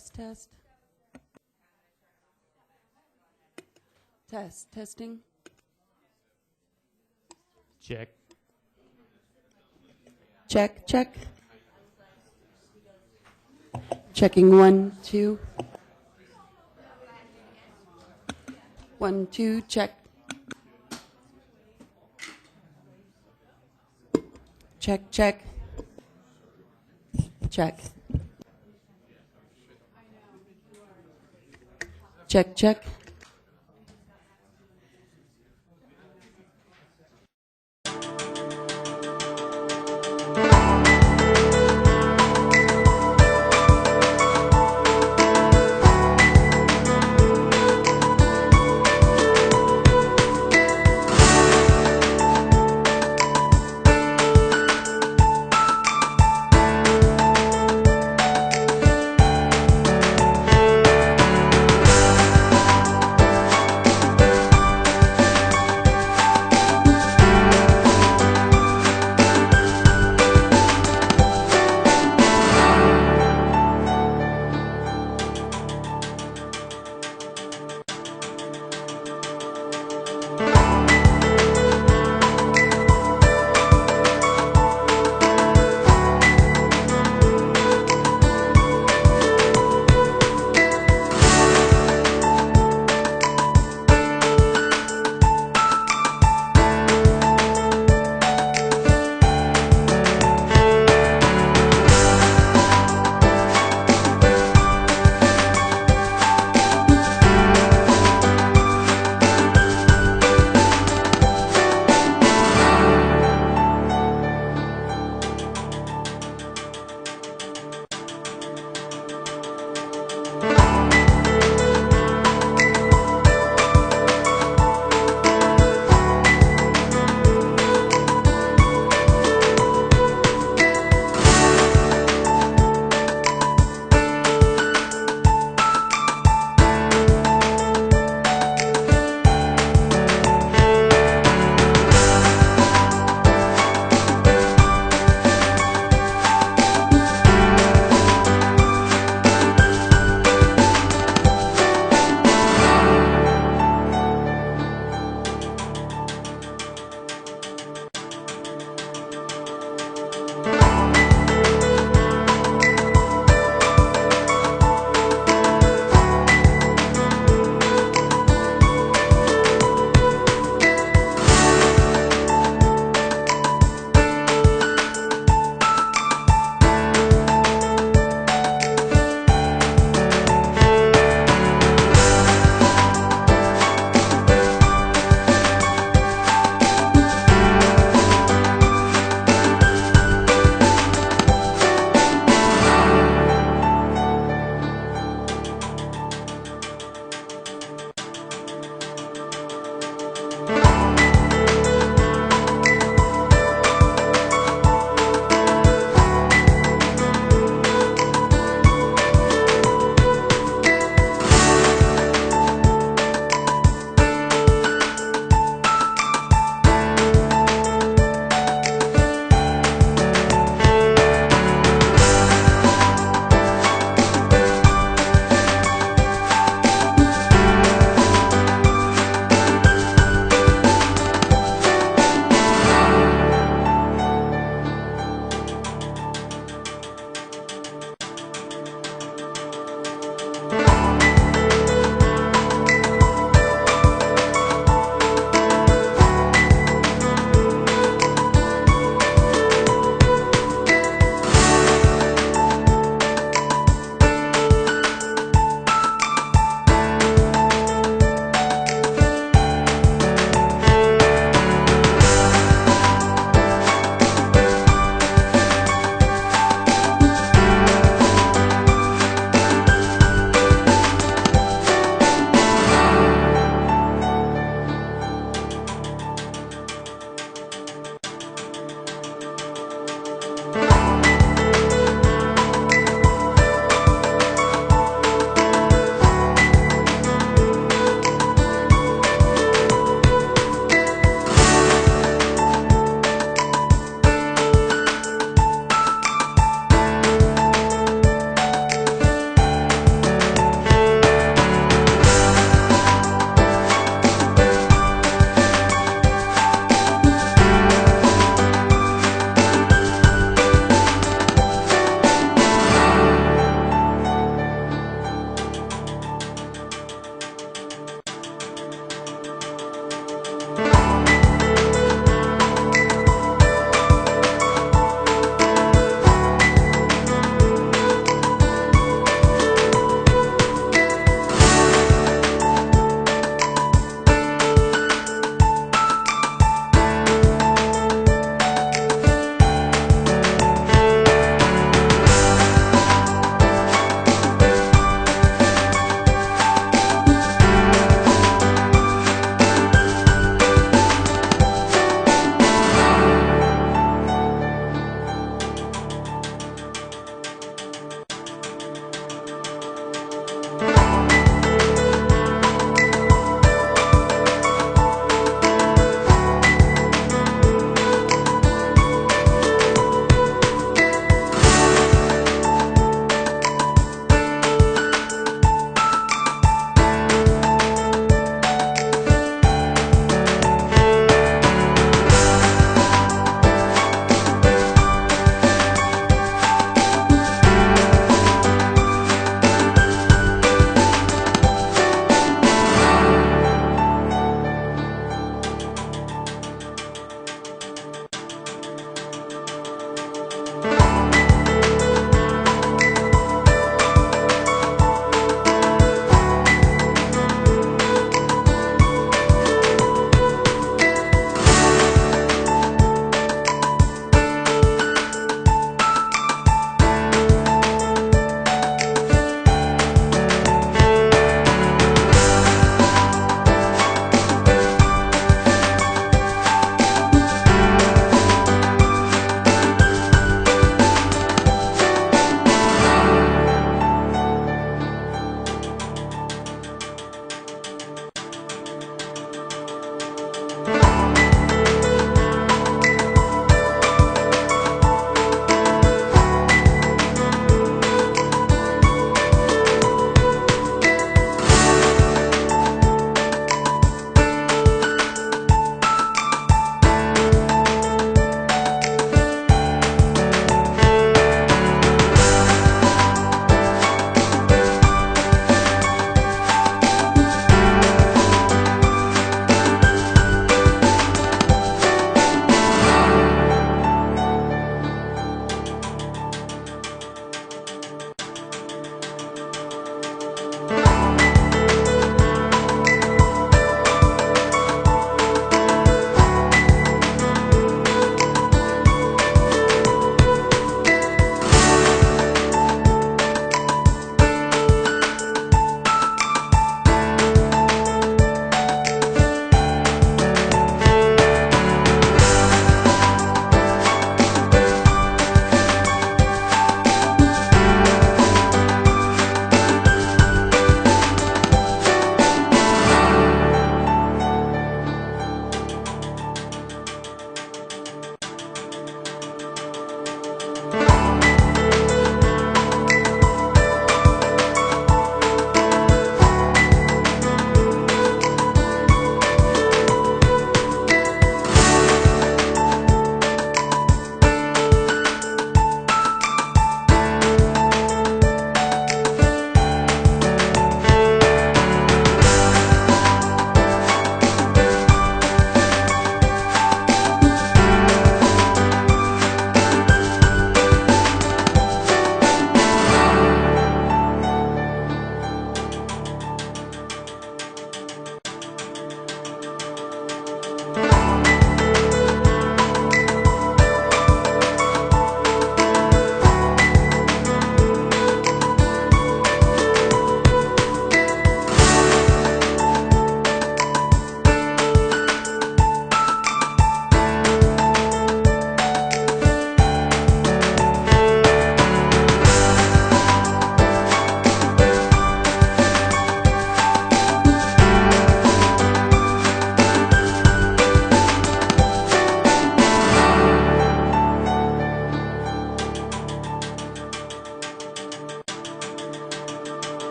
Test, test. Test, testing. Check. Check, check. Checking 1, 2. 1, 2, check. Check, check. Check. Check, check.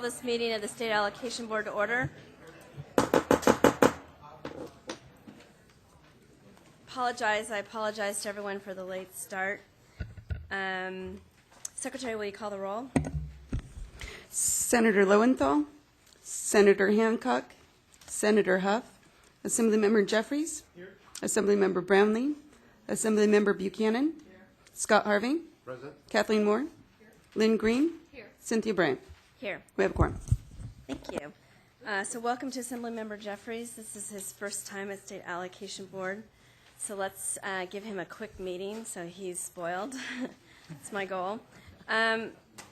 this meeting of the State Allocation Board to order. I apologize to everyone for the late start. Secretary, will you call the roll? Senator Lowenthal, Senator Hancock, Senator Huff, Assemblymember Jeffries, here. Assemblymember Brownlee, Assemblymember Buchanan, here. Scott Harvey, present. Kathleen Moore, here. Lynn Green, here. Cynthia Bryant. Here. We have a quorum. Thank you. So welcome to Assemblymember Jeffries. This is his first time at State Allocation Board. So let's give him a quick meeting so he's spoiled. That's my goal.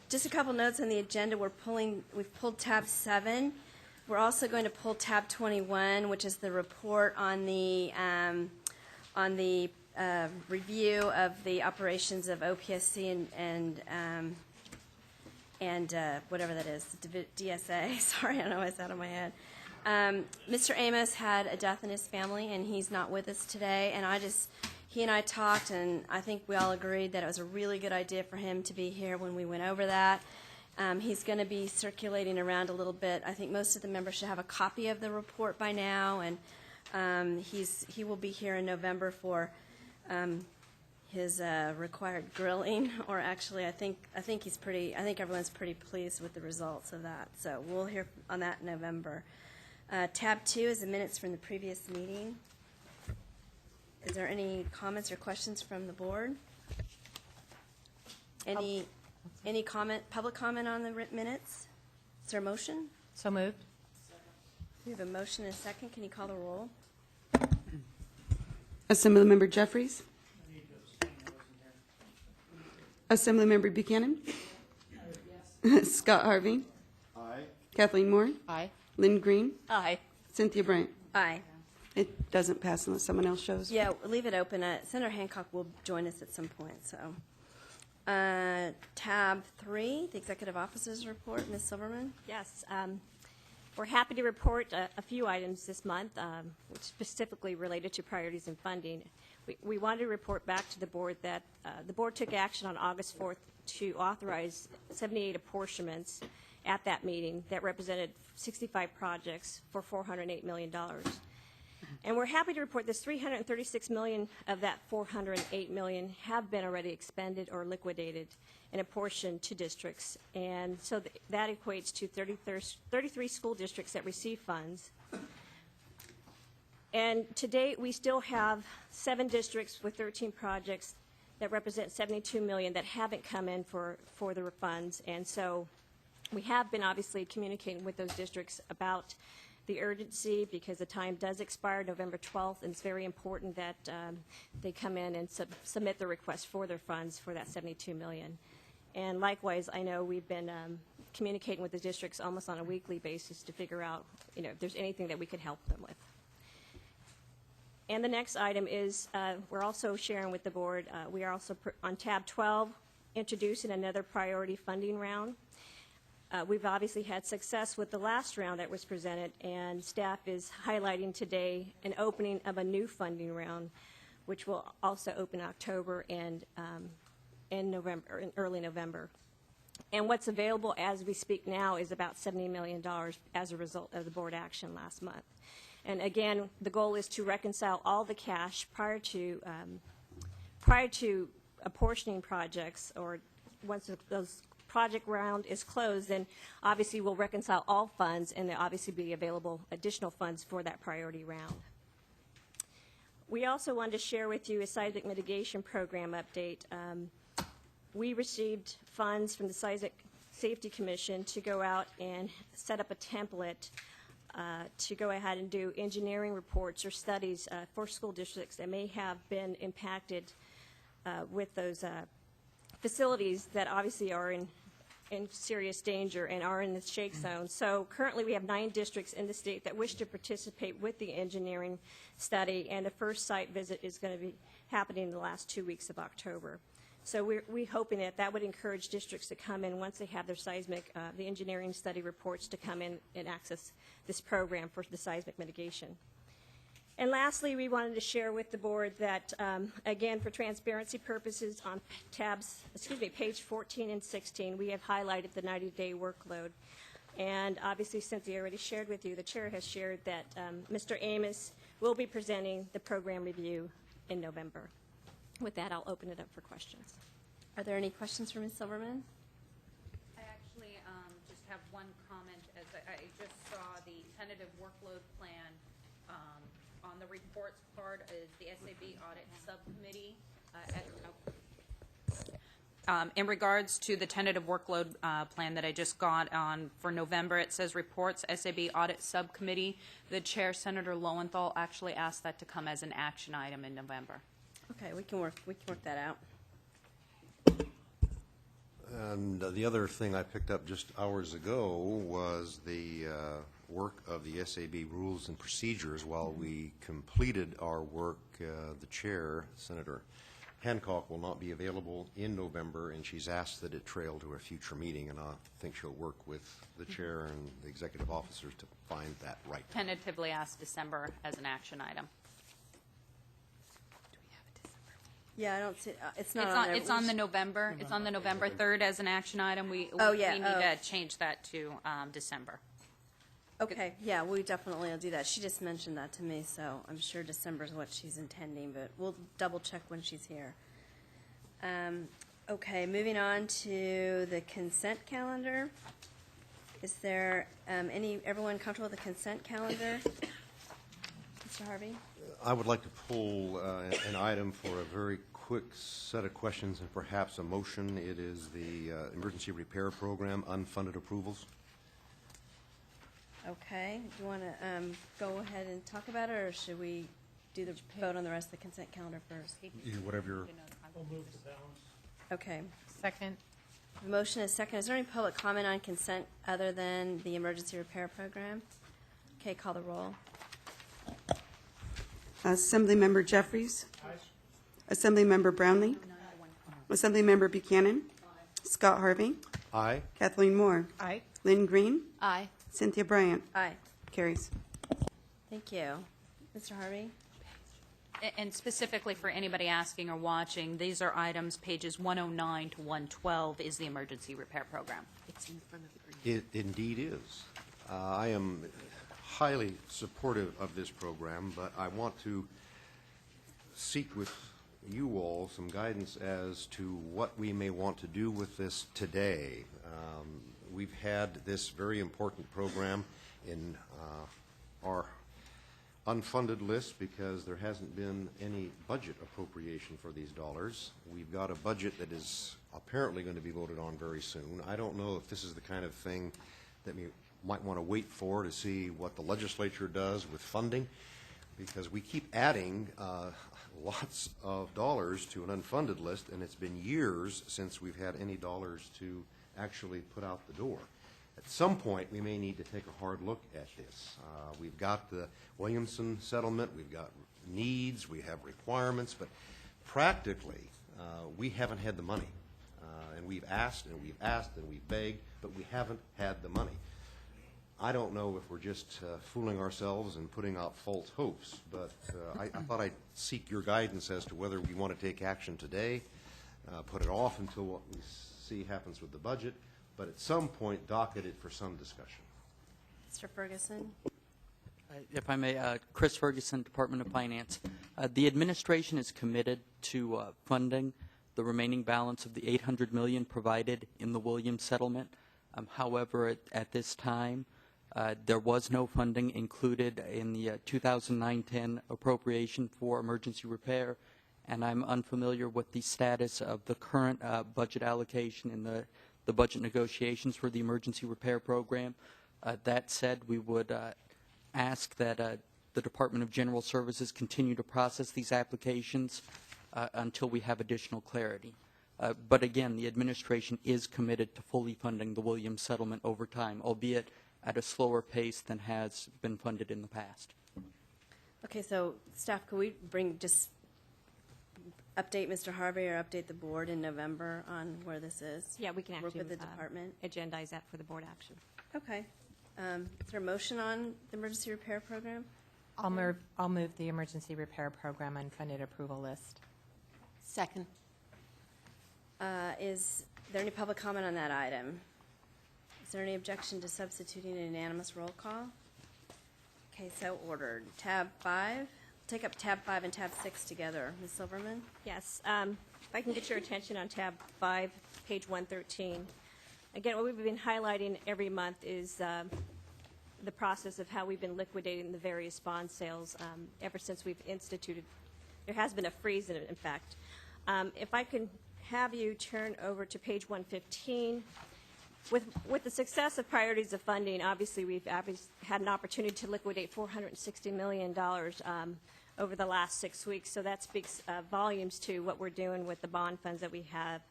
Just a couple notes on the agenda. We've pulled tab 7. We're also going to pull tab 21, which is the report on the review of the operations of OPSC and whatever that is, DSA. Sorry, I don't know what's out of my head. Mr. Amos had a death in his family, and he's not with us today. And he and I talked, and I think we all agreed that it was a really good idea for him to be here when we went over that. He's going to be circulating around a little bit. I think most of the members should have a copy of the report by now, and he will be here in November for his required grilling. Or actually, I think everyone's pretty pleased with the results of that. So we'll hear on that in November. Tab 2 is the minutes from the previous meeting. Is there any comments or questions from the board? Any public comment on the minutes? Is there a motion? So moved. We have a motion and a second. Can you call the roll? Assemblymember Jeffries, Assemblymember Buchanan, Scott Harvey, Aye. Kathleen Moore, Aye. Lynn Green, Aye. Cynthia Bryant. Aye. It doesn't pass unless someone else shows. Yeah, leave it open. Senator Hancock will join us at some point. So, tab 3, the Executive Officers Report. Ms. Silverman. Yes. We're happy to report a few items this month, which specifically related to priorities and funding. We wanted to report back to the board that the board took action on August 4th to authorize 78 apportionments at that meeting that represented 65 projects for $408 million. And we're happy to report this $336 million of that $408 million have been already expended or liquidated and apportioned to districts. And so that equates to 33 school districts that receive funds. And to date, we still have 7 districts with 13 projects that represent $72 million that haven't come in for the funds. And so we have been obviously communicating with those districts about the urgency, because the time does expire November 12th, and it's very important that they come in and submit the request for their funds for that $72 million. And likewise, I know we've been communicating with the districts almost on a weekly basis to figure out, if there's anything that we could help them with. And the next item is we're also sharing with the board, we are also on tab 12, introducing another priority funding round. We've obviously had success with the last round that was presented, and staff is highlighting today an opening of a new funding round, which will also open in October and in November, in early November. And what's available as we speak now is about $70 million as a result of the board action last month. And again, the goal is to reconcile all the cash prior to apportioning projects, or once those project round is closed, then obviously we'll reconcile all funds, and there'll obviously be available additional funds for that priority round. We also wanted to share with you a seismic mitigation program update. We received funds from the Seismic Safety Commission to go out and set up a template to go ahead and do engineering reports or studies for school districts that may have been impacted with those facilities that obviously are in serious danger and are in the shake zone. So currently we have 9 districts in the state that wish to participate with the engineering study, and the first site visit is going to be happening in the last 2 weeks of October. So we're hoping that would encourage districts to come in once they have their seismic, the engineering study reports, to come in and access this program for the seismic mitigation. And lastly, we wanted to share with the board that, again, for transparency purposes, on page 14 and 16, we have highlighted the 90-day workload. And obviously, Cynthia already shared with you, the chair has shared that Mr. Amos will be presenting the program review in November. With that, I'll open it up for questions. Are there any questions for Ms. Silverman? I actually just have one comment, as I just saw the tentative workload plan on the reports part is the SAB audit subcommittee. In regards to the tentative workload plan that I just got on for November, it says reports SAB audit subcommittee. The chair, Senator Lowenthal, actually asked that to come as an action item in November. Okay, we can work that out. And the other thing I picked up just hours ago was the work of the SAB rules and procedures. While we completed our work, the chair, Senator Hancock, will not be available in November, and she's asked that it trail to a future meeting, and I think she'll work with the chair and the executive officers to find that right. Tentatively asked December as an action item. Yeah, I don't see, it's not on there. It's on the November. It's on the November 3rd as an action item. We need to change that to December. Okay, yeah, we definitely will do that. She just mentioned that to me, so I'm sure December is what she's intending, but we'll double check when she's here. Okay, moving on to the consent calendar. Is there everyone comfortable with the consent calendar? Mr. Harvey? I would like to pull an item for a very quick set of questions and perhaps a motion. It is the emergency repair program unfunded approvals. Okay, do you want to go ahead and talk about it, or should we do the vote on the rest of the consent calendar first? Whatever your We'll move to balance. Okay. Second. The motion is second. Is there any public comment on consent other than the emergency repair program? Okay, call the roll. Assemblymember Jeffries. Assemblymember Brownlee. Assemblymember Buchanan. Scott Harvey. aye. Kathleen Moore. Aye. Lynn Green. Aye. Cynthia Bryant. Aye. Carries. Thank you. Mr. Harvey? And specifically for anybody asking or watching, these are items, pages 109 to 112 is the emergency repair program. It's in front of the green. It indeed is. I am highly supportive of this program, but I want to seek with you all some guidance as to what we may want to do with this today. We've had this very important program in our unfunded list because there hasn't been any budget appropriation for these dollars. We've got a budget that is apparently going to be voted on very soon. I don't know if this is the kind of thing that we might want to wait for to see what the legislature does with funding, because we keep adding lots of dollars to an unfunded list, and it's been years since we've had any dollars to actually put out the door. At some point, we may need to take a hard look at this. We've got the Williamson settlement, we've got needs, we have requirements, but practically, we haven't had the money. And we've asked and we've asked and we've begged, but we haven't had the money. I don't know if we're just fooling ourselves and putting out false hopes, but I thought I'd seek your guidance as to whether we want to take action today, put it off until what we see happens with the budget, but at some point docket it for some discussion. Mr. Ferguson? If I may, Chris Ferguson, Department of Finance. The administration is committed to funding the remaining balance of the $800 million provided in the Williams settlement. However, at this time, there was no funding included in the 2009-10 appropriation for emergency repair, and I'm unfamiliar with the status of the current budget allocation in the budget negotiations for the emergency repair program. That said, we would ask that the Department of General Services continue to process these applications until we have additional clarity. But again, the administration is committed to fully funding the Williams settlement over time, albeit at a slower pace than has been funded in the past. Okay, so staff, could we just update Mr. Harvey or update the board in November on where this is? Yeah, we can Work actually with the department? agendize that for the board action. Okay. Is there a motion on the emergency repair program? I'll move the emergency repair program unfunded approval list. Second. Is there any public comment on that item? Is there any objection to substituting a unanimous roll call? Okay, so ordered. Tab 5. Take up tab 5 and tab 6 together. Ms. Silverman? Yes, if I can get your attention on tab 5, page 113. Again, what we've been highlighting every month is the process of how we've been liquidating the various bond sales ever since we've instituted. There has been a freeze in it, in fact. If I can have you turn over to page 115. With the success of priorities of funding, obviously we've had an opportunity to liquidate $460 million over the last 6 weeks, so that speaks volumes to what we're doing with the bond funds that we have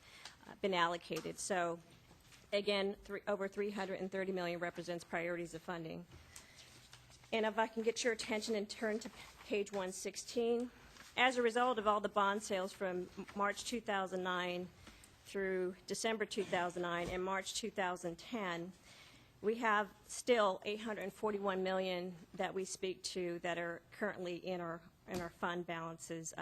been allocated. So again, over $330 million represents priorities of funding. And if I can get your attention and turn to page 116, as a result of all the bond sales from March 2009 through December 2009 and March 2010, we have still $841 million that we speak to that are currently in our fund balances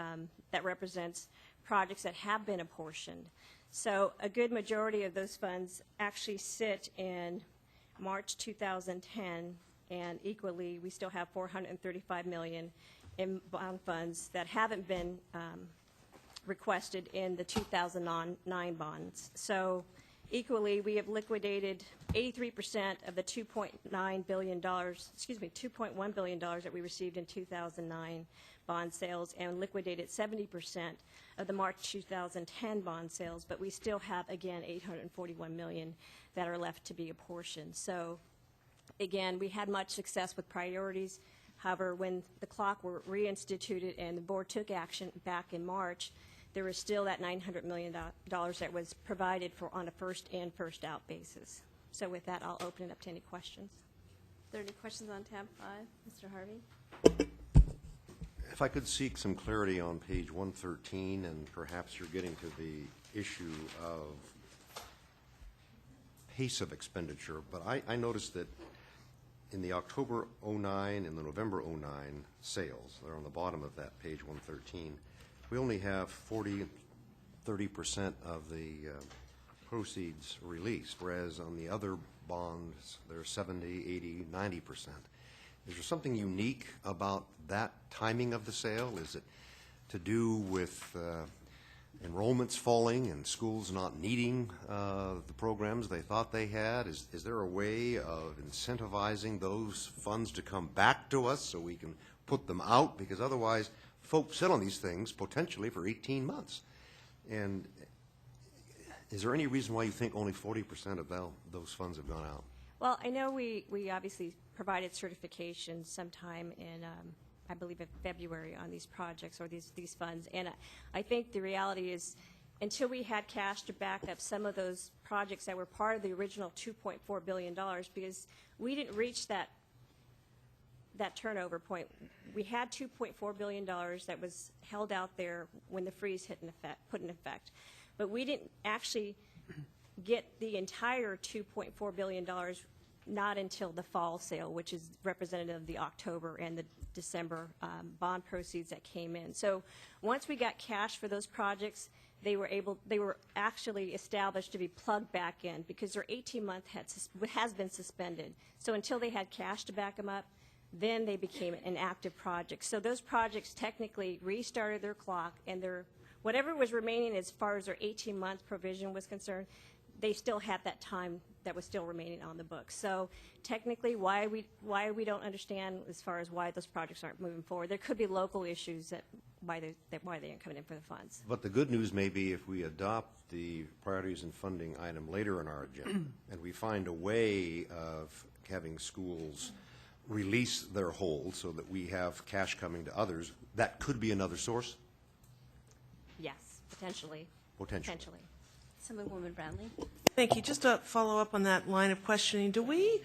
that represents projects that have been apportioned. So a good majority of those funds actually sit in March 2010, and equally we still have $435 million in bond funds that haven't been requested in the 2009 bonds. So equally, we have liquidated 83% of the $2.1 billion that we received in 2009 bond sales, and liquidated 70% of the March 2010 bond sales, but we still have, again, $841 million that are left to be apportioned. So again, we had much success with priorities. However, when the clock were reinstituted and the board took action back in March, there was still that $900 million that was provided for on a first in, first out basis. So with that, I'll open it up to any questions. Are there any questions on tab 5? Mr. Harvey? If I could seek some clarity on page 113, and perhaps you're getting to the issue of pace of expenditure, but I noticed that in the October 09 and the November 09 sales, they're on the bottom of that page 113, we only have 30% of the proceeds released, whereas on the other bonds, they're 70, 80, 90%. Is there something unique about that timing of the sale? Is it to do with enrollments falling and schools not needing the programs they thought they had? Is there a way of incentivizing those funds to come back to us so we can put them out? Because otherwise, folks sit on these things potentially for 18 months. And is there any reason why you think only 40% of those funds have gone out? Well, I know we obviously provided certification sometime in, I believe, in February on these projects or these funds. And I think the reality is, until we had cash to back up some of those projects that were part of the original $2.4 billion, because we didn't reach that turnover point. We had $2.4 billion that was held out there when the freeze put in effect. But we didn't actually get the entire $2.4 billion not until the fall sale, which is representative of the October and the December bond proceeds that came in. So once we got cash for those projects, they were actually established to be plugged back in because their 18-month has been suspended. So until they had cash to back them up, then they became an active project. So those projects technically restarted their clock, and whatever was remaining as far as their 18-month provision was concerned, they still had that time that was still remaining on the books. So technically, why we don't understand as far as why those projects aren't moving forward. There could be local issues why they aren't coming in for the funds. But the good news may be if we adopt the priorities and funding item later in our agenda, and we find a way of having schools release their hold so that we have cash coming to others, that could be another source? Yes, potentially. Potentially. Assemblywoman Brownlee? Thank you. Just to follow up on that line of questioning, do we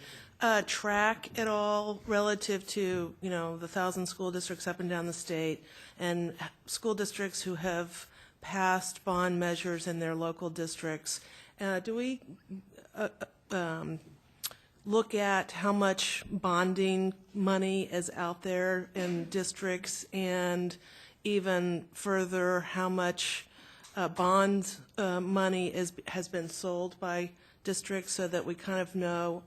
track at all relative to, the 1,000 school districts up and down the state and school districts who have passed bond measures in their local districts? Do we look at how much bonding money is out there in districts, and even further, how much bond money has been sold by districts so that we kind of know,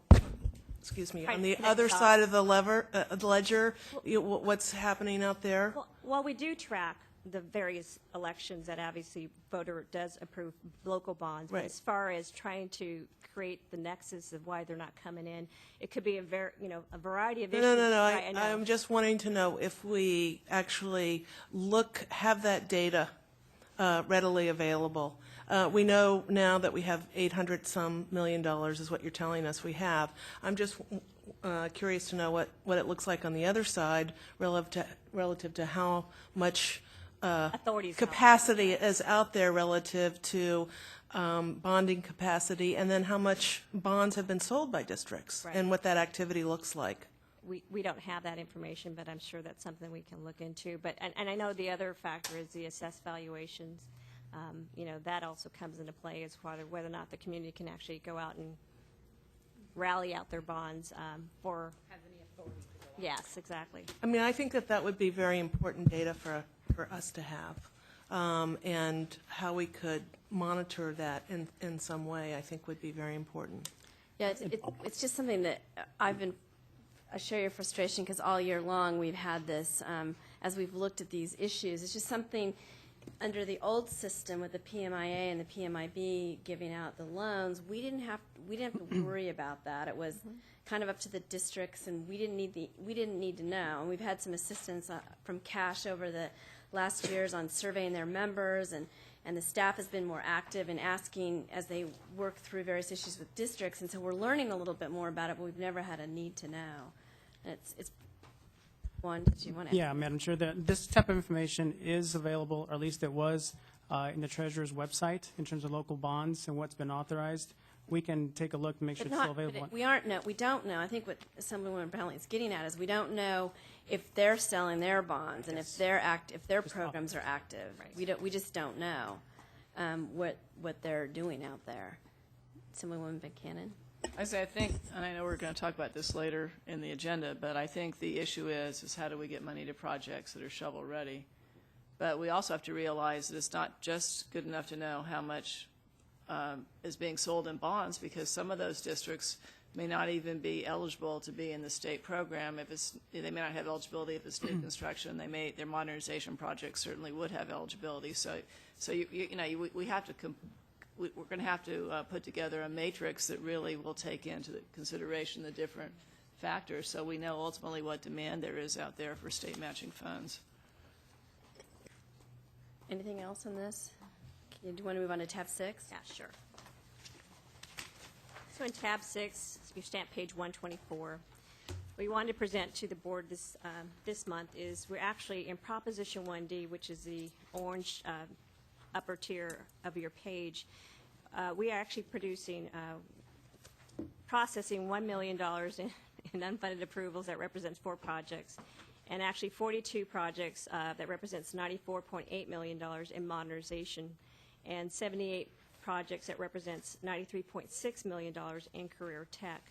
excuse me, Right, on the connect other dots. side of the ledger, what's happening out there? Well, while we do track the various elections that obviously voter does approve local bonds, Right. but as far as trying to create the nexus of why they're not coming in, it could be a a variety of issues. No, Right, I know. I'm just wanting to know if we actually have that data readily available. We know now that we have $800-some million is what you're telling us we have. I'm just curious to know what it looks like on the other side relative to how much Authorities out. capacity is out there relative to bonding capacity, and then how much bonds have been sold by districts, Right. and what that activity looks like. We don't have that information, but I'm sure that's something we can look into. But and I know the other factor is the assessed valuations. That also comes into play as whether or not the community can actually go out and rally out their bonds for. Has any authority to go out. Yes, exactly. I mean, I think that would be very important data for us to have, and how we could monitor that in some way, I think would be very important. Yeah, it's just something that I share your frustration because all year long we've had this, as we've looked at these issues, it's just something under the old system with the PMIA and the PMIB giving out the loans, we didn't have to worry about that. It was kind of up to the districts, and we didn't need to know. And we've had some assistance from Cash over the last years on surveying their members, and the staff has been more active in asking as they work through various issues with districts, and so we're learning a little bit more about it, but we've never had a need to know. And it's one, did you want to? Yeah, Madam Chair, this type of information is available, or at least it was, in the Treasurer's website in terms of local bonds and what's been authorized. We can take a look and make sure it's still available. We don't know. I think what Assemblywoman Brownlee is getting at is we don't know if they're selling their bonds and if their programs are active. We just don't know what they're doing out there. Assemblywoman Buchanan. I think, and I know we're going to talk about this later in the agenda, but I think the issue is how do we get money to projects that are shovel-ready? But we also have to realize that it's not just good enough to know how much is being sold in bonds, because some of those districts may not even be eligible to be in the state program. They may not have eligibility if it's new construction. Their modernization projects certainly would have eligibility. So we have to. We're going to have to put together a matrix that really will take into consideration the different factors, so we know ultimately what demand there is out there for state matching funds. Anything else on this? Do you want to move on to tab 6? Yeah, sure. So in tab 6, you stamp page 124. What we wanted to present to the board this month is we're actually in Proposition 1D, which is the orange upper tier of your page. We are actually processing $1 million in unfunded approvals that represents 4 projects, and actually 42 projects that represents $94.8 million in modernization, and 78 projects that represents $93.6 million in career tech.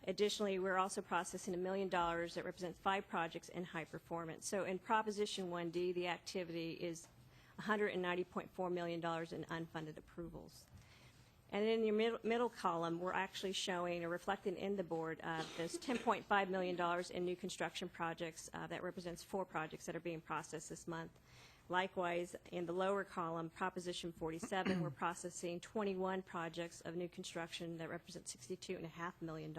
Additionally, we're also processing $1 million that represents 5 projects in high performance. So in Proposition 1D, the activity is $190.4 million in unfunded approvals. And in your middle column, we're actually showing or reflecting in the board there's $10.5 million in new construction projects that represents 4 projects that are being processed this month. Likewise, in the lower column, Proposition 47, we're processing 21 projects of new construction that represent $62.5 million.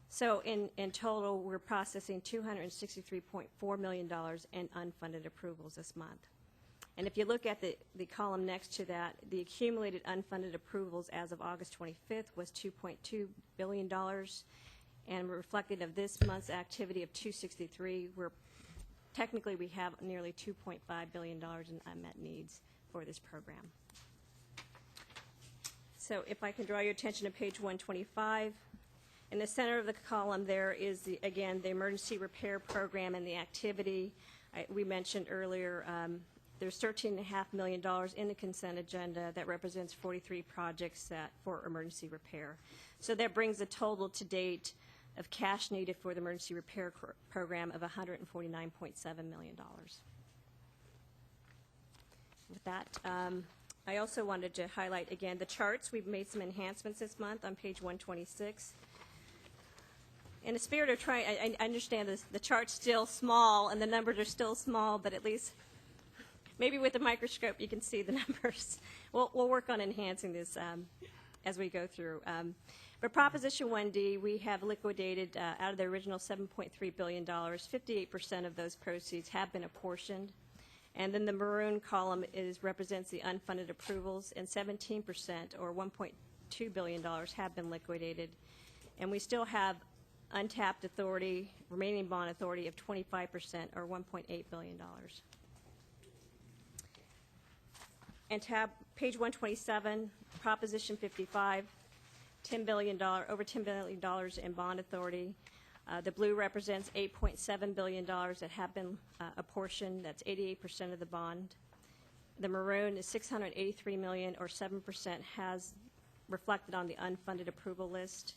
So in total, we're processing $263.4 million in unfunded approvals this month. And if you look at the column next to that, the accumulated unfunded approvals as of August 25th was $2.2 billion. And reflective of this month's activity of $263, technically we have nearly $2.5 billion in unmet needs for this program. So if I can draw your attention to page 125, in the center of the column there is, again, the emergency repair program and the activity. We mentioned earlier there's $13.5 million in the consent agenda that represents 43 projects for emergency repair. So that brings the total to date of cash needed for the emergency repair program of $149.7 million. With that, I also wanted to highlight again the charts. We've made some enhancements this month on page 126. In the spirit of trying, I understand this, the chart's still small and the numbers are still small, but at least maybe with the microscope you can see the numbers. We'll work on enhancing this as we go through. For Proposition 1D, we have liquidated out of the original $7.3 billion, 58% of those proceeds have been apportioned. And then the maroon column represents the unfunded approvals, and 17%, or $1.2 billion, have been liquidated. And we still have untapped authority, remaining bond authority of 25%, or $1.8 billion. And page 127, Proposition 55, over $10 billion in bond authority. The blue represents $8.7 billion that have been apportioned. That's 88% of the bond. The maroon is $683 million, or 7%, has reflected on the unfunded approval list.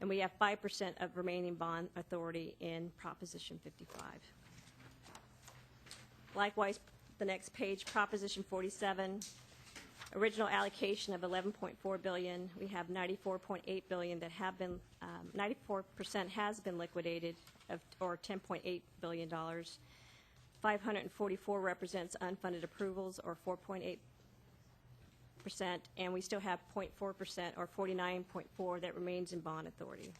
And we have 5% of remaining bond authority in Proposition 55. Likewise, the next page, Proposition 47, original allocation of $11.4 billion. We have $94.8 billion that have been, 94% has been liquidated, or $10.8 billion. 544 represents unfunded approvals, or 4.8%, and we still have 0.4%, or 49.4, that remains in bond authority.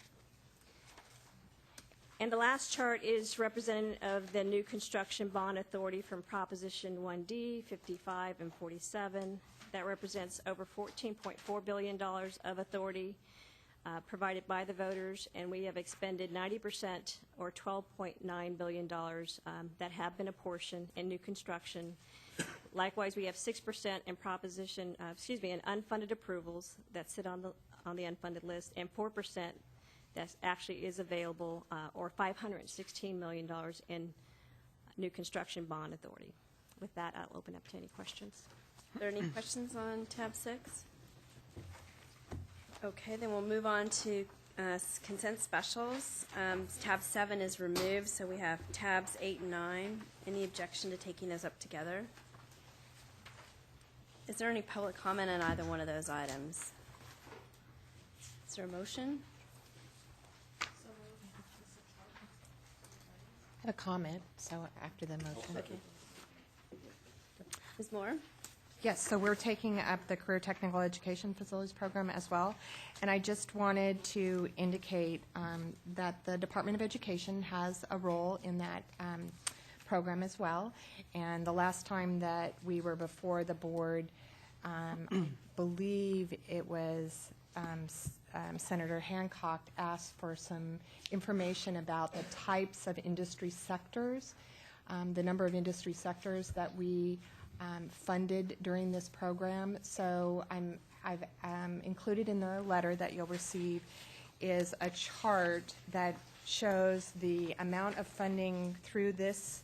And the last chart is representative of the new construction bond authority from Proposition 1D, 55, and 47. That represents over $14.4 billion of authority provided by the voters, and we have expended 90%, or $12.9 billion, that have been apportioned in new construction. Likewise, we have 6% in in unfunded approvals that sit on the unfunded list, and 4% that actually is available, or $516 million in new construction bond authority. With that, I'll open up to any questions. Are there any questions on tab 6? Okay, then we'll move on to consent specials. Tab 7 is removed, so we have tabs 8 and 9. Any objection to taking those up together? Is there any public comment on either one of those items? Is there a motion? I have a comment, so after the motion. Okay. Ms. Moore? Yes, so we're taking up the Career Technical Education Facilities Program as well. And I just wanted to indicate that the Department of Education has a role in that program as well. And the last time that we were before the board, I believe it was Senator Hancock asked for some information about the types of industry sectors, the number of industry sectors that we funded during this program. So I've included in the letter that you'll receive is a chart that shows the amount of funding through this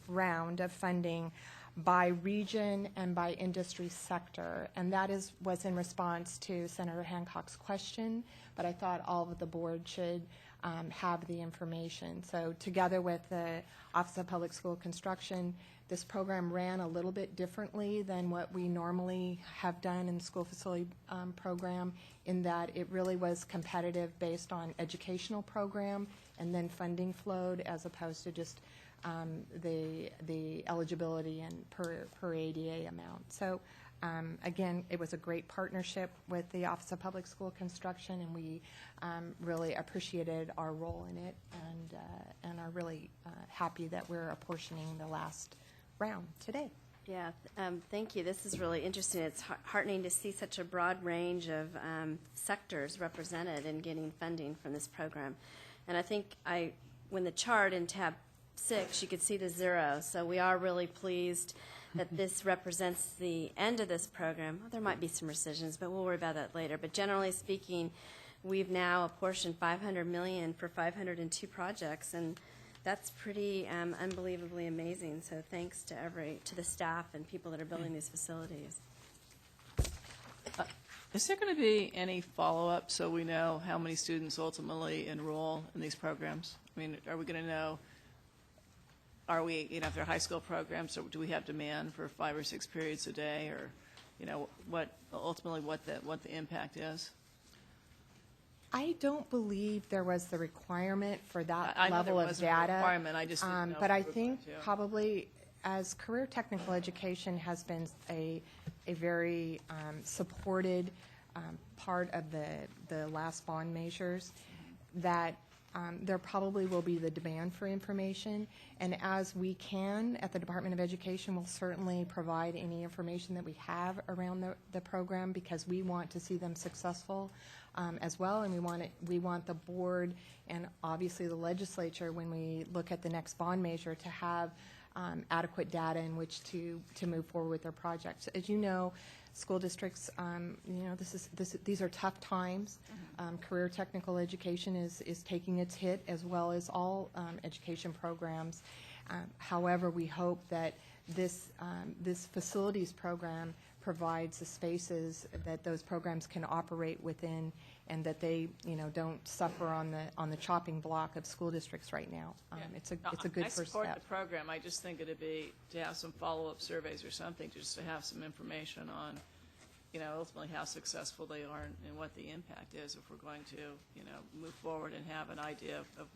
round of funding by region and by industry sector. And that was in response to Senator Hancock's question, but I thought all of the board should have the information. So together with the Office of Public School Construction, this program ran a little bit differently than what we normally have done in the school facility program, in that it really was competitive based on educational program and then funding flowed, as opposed to just the eligibility and per ADA amount. So again, it was a great partnership with the Office of Public School Construction, and we really appreciated our role in it, and are really happy that we're apportioning the last round today. Yeah, thank you. This is really interesting. It's heartening to see such a broad range of sectors represented in getting funding from this program. And I think when the chart in tab 6, you could see the 0. So we are really pleased that this represents the end of this program. Well, there might be some rescissions, but we'll worry about that later. But generally speaking, we've now apportioned $500 million for 502 projects, and that's pretty unbelievably amazing. So thanks to the staff and people that are building these facilities. Is there going to be any follow-up so we know how many students ultimately enroll in these programs? I mean, are we going to know, if they're high school programs, so do we have demand for 5 or 6 periods a day, or ultimately what the impact is? I don't believe there was the requirement for that I know level there of wasn't a data. requirement, I just didn't know But if I we were think going to. probably as career technical education has been a very supported part of the last bond measures, that there probably will be the demand for information. And as we can, at the Department of Education, we'll certainly provide any information that we have around the program, because we want to see them successful as well. And we want the board and obviously the legislature, when we look at the next bond measure, to have adequate data in which to move forward with their projects. As you know, school districts, these are tough times. Career technical education is taking its hit, as well as all education programs. However, we hope that this facilities program provides the spaces that those programs can operate within, and that they don't suffer on the chopping block of school districts right now. It's a good first I support step. the program. I just think it'd be to have some follow-up surveys or something, just to have some information on, ultimately how successful they are and what the impact is, if we're going to, move forward and have an idea of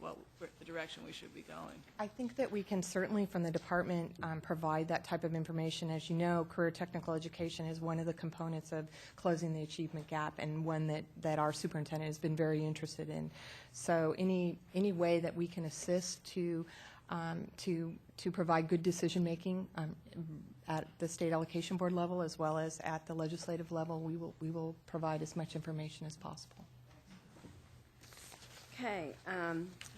the direction we should be going. I think that we can certainly, from the department, provide that type of information. As you know, career technical education is one of the components of closing the achievement gap, and one that our superintendent has been very interested in. So any way that we can assist to provide good decision-making at the state allocation board level, as well as at the legislative level, we will provide as much information as possible. Okay,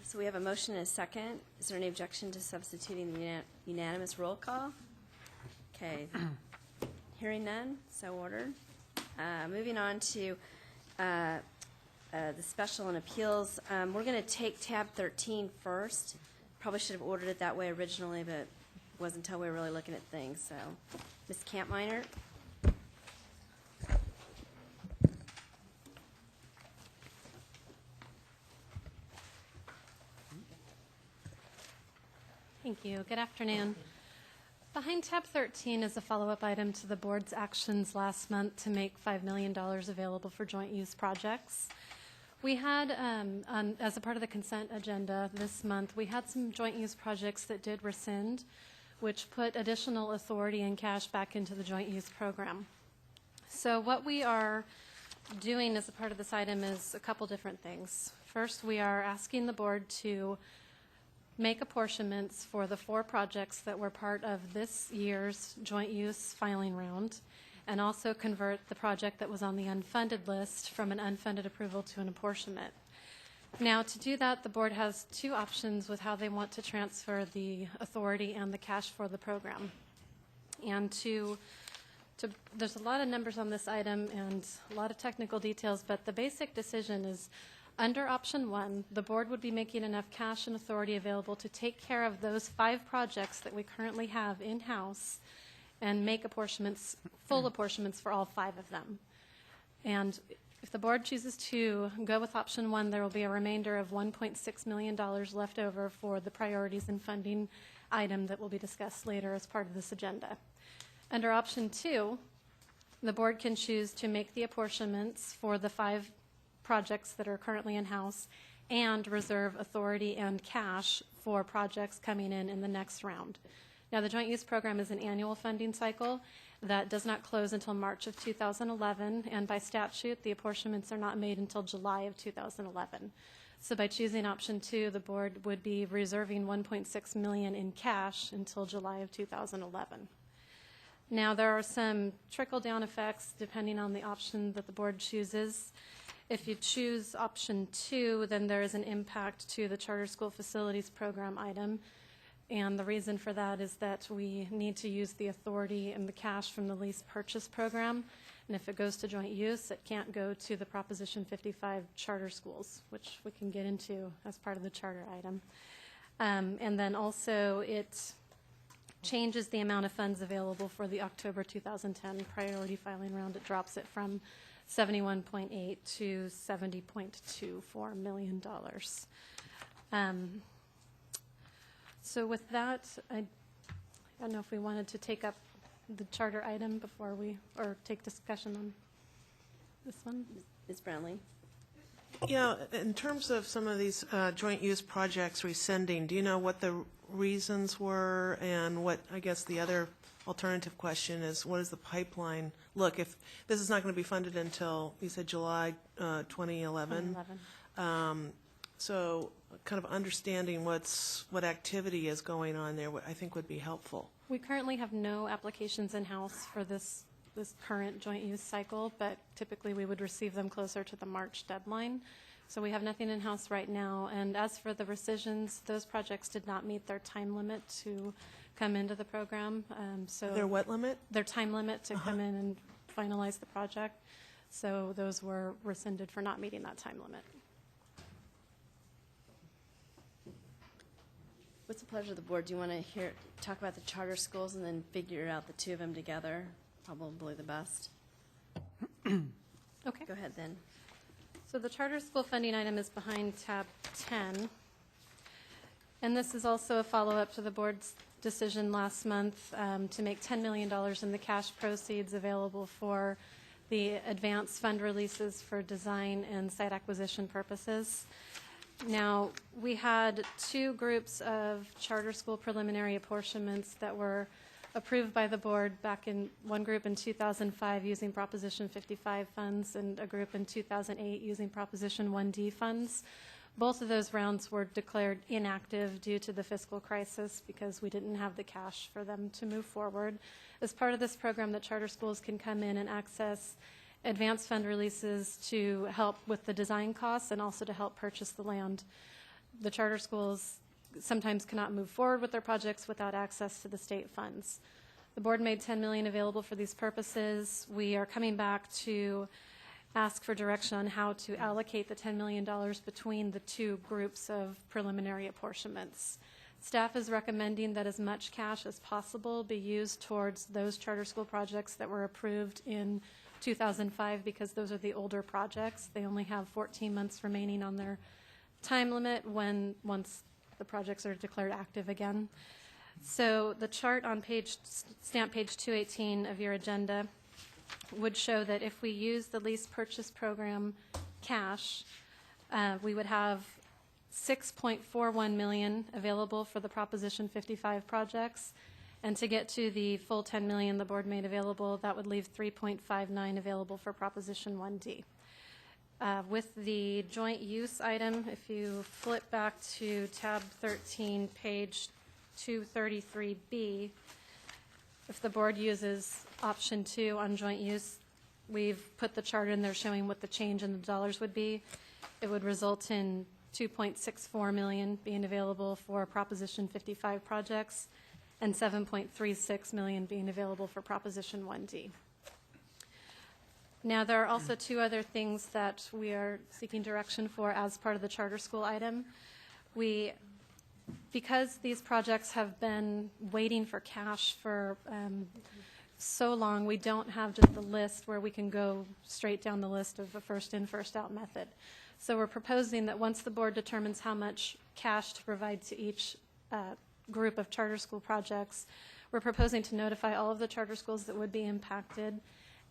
so we have a motion and a second. Is there any objection to substituting the unanimous roll call? Okay, hearing none, so ordered. Moving on to the special and appeals. We're going to take tab 13 first. Probably should have ordered it that way originally, but it wasn't until we were really looking at things. So, Ms. Kampminer. Thank you. Good afternoon. Behind tab 13 is a follow-up item to the board's actions last month to make $5 million available for joint use projects. We had, as a part of the consent agenda this month, we had some joint use projects that did rescind, which put additional authority and cash back into the joint use program. So what we are doing as a part of this item is a couple different things. First, we are asking the board to make apportionments for the 4 projects that were part of this year's joint use filing round, and also convert the project that was on the unfunded list from an unfunded approval to an apportionment. Now, to do that, the board has 2 options with how they want to transfer the authority and the cash for the program. And there's a lot of numbers on this item and a lot of technical details, but the basic decision is, under option 1, the board would be making enough cash and authority available to take care of those 5 projects that we currently have in-house and make apportionments, full apportionments for all 5 of them. And if the board chooses to go with option 1, there will be a remainder of $1.6 million left over for the priorities and funding item that will be discussed later as part of this agenda. Under option 2, the board can choose to make the apportionments for the 5 projects that are currently in-house and reserve authority and cash for projects coming in the next round. Now, the joint use program is an annual funding cycle that does not close until March of 2011, and by statute, the apportionments are not made until July of 2011. So by choosing option 2, the board would be reserving $1.6 million in cash until July of 2011. Now, there are some trickle-down effects depending on the option that the board chooses. If you choose option 2, then there is an impact to the charter school facilities program item. And the reason for that is that we need to use the authority and the cash from the lease purchase program. And if it goes to joint use, it can't go to the Proposition 55 charter schools, which we can get into as part of the charter item. And then also it changes the amount of funds available for the October 2010 priority filing round. It drops it from 71.8 to $70.24 million. So with that, I don't know if we wanted to take up the charter item before we, or take discussion on this one? Ms. Brownlee? Yeah, in terms of some of these joint use projects rescinding, do you know what the reasons were, and what, I guess the other alternative question is, what does the pipeline look? If this is not going to be funded until, you said July 2011. 2011. So kind of understanding what activity is going on there, I think would be helpful. We currently have no applications in-house for this current joint use cycle, but typically we would receive them closer to the March deadline. So we have nothing in-house right now. And as for the rescissions, those projects did not meet their time limit to come into the program. So Their what limit? their time limit to come in and finalize the project. So those were rescinded for not meeting that time limit. What's the pleasure of the board? Do you want to talk about the charter schools and then figure out the two of them together? Probably the best. Okay. Go ahead then. So the charter school funding item is behind tab 10. And this is also a follow-up to the board's decision last month to make $10 million in the cash proceeds available for the advanced fund releases for design and site acquisition purposes. Now, we had two groups of charter school preliminary apportionments that were approved by the board back in one group in 2005 using Proposition 55 funds and a group in 2008 using Proposition 1D funds. Both of those rounds were declared inactive due to the fiscal crisis because we didn't have the cash for them to move forward. As part of this program, the charter schools can come in and access advanced fund releases to help with the design costs and also to help purchase the land. The charter schools sometimes cannot move forward with their projects without access to the state funds. The board made $10 million available for these purposes. We are coming back to ask for direction on how to allocate the $10 million between the two groups of preliminary apportionments. Staff is recommending that as much cash as possible be used towards those charter school projects that were approved in 2005 because those are the older projects. They only have 14 months remaining on their time limit once the projects are declared active again. So the chart on stamp page 218 of your agenda would show that if we use the lease purchase program cash, we would have $6.41 million available for the Proposition 55 projects. And to get to the full $10 million the board made available, that would leave $3.59 available for Proposition 1D. With the joint use item, if you flip back to tab 13, page 233B, if the board uses option 2 on joint use, we've put the chart in there showing what the change in the dollars would be. It would result in $2.64 million being available for Proposition 55 projects and $7.36 million being available for Proposition 1D. Now, there are also two other things that we are seeking direction for as part of the charter school item. Because these projects have been waiting for cash for so long, we don't have just the list where we can go straight down the list of a first in, first out method. So we're proposing that once the board determines how much cash to provide to each group of charter school projects, we're proposing to notify all of the charter schools that would be impacted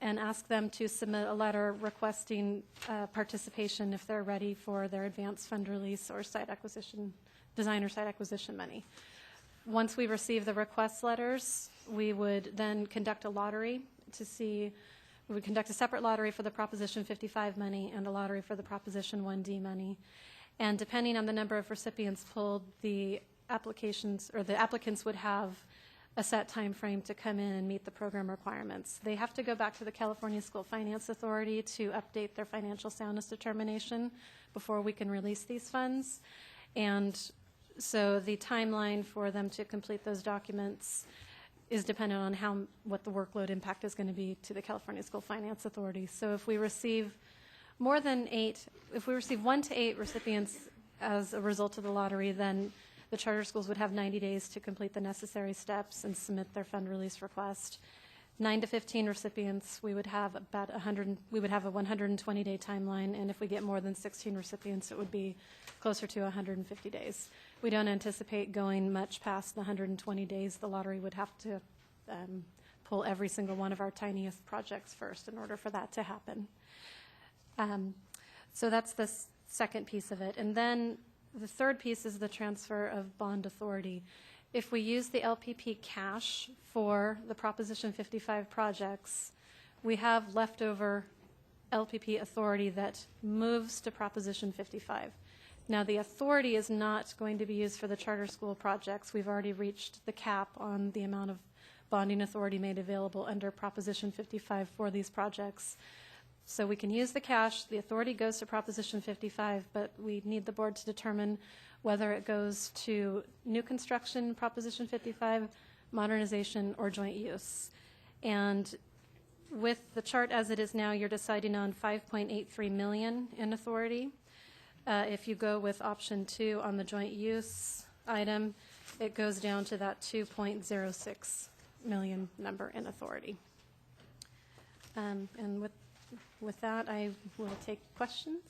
and ask them to submit a letter requesting participation if they're ready for their advanced fund release or site acquisition, design or site acquisition money. Once we receive the request letters, we would then conduct a lottery to see, we would conduct a separate lottery for the Proposition 55 money and a lottery for the Proposition 1D money. And depending on the number of recipients pulled, the applications or the applicants would have a set time frame to come in and meet the program requirements. They have to go back to the California School Finance Authority to update their financial soundness determination before we can release these funds. And so the timeline for them to complete those documents is dependent on what the workload impact is going to be to the California School Finance Authority. So if we receive more than 8, if we receive 1 to 8 recipients as a result of the lottery, then the charter schools would have 90 days to complete the necessary steps and submit their fund release request. 9 to 15 recipients, we would have about 100. We would have a 120-day timeline, and if we get more than 16 recipients, it would be closer to 150 days. We don't anticipate going much past the 120 days the lottery would have to pull every single one of our tiniest projects first in order for that to happen. So that's the second piece of it. And then the third piece is the transfer of bond authority. If we use the LPP cash for the Proposition 55 projects, we have leftover LPP authority that moves to Proposition 55. Now, the authority is not going to be used for the charter school projects. We've already reached the cap on the amount of bonding authority made available under Proposition 55 for these projects. So we can use the cash. The authority goes to Proposition 55, but we need the board to determine whether it goes to new construction, Proposition 55, modernization, or joint use. And with the chart as it is now, you're deciding on $5.83 million in authority. If you go with option 2 on the joint use item, it goes down to that $2.06 million number in authority. And with that, I will take questions.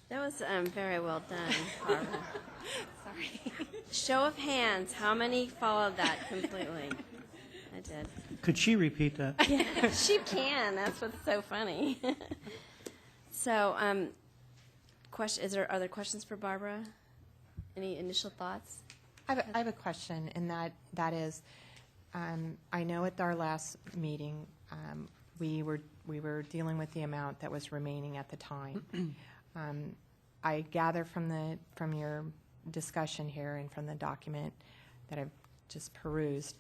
That was very well done, Barbara. Sorry. Show of hands, how many followed that completely? I did. Could she repeat that? Yeah, she can. That's what's so funny. So, are there questions for Barbara? Any initial thoughts? I have a question, and that is, I know at our last meeting, we were dealing with the amount that was remaining at the time. I gather from your discussion here and from the document that I've just perused,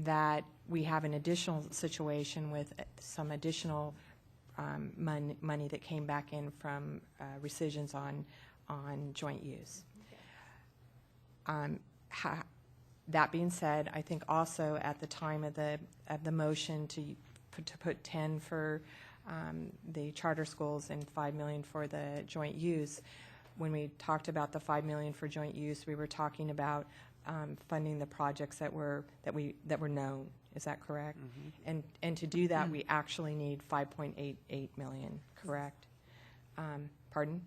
that we have an additional situation with some additional money that came back in from rescissions on joint use. That being said, I think also at the time of the motion to put 10 for the charter schools and 5 million for the joint use, when we talked about the 5 million for joint use, we were talking about funding the projects that were known. Is that correct? Mm-hmm. And to do that, we actually need 5.88 million. Correct? Pardon?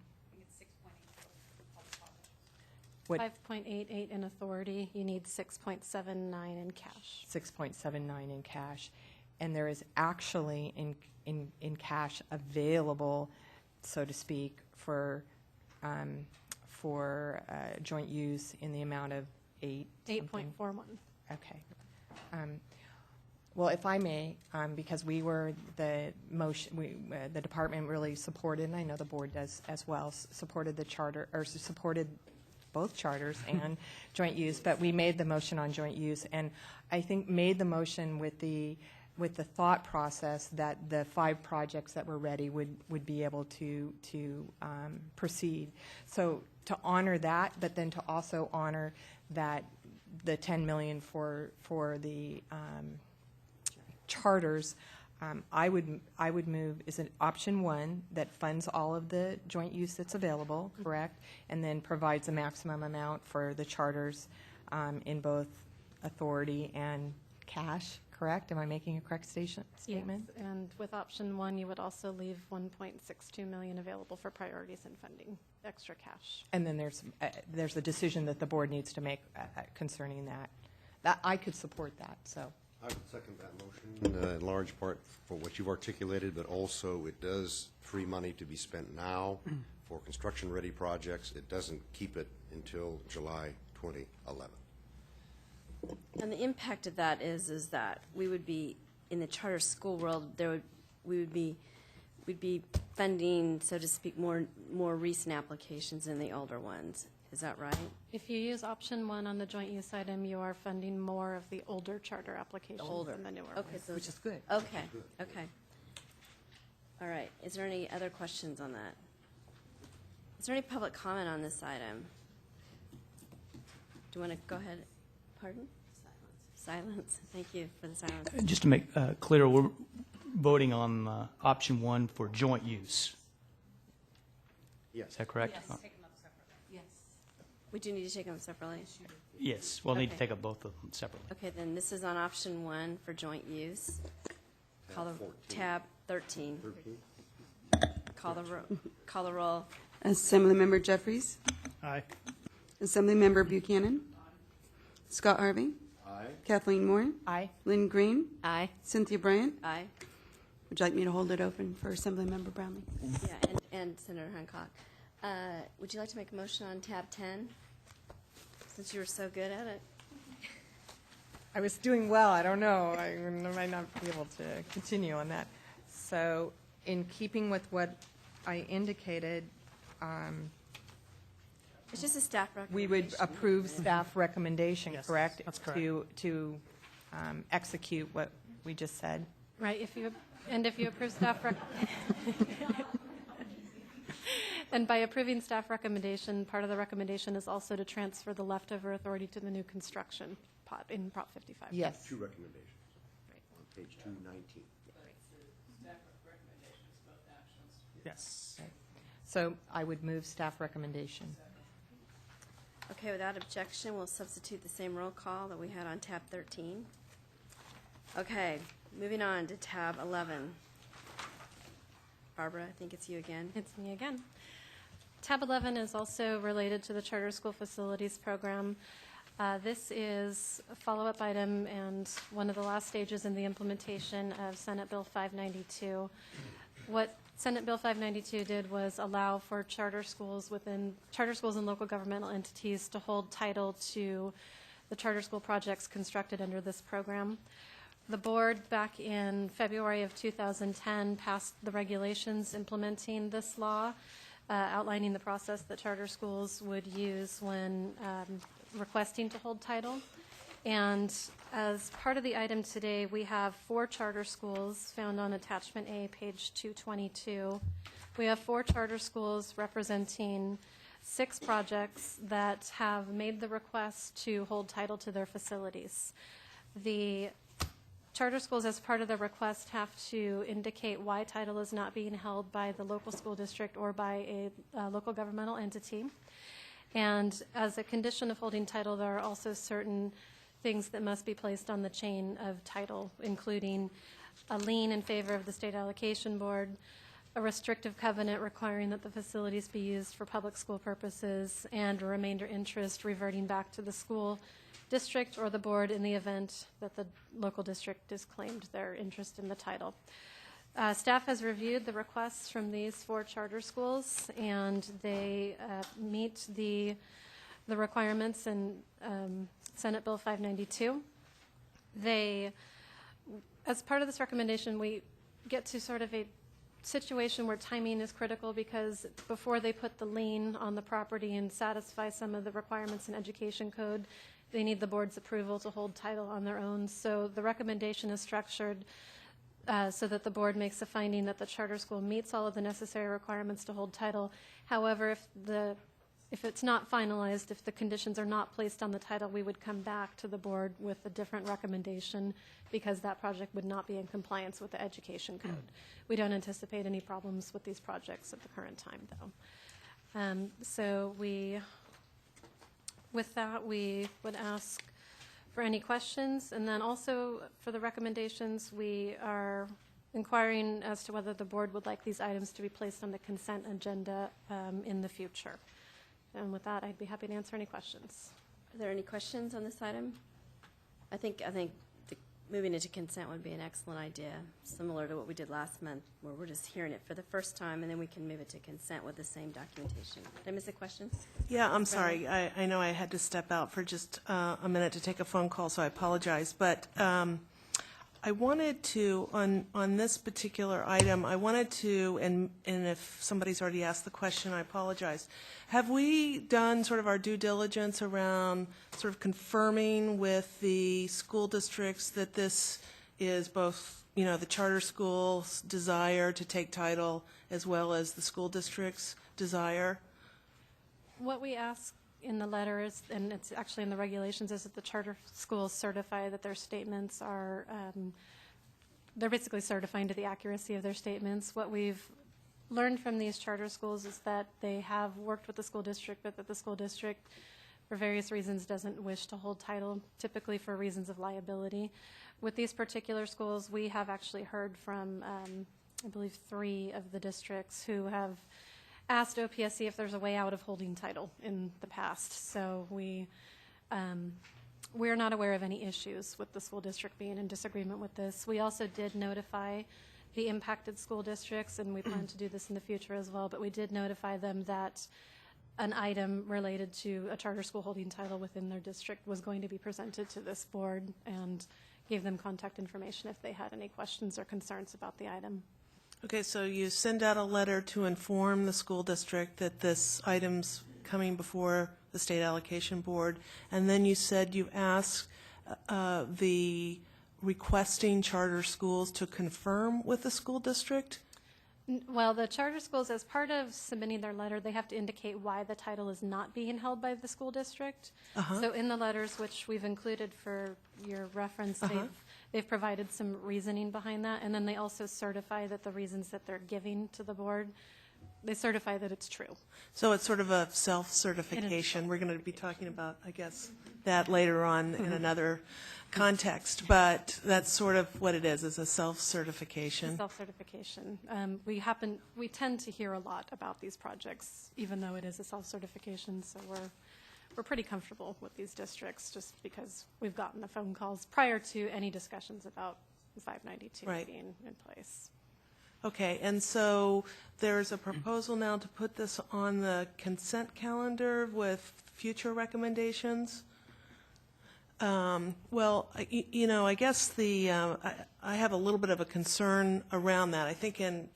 What? 5.88 in authority. You need 6.79 in cash. 6.79 in cash, and there is actually in cash available, so to speak, for joint use in the amount of 8.41. Okay. Well, if I may, because we were the motion, the department really supported, and I know the board does as well, supported the charter, or supported both charters and joint use, but we made the motion on joint use, and I think made the motion with the thought process that the 5 projects that were ready would be able to proceed. So to honor that, but then to also honor that the 10 million for the charters, I would move, is it option 1 that funds all of the joint use that's available, correct? And then provides a maximum amount for the charters in both authority and cash, correct? Am I making a correct statement? Yes, and with option 1, you would also leave 1.62 million available for priorities and funding, extra cash. And then there's a decision that the board needs to make concerning that. That I could support that, so. I would second that motion in large part for what you've articulated, but also it does free money to be spent now for construction-ready projects. It doesn't keep it until July 2011. And the impact of that is that we would be, in the charter school world, we'd be funding, so to speak, more recent applications than the older ones. Is that right? If you use option 1 on the joint use item, you are funding more of the older charter applications than the newer ones. So Which is good. Okay. All right. Is there any other questions on that? Is there any public comment on this item? Do you want to go ahead? Pardon? Silence. Thank you for the silence. Just to make clear, we're voting on option 1 for joint use. Yes. Is that correct? Yes. We do need to take them separately. Yes. We'll need to Okay. take up both of them separately. Okay, then this is on option 1 for joint use. Tab 13. Call the roll. Assemblymember Jeffries. Aye. Assemblymember Buchanan. Scott Harvey. Aye. Kathleen Moore. Aye. Lynn Green. Aye. Cynthia Bryant. Aye. Would you like me to hold it open for Assemblymember Brownlee? Yeah, and Senator Hancock. Would you like to make a motion on tab 10? Since you were so good at it. I was doing well. I don't know. I might not be able to continue on that. So in keeping with what I indicated, It's just a staff we recommendation. would approve staff recommendation, Yes, correct? that's correct. To execute what we just said. Right, if you approve staff and by approving staff recommendation, part of the recommendation is also to transfer the leftover authority to the new construction pot in Prop 55. Yes. Two recommendations on page 219. Yes. So I would move staff recommendation. Okay, without objection, we'll substitute the same roll call that we had on tab 13. Okay, moving on to tab 11. Barbara, I think it's you again. It's me again. Tab 11 is also related to the Charter School Facilities Program. This is a follow-up item and one of the last stages in the implementation of Senate Bill 592. What Senate Bill 592 did was allow for charter schools and local governmental entities to hold title to the charter school projects constructed under this program. The board back in February of 2010 passed the regulations implementing this law, outlining the process that charter schools would use when requesting to hold title. And as part of the item today, we have 4 charter schools found on Attachment A, page 222. We have 4 charter schools representing 6 projects that have made the request to hold title to their facilities. The charter schools, as part of the request, have to indicate why title is not being held by the local school district or by a local governmental entity. And as a condition of holding title, there are also certain things that must be placed on the chain of title, including a lien in favor of the State Allocation Board, a restrictive covenant requiring that the facilities be used for public school purposes, and a remainder interest reverting back to the school district or the board in the event that the local district disclaimed their interest in the title. Staff has reviewed the requests from these 4 charter schools, and they meet the requirements in Senate Bill 592. As part of this recommendation, we get to sort of a situation where timing is critical, because before they put the lien on the property and satisfy some of the requirements in education code, they need the board's approval to hold title on their own. So the recommendation is structured so that the board makes a finding that the charter school meets all of the necessary requirements to hold title. However, if it's not finalized, if the conditions are not placed on the title, we would come back to the board with a different recommendation, because that project would not be in compliance with the education code. We don't anticipate any problems with these projects at the current time, though. With that, we would ask for any questions, and then also for the recommendations, we are inquiring as to whether the board would like these items to be placed on the consent agenda in the future. And with that, I'd be happy to answer any questions. Are there any questions on this item? I think moving into consent would be an excellent idea, similar to what we did last month, where we're just hearing it for the first time, and then we can move it to consent with the same documentation. Did I miss a question? Yeah, I'm sorry. I know I had to step out for just a minute to take a phone call, so I apologize. But I wanted to, on this particular item, I wanted to, and if somebody's already asked the question, I apologize. Have we done sort of our due diligence around sort of confirming with the school districts that this is both, the charter school's desire to take title as well as the school district's desire? What we ask in the letter is, and it's actually in the regulations, is that the charter schools certify that their statements are, they're basically certifying to the accuracy of their statements. What we've learned from these charter schools is that they have worked with the school district, but that the school district, for various reasons, doesn't wish to hold title, typically for reasons of liability. With these particular schools, we have actually heard from, I believe, 3 of the districts who have asked OPSC if there's a way out of holding title in the past. So we we're not aware of any issues with the school district being in disagreement with this. We also did notify the impacted school districts, and we plan to do this in the future as well, but we did notify them that an item related to a charter school holding title within their district was going to be presented to this board, and gave them contact information if they had any questions or concerns about the item. Okay, so you send out a letter to inform the school district that this item's coming before the state allocation board, and then you said you asked the requesting charter schools to confirm with the school district? Well, the charter schools, as part of submitting their letter, they have to indicate why the title is not being held by the school district. So in the letters, which we've included for your reference, they've provided some reasoning behind that, and then they also certify that the reasons that they're giving to the board, they certify that it's true. So it's sort of a self-certification. We're going to be talking about, I guess, that later on in another context, but that's sort of what it is a self-certification. Self-certification. We tend to hear a lot about these projects, even though it is a self-certification, so we're pretty comfortable with these districts just because we've gotten the phone calls prior to any discussions about 592 being in place. Okay, and so there's a proposal now to put this on the consent calendar with future recommendations. Well, I guess I have a little bit of a concern around that. I think in,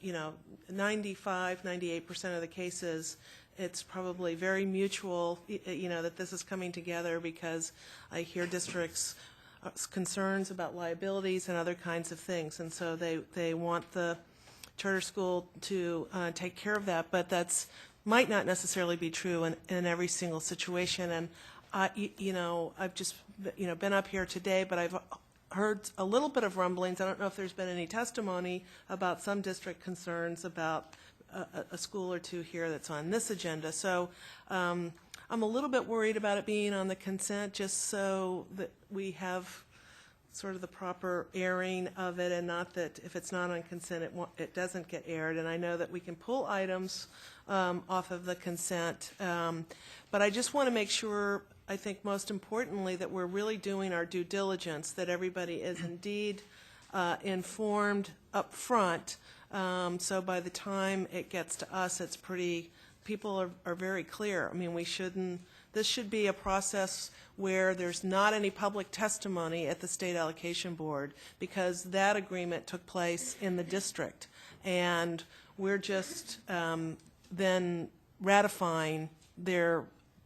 95, 98% of the cases, it's probably very mutual, that this is coming together, because I hear districts' concerns about liabilities and other kinds of things, and so they want the charter school to take care of that, but that's might not necessarily be true in every single situation. And I've just been up here today, but I've heard a little bit of rumblings. I don't know if there's been any testimony about some district concerns about a school or two here that's on this agenda. So I'm a little bit worried about it being on the consent, just so that we have sort of the proper airing of it, and not that if it's not on consent, it doesn't get aired. And I know that we can pull items off of the consent, but I just want to make sure, I think most importantly, that we're really doing our due diligence, that everybody is indeed informed up front, so by the time it gets to us, it's people are very clear. I mean, this should be a process where there's not any public testimony at the state allocation board, because that agreement took place in the district, and we're just then ratifying their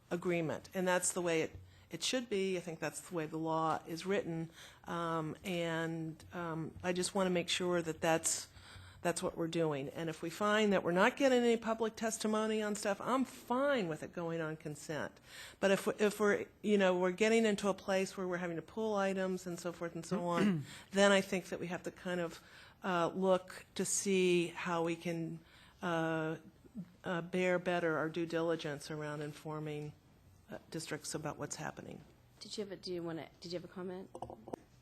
agreement, and that's the way it should be. I think that's the way the law is written, and I just want to make sure that that's what we're doing. And if we find that we're not getting any public testimony on stuff, I'm fine with it going on consent. But if we're getting into a place where we're having to pull items and so forth and so on, then I think that we have to kind of look to see how we can bear better our due diligence around informing districts about what's happening. Did you have a comment?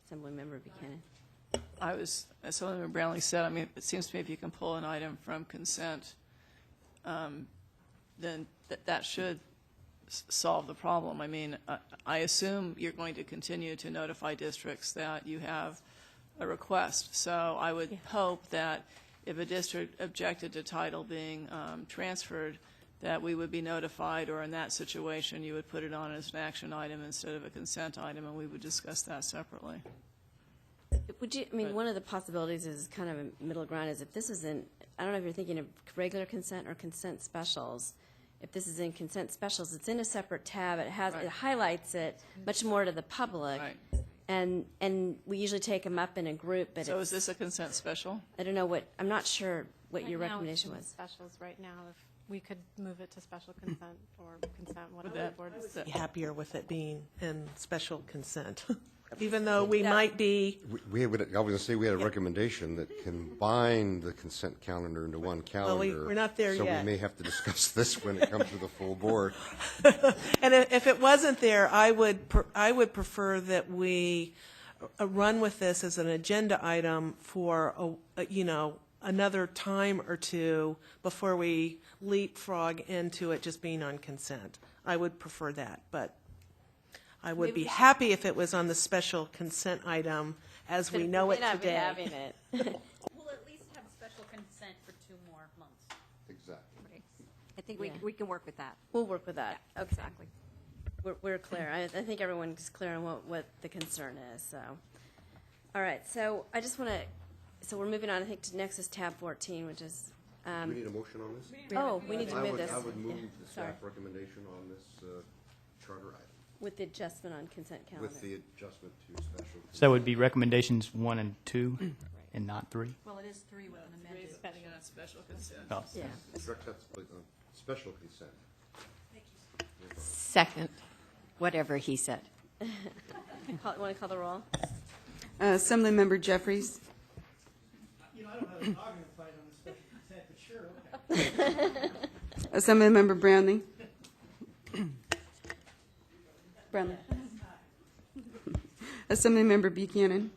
Assemblymember Buchanan. As Assemblymember Brownlee said, I mean, it seems to me if you can pull an item from consent, then that should solve the problem. I mean, I assume you're going to continue to notify districts that you have a request. So I would hope that if a district objected to title being transferred, that we would be notified, or in that situation, you would put it on as an action item instead of a consent item, and we would discuss that separately. One of the possibilities is kind of a middle ground, is if this isn't, I don't know if you're thinking of regular consent or consent specials. If this is in consent specials, it's in a separate tab. It highlights it much more to the public. Right. And we usually take them up in a group. But so is this a consent special? I don't know I'm not sure what your recommendation was. Specials right now, if we could move it to special consent or consent, whatever the board is. Be happier with it being in special consent. Even though we might be... I was going to say we had a recommendation that combined the consent calendar into one calendar. Well, we're not there yet. So we may have to discuss this when it comes to the full board. And if it wasn't there, I would prefer that we run with this as an agenda item for, another time or two before we leapfrog into it just being on consent. I would prefer that, but I would be happy if it was on the special consent item as we know it May not be today. having it. We'll at least have special consent for 2 more months. Exactly. I think Yeah. we can work with that. We'll work with that. Okay. Exactly. We're clear. I think everyone's clear on what the concern is, so. All right, so I just want to, so we're moving on, I think, to next is tab 14, which is, Do we need a motion on this? we need to move this. I would move Yeah, the sorry. staff recommendation on this charter item With the adjustment on consent calendar. with the adjustment to special. So that would be recommendations 1 and 2 and not 3? Well, it is 3 with an amended. Depending on special consent. Oh. Yeah. Special consent. Second, whatever he said. Want to call the roll? Assemblymember Jeffries. You know, I don't have a dog in the fight on the special consent, but sure, okay. Assemblymember Brownlee. Brownlee. Assemblymember Buchanan.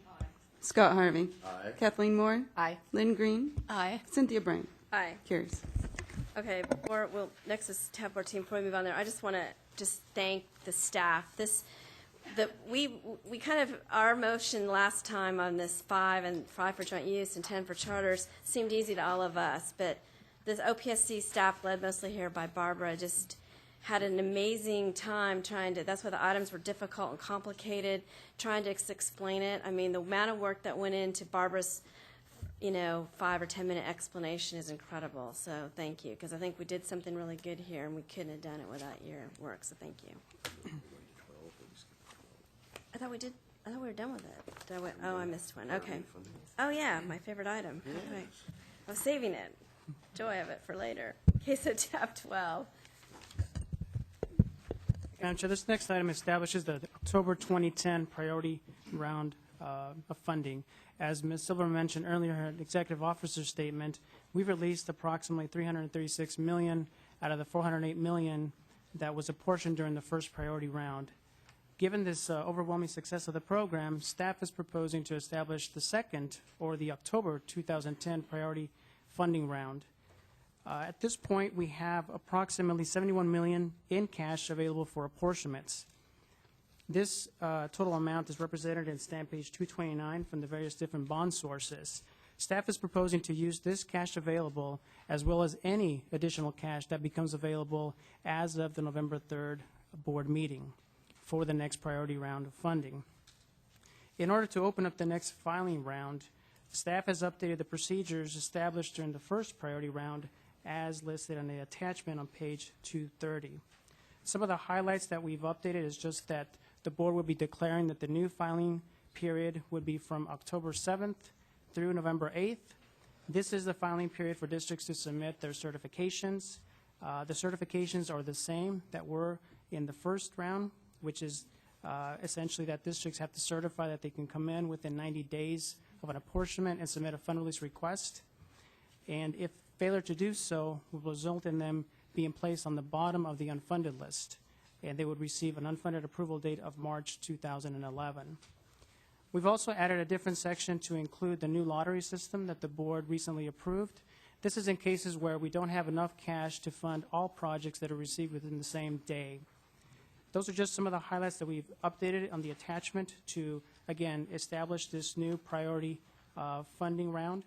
Scott Harvey. Aye. Kathleen Moore. Aye. Lynn Green. Aye. Cynthia Bryan. Aye. Carries. Okay, next is tab 14. Before we move on there, I just want to just thank the staff. We kind of, our motion last time on this 5 for joint use and 10 for charters seemed easy to all of us, but this OPSC staff, led mostly here by Barbara, just had an amazing time trying to, that's why the items were difficult and complicated, trying to explain it. I mean, the amount of work that went into Barbara's 5 or 10 minute explanation is incredible. So thank you, because I think we did something really good here, and we couldn't have done it without your work. So thank you. I thought we were done with it. I missed one. Okay. Oh yeah, my favorite item. Okay. I was saving it. Joy of it for later. Okay, so tab 12. Madam Chair, this next item establishes the October 2010 priority round of funding. As Ms. Silver mentioned earlier in her executive officer statement, we've released approximately $336 million out of the $408 million that was apportioned during the first priority round. Given this overwhelming success of the program, staff is proposing to establish the second, or the October 2010 priority funding round. At this point, we have approximately $71 million in cash available for apportionments. This total amount is represented in stamp page 229 from the various different bond sources. Staff is proposing to use this cash available as well as any additional cash that becomes available as of the November 3rd board meeting for the next priority round of funding. In order to open up the next filing round, staff has updated the procedures established during the first priority round as listed on the attachment on page 230. Some of the highlights that we've updated is just that the board will be declaring that the new filing period would be from October 7th through November 8th. This is the filing period for districts to submit their certifications. The certifications are the same that were in the first round, which is essentially that districts have to certify that they can come in within 90 days of an apportionment and submit a fund release request. And if failure to do so will result in them being placed on the bottom of the unfunded list, and they would receive an unfunded approval date of March 2011. We've also added a different section to include the new lottery system that the board recently approved. This is in cases where we don't have enough cash to fund all projects that are received within the same day. Those are just some of the highlights that we've updated on the attachment to, again, establish this new priority funding round.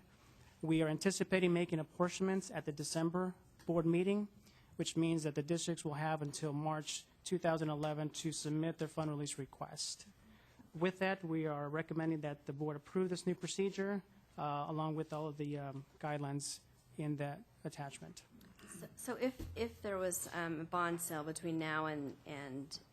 We are anticipating making apportionments at the December board meeting, which means that the districts will have until March 2011 to submit their fund release request. With that, we are recommending that the board approve this new procedure along with all of the guidelines in that attachment. So if there was a bond sale between now and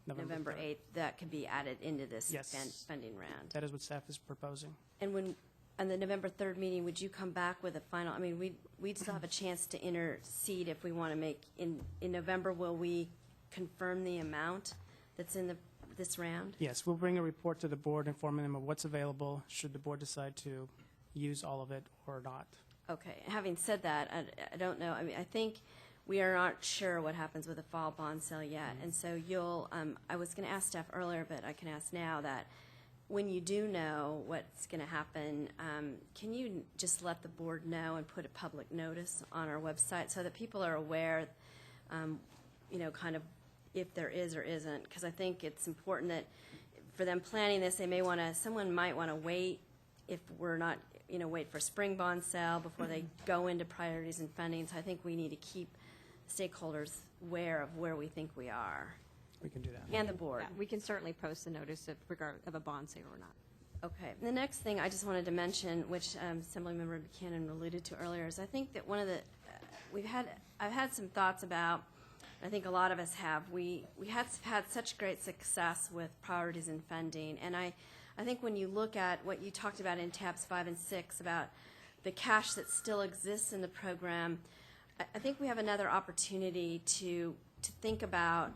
November 8th, that could be added into this Yes. funding round? That is what staff is proposing. And when, on the November 3rd meeting, would you come back with a final, I mean, we'd still have a chance to intercede if we want to make, in November, will we confirm the amount that's in this round? Yes, we'll bring a report to the board informing them of what's available should the board decide to use all of it or not. Okay, having said that, I don't know, I mean, I think we are not sure what happens with the fall bond sale yet, and so you'll, I was going to ask staff earlier, but I can ask now that when you do know what's going to happen, can you just let the board know and put a public notice on our website so that people are aware, kind of if there is or isn't, because I think it's important that for them planning this, someone might want to wait if we're not, wait for spring bond sale before they go into priorities and funding. So I think we need to keep stakeholders aware of where we think we are. We can do that. And the board. Yeah, we can certainly post a notice of a bond sale or not. Okay. The next thing I just wanted to mention, which Assemblymember Buchanan alluded to earlier, is I think that one of the I've had some thoughts about. I think a lot of us have. We had such great success with priorities and funding, and I think when you look at what you talked about in tabs 5 and 6 about the cash that still exists in the program, I think we have another opportunity to think about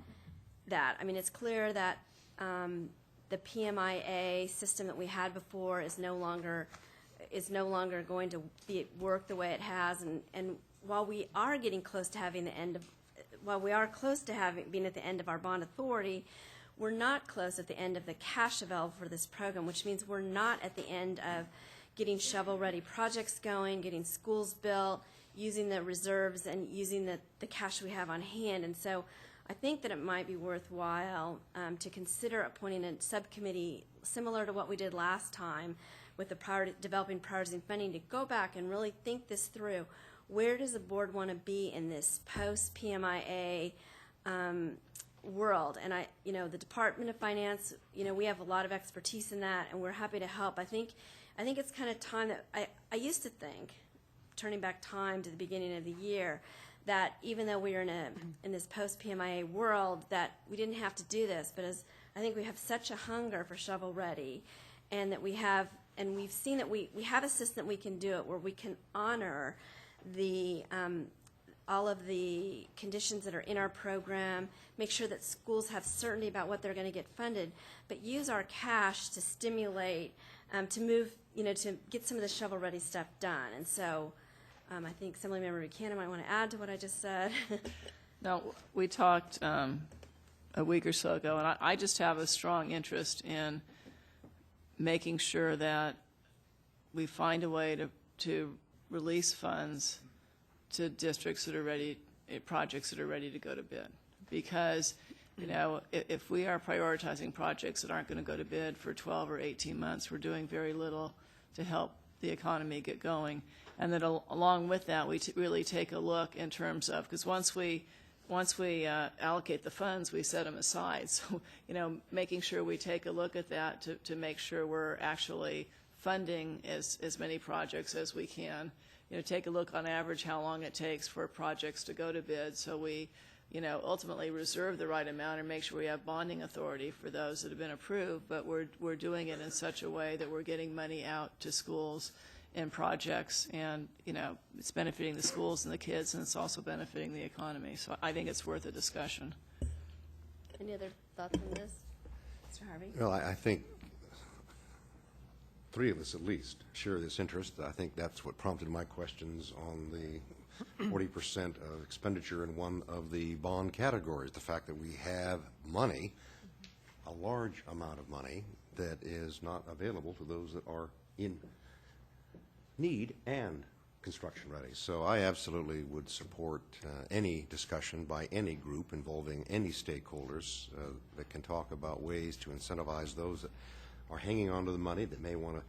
that. I mean, it's clear that the PMIA system that we had before is no longer going to work the way it has, and while we are getting close to having being at the end of our bond authority, we're not close at the end of the cash available for this program, which means we're not at the end of getting shovel-ready projects going, getting schools built, using the reserves and using the cash we have on hand. And so I think that it might be worthwhile to consider appointing a subcommittee similar to what we did last time with the developing priorities and funding to go back and really think this through. Where does the board want to be in this post-PMIA world? And the Department of Finance, we have a lot of expertise in that, and we're happy to help. I think it's kind of time that I used to think, turning back time to the beginning of the year, that even though we are in this post-PMIA world, that we didn't have to do this. But as I think we have such a hunger for shovel-ready, and that we've seen that we have a system that we can do it, where we can honor all of the conditions that are in our program, make sure that schools have certainty about what they're going to get funded, but use our cash to stimulate, to move, to get some of the shovel-ready stuff done. And so I think Assemblymember Buchanan might want to add to what I just said. Now, we talked a week or so ago, and I just have a strong interest in making sure that we find a way to release funds to districts that are ready, projects that are ready to go to bid. Because, if we are prioritizing projects that aren't going to go to bid for 12 or 18 months, we're doing very little to help the economy get going. And then along with that, we really take a look in terms of, because once we allocate the funds, we set them aside. So, making sure we take a look at that to make sure we're actually funding as many projects as we can. Take a look on average how long it takes for projects to go to bid, so we, ultimately reserve the right amount and make sure we have bonding authority for those that have been approved, but we're doing it in such a way that we're getting money out to schools and projects, and, it's benefiting the schools and the kids, and it's also benefiting the economy. So I think it's worth a discussion. Any other thoughts on this? Mr. Harvey? Well, I think three of us at least share this interest. I think that's what prompted my questions on the 40% of expenditure in one of the bond categories, the fact that we have money, a large amount of money, that is not available to those that are in need and construction ready. So I absolutely would support any discussion by any group involving any stakeholders that can talk about ways to incentivize those that are hanging on to the money, that may want to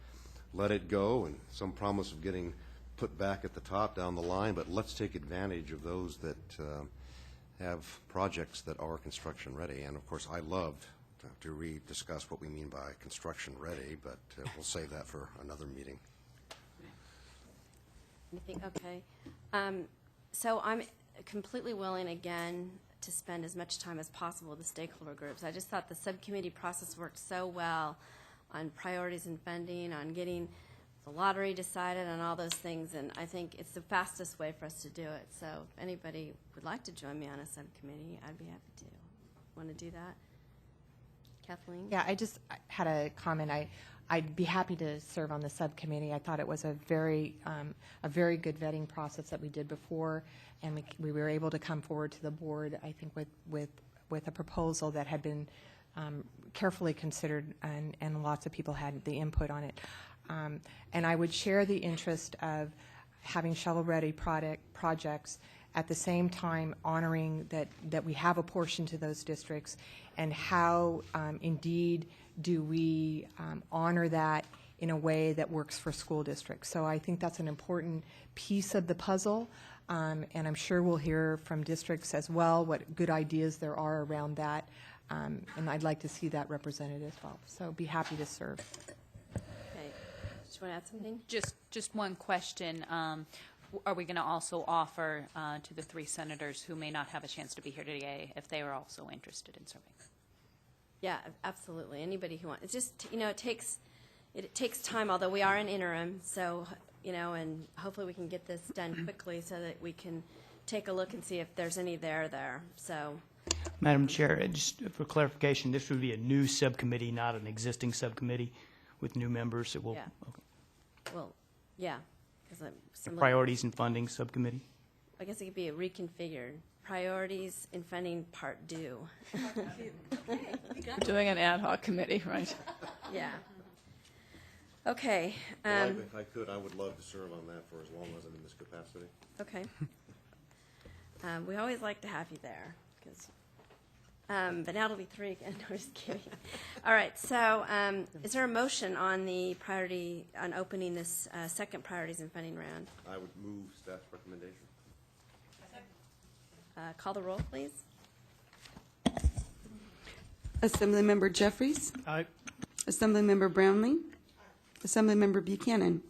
let it go, and some promise of getting put back at the top down the line, but let's take advantage of those that have projects that are construction ready. And of course, I love to rediscuss what we mean by construction ready, but we'll save that for another meeting. Okay. So I'm completely willing, again, to spend as much time as possible with the stakeholder groups. I just thought the subcommittee process worked so well on priorities and funding, on getting the lottery decided, on all those things, and I think it's the fastest way for us to do it. So if anybody would like to join me on a subcommittee, I'd be happy to. Want to do that? Kathleen? Yeah, I just had a comment. I'd be happy to serve on the subcommittee. I thought it was a very good vetting process that we did before, and we were able to come forward to the board, I think, with a proposal that had been carefully considered, and lots of people had the input on it. And I would share the interest of having shovel-ready projects at the same time honoring that we have a portion to those districts, and how indeed do we honor that in a way that works for school districts. So I think that's an important piece of the puzzle, and I'm sure we'll hear from districts as well what good ideas there are around that, and I'd like to see that represented as well. So be happy to serve. Okay. Just want to add something? Just one question. Are we going to also offer to the 3 senators who may not have a chance to be here today if they are also interested in serving? Yeah, absolutely. Anybody who wants. It's just, it takes time, although we are in interim, so, and hopefully we can get this done quickly so that we can take a look and see if there's any there. So, Madam Chair, just for clarification, this would be a new subcommittee, not an existing subcommittee with new members. It will. Yeah. Okay. well, yeah, because Priorities and funding subcommittee. I guess it could be a reconfigured priorities and funding part due. Doing an ad hoc committee, right? Yeah. Okay. If I could, I would love to serve on that for as long as I'm in this capacity. Okay. We always like to have you there, but now it'll be 3 again. No, just kidding. All right. So, is there a motion on the priority on opening this second priorities and funding round? I would move staff's recommendation. Call the roll, please. Assemblymember Jeffries. Aye. Assemblymember Brownlee. Assemblymember Buchanan.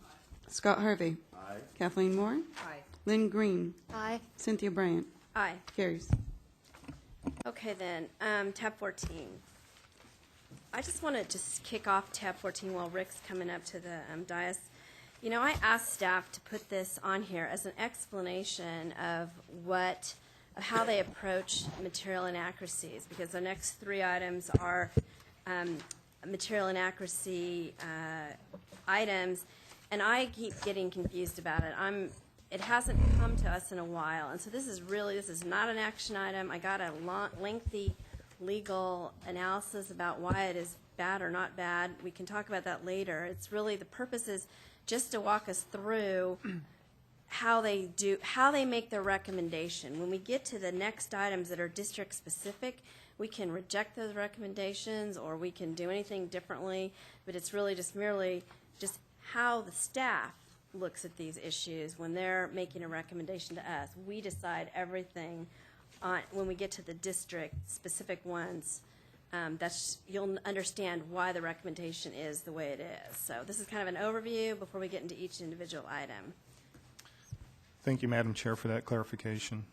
Scott Harvey. Aye. Kathleen Moore. Aye. Lynn Green. Aye. Cynthia Bryant. Aye. Carries. Okay, then, tab 14. I just want to just kick off tab 14 while Rick's coming up to the dais. I asked staff to put this on here as an explanation of how they approach material inaccuracies, because the next 3 items are material inaccuracy items, and I keep getting confused about it. It hasn't come to us in a while, and so this is not an action item. I got a lengthy legal analysis about why it is bad or not bad. We can talk about that later. It's really, the purpose is just to walk us through how they make their recommendation. When we get to the next items that are district specific, we can reject those recommendations or we can do anything differently, but it's really just merely just how the staff looks at these issues when they're making a recommendation to us. We decide everything when we get to the district specific ones. You'll understand why the recommendation is the way it is. So this is kind of an overview before we get into each individual item. Thank you, Madam Chair, for that clarification.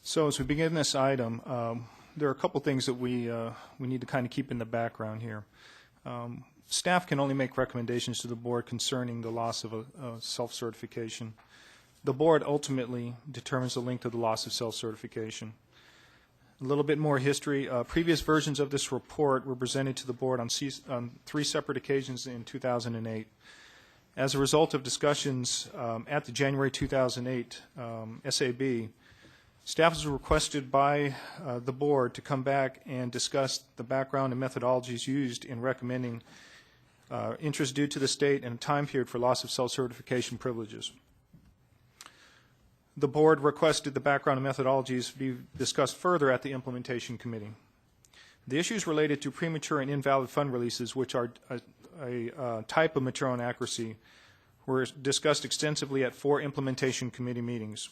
So as we begin this item, there are a couple things that we need to kind of keep in the background here. Staff can only make recommendations to the board concerning the loss of a self-certification. The board ultimately determines the length of the loss of self-certification. A little bit more history. Previous versions of this report were presented to the board on 3 separate occasions in 2008. As a result of discussions at the January 2008 SAB, staff was requested by the board to come back and discuss the background and methodologies used in recommending interest due to the state and a time period for loss of self-certification privileges. The board requested the background and methodologies be discussed further at the implementation committee. The issues related to premature and invalid fund releases, which are a type of material inaccuracy, were discussed extensively at 4 implementation committee meetings.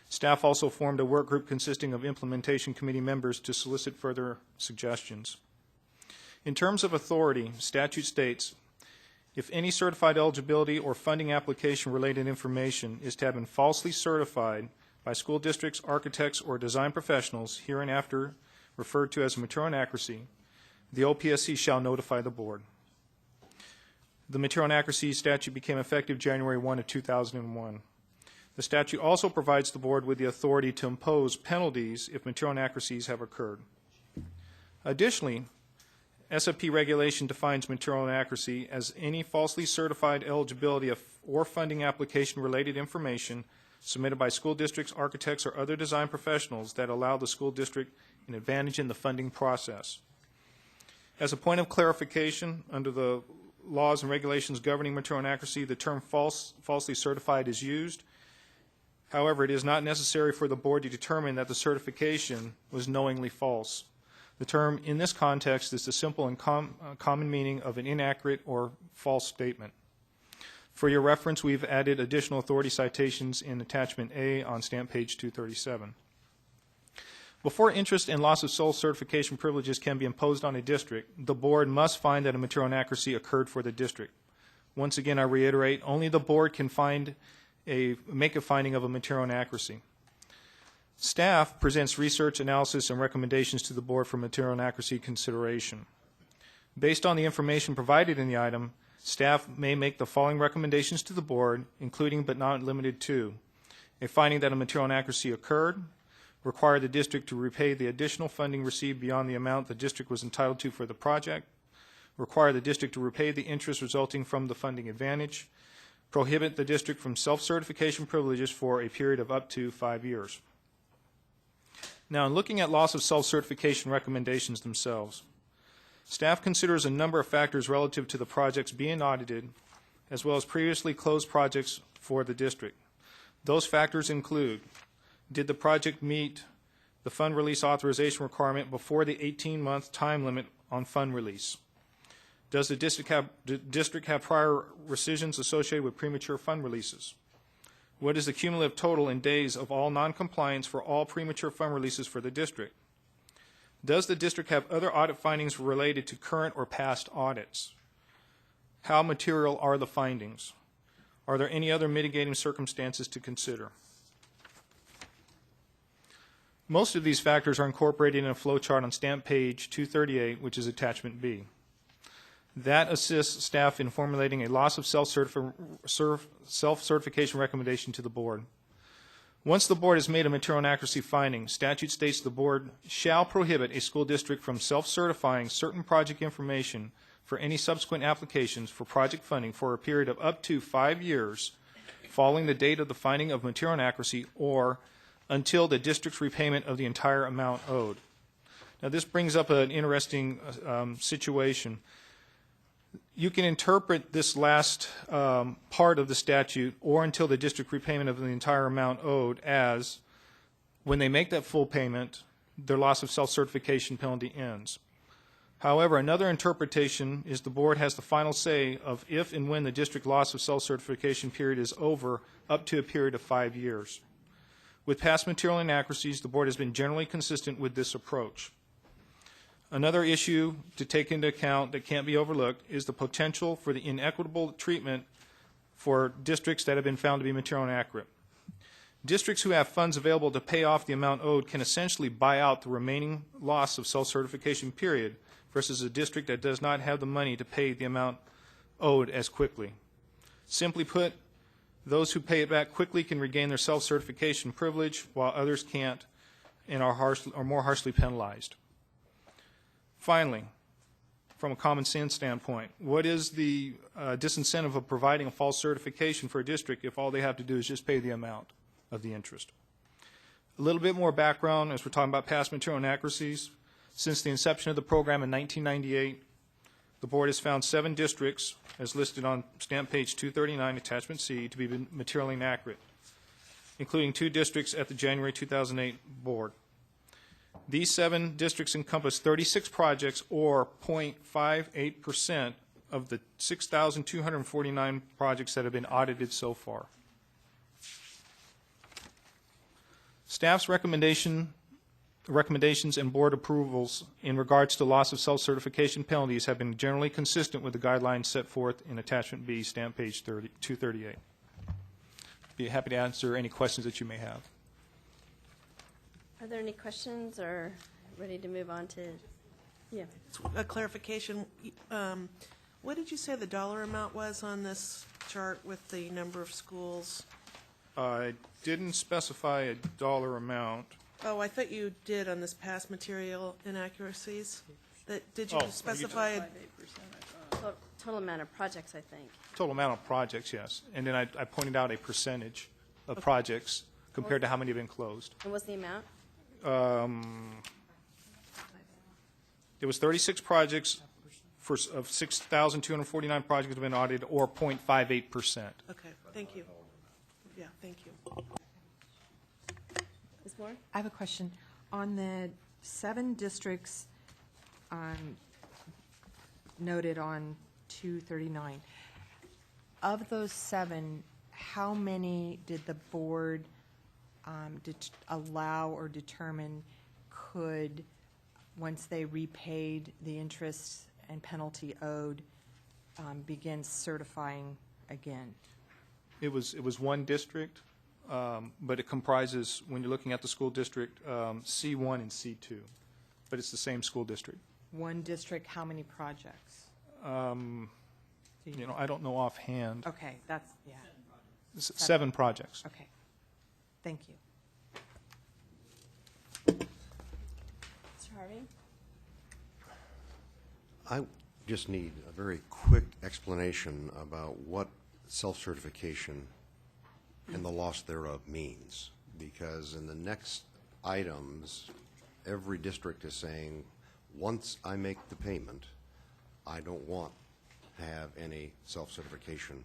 Staff also formed a work group consisting of implementation committee members to solicit further suggestions. In terms of authority, statute states, if any certified eligibility or funding application related information is to have been falsely certified by school districts, architects, or design professionals, hereinafter referred to as a material inaccuracy, the OPSC shall notify the board. The material inaccuracy statute became effective January 1 of 2001. The statute also provides the board with the authority to impose penalties if material inaccuracies have occurred. Additionally, SAP regulation defines material inaccuracy as any falsely certified eligibility or funding application related information submitted by school districts, architects, or other design professionals that allow the school district an advantage in the funding process. As a point of clarification, under the laws and regulations governing material inaccuracy, the term falsely certified is used. However, it is not necessary for the board to determine that the certification was knowingly false. The term in this context is the simple and common meaning of an inaccurate or false statement. For your reference, we've added additional authority citations in Attachment A on stamp page 237. Before interest and loss of sole certification privileges can be imposed on a district, the board must find that a material inaccuracy occurred for the district. Once again, I reiterate, only the board can make a finding of a material inaccuracy. Staff presents research, analysis, and recommendations to the board for material inaccuracy consideration. Based on the information provided in the item, staff may make the following recommendations to the board, including but not limited to: a finding that a material inaccuracy occurred, require the district to repay the additional funding received beyond the amount the district was entitled to for the project, require the district to repay the interest resulting from the funding advantage, prohibit the district from self-certification privileges for a period of up to 5 years. Now, in looking at loss of self-certification recommendations themselves, staff considers a number of factors relative to the projects being audited, as well as previously closed projects for the district. Those factors include: did the project meet the fund release authorization requirement before the 18-month time limit on fund release? Does the district have prior rescissions associated with premature fund releases? What is the cumulative total in days of all noncompliance for all premature fund releases for the district? Does the district have other audit findings related to current or past audits? How material are the findings? Are there any other mitigating circumstances to consider? Most of these factors are incorporated in a flow chart on stamp page 238, which is attachment B. That assists staff in formulating a loss of self-certification recommendation to the board. Once the board has made a material inaccuracy finding, statute states the board shall prohibit a school district from self-certifying certain project information for any subsequent applications for project funding for a period of up to 5 years following the date of the finding of material inaccuracy or until the district's repayment of the entire amount owed. Now, this brings up an interesting situation. You can interpret this last part of the statute, or until the district repayment of the entire amount owed, as when they make that full payment, their loss of self-certification penalty ends. However, another interpretation is the board has the final say of if and when the district loss of self-certification period is over, up to a period of 5 years. With past material inaccuracies, the board has been generally consistent with this approach. Another issue to take into account that can't be overlooked is the potential for the inequitable treatment for districts that have been found to be material inaccurate. Districts who have funds available to pay off the amount owed can essentially buy out the remaining loss of self-certification period versus a district that does not have the money to pay the amount owed as quickly. Simply put, those who pay it back quickly can regain their self-certification privilege, while others can't and are more harshly penalized. Finally, from a common sense standpoint, what is the disincentive of providing a false certification for a district if all they have to do is just pay the amount of the interest? A little bit more background as we're talking about past material inaccuracies. Since the inception of the program in 1998, the board has found 7 districts, as listed on stamp page 239, attachment C, to be materially inaccurate, including 2 districts at the January 2008 board. These 7 districts encompass 36 projects, or 0.58% of the 6,249 projects that have been audited so far. Staff's recommendations and board approvals in regards to loss of self-certification penalties have been generally consistent with the guidelines set forth in attachment B, stamp page 238. Be happy to answer any questions that you may have. Are there any questions or ready to move on to, yeah? A clarification, what did you say the dollar amount was on this chart with the number of schools? I didn't specify a dollar amount. Oh, I thought you did on this past material inaccuracies. Did you specify? Total amount of projects, I think. Total amount of projects, yes. And then I pointed out a percentage of projects compared to how many have been closed. And what's the amount? There was 36 projects of 6,249 projects have been audited, or 0.58%. Okay, thank you. Yeah, thank you. Lauren? I have a question. On the 7 districts noted on 239, of those 7, how many did the board allow or determine could, once they repaid the interest and penalty owed, begin certifying again? It was one district, but it comprises, when you're looking at the school district, C1 and C2, but it's the same school district. One district, how many projects? You know, I don't know offhand. Okay, that's, yeah. 7 projects. Okay. Thank you. Mr. Harvey? I just need a very quick explanation about what self-certification and the loss thereof means, because in the next items, every district is saying, once I make the payment, I don't want to have any self-certification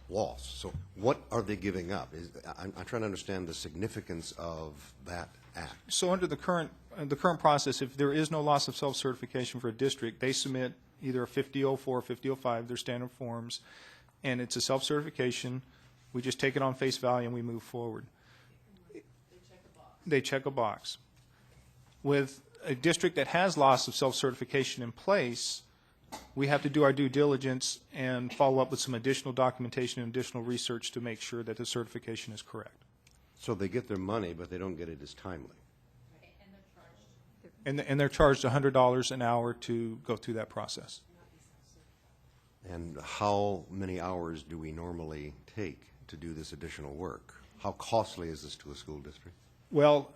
loss. So what are they giving up? I'm trying to understand the significance of that act. So under the current process, if there is no loss of self-certification for a district, they submit either a 5004 or 5005, their standard forms, and it's a self-certification. We just take it on face value and we move forward. They check a box. With a district that has loss of self-certification in place, we have to do our due diligence and follow up with some additional documentation and additional research to make sure that the certification is correct. So they get their money, but they don't get it as timely. And they're charged $100 an hour to go through that process. And how many hours do we normally take to do this additional work? How costly is this to a school district? Well,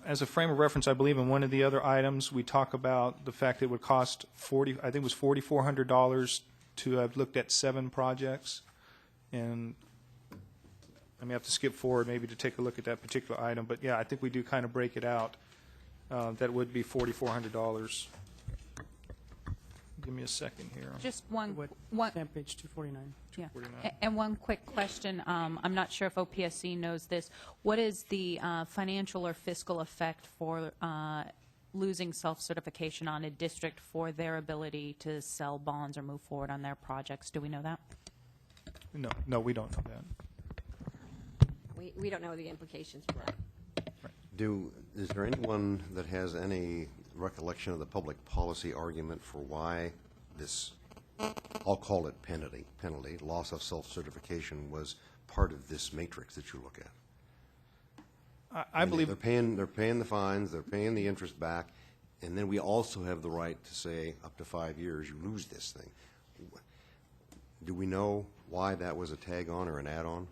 as a frame of reference, I believe in one of the other items, we talk about the fact that it would cost I think it was $4,400 to have looked at 7 projects. And I may have to skip forward maybe to take a look at that particular item. But yeah, I think we do kind of break it out. That would be $4,400. Give me a second here. Just one. Stamp page 249. Yeah. 249. And one quick question. I'm not sure if OPSC knows this. What is the financial or fiscal effect for losing self-certification on a district for their ability to sell bonds or move forward on their projects? Do we know that? No, we don't know that. We don't know the implications for that. Is there anyone that has any recollection of the public policy argument for why this, I'll call it penalty, loss of self-certification, was part of this matrix that you look at? I believe they're paying the fines, they're paying the interest back, and then we also have the right to say up to 5 years you lose this thing. Do we know why that was a tag on or an add-on?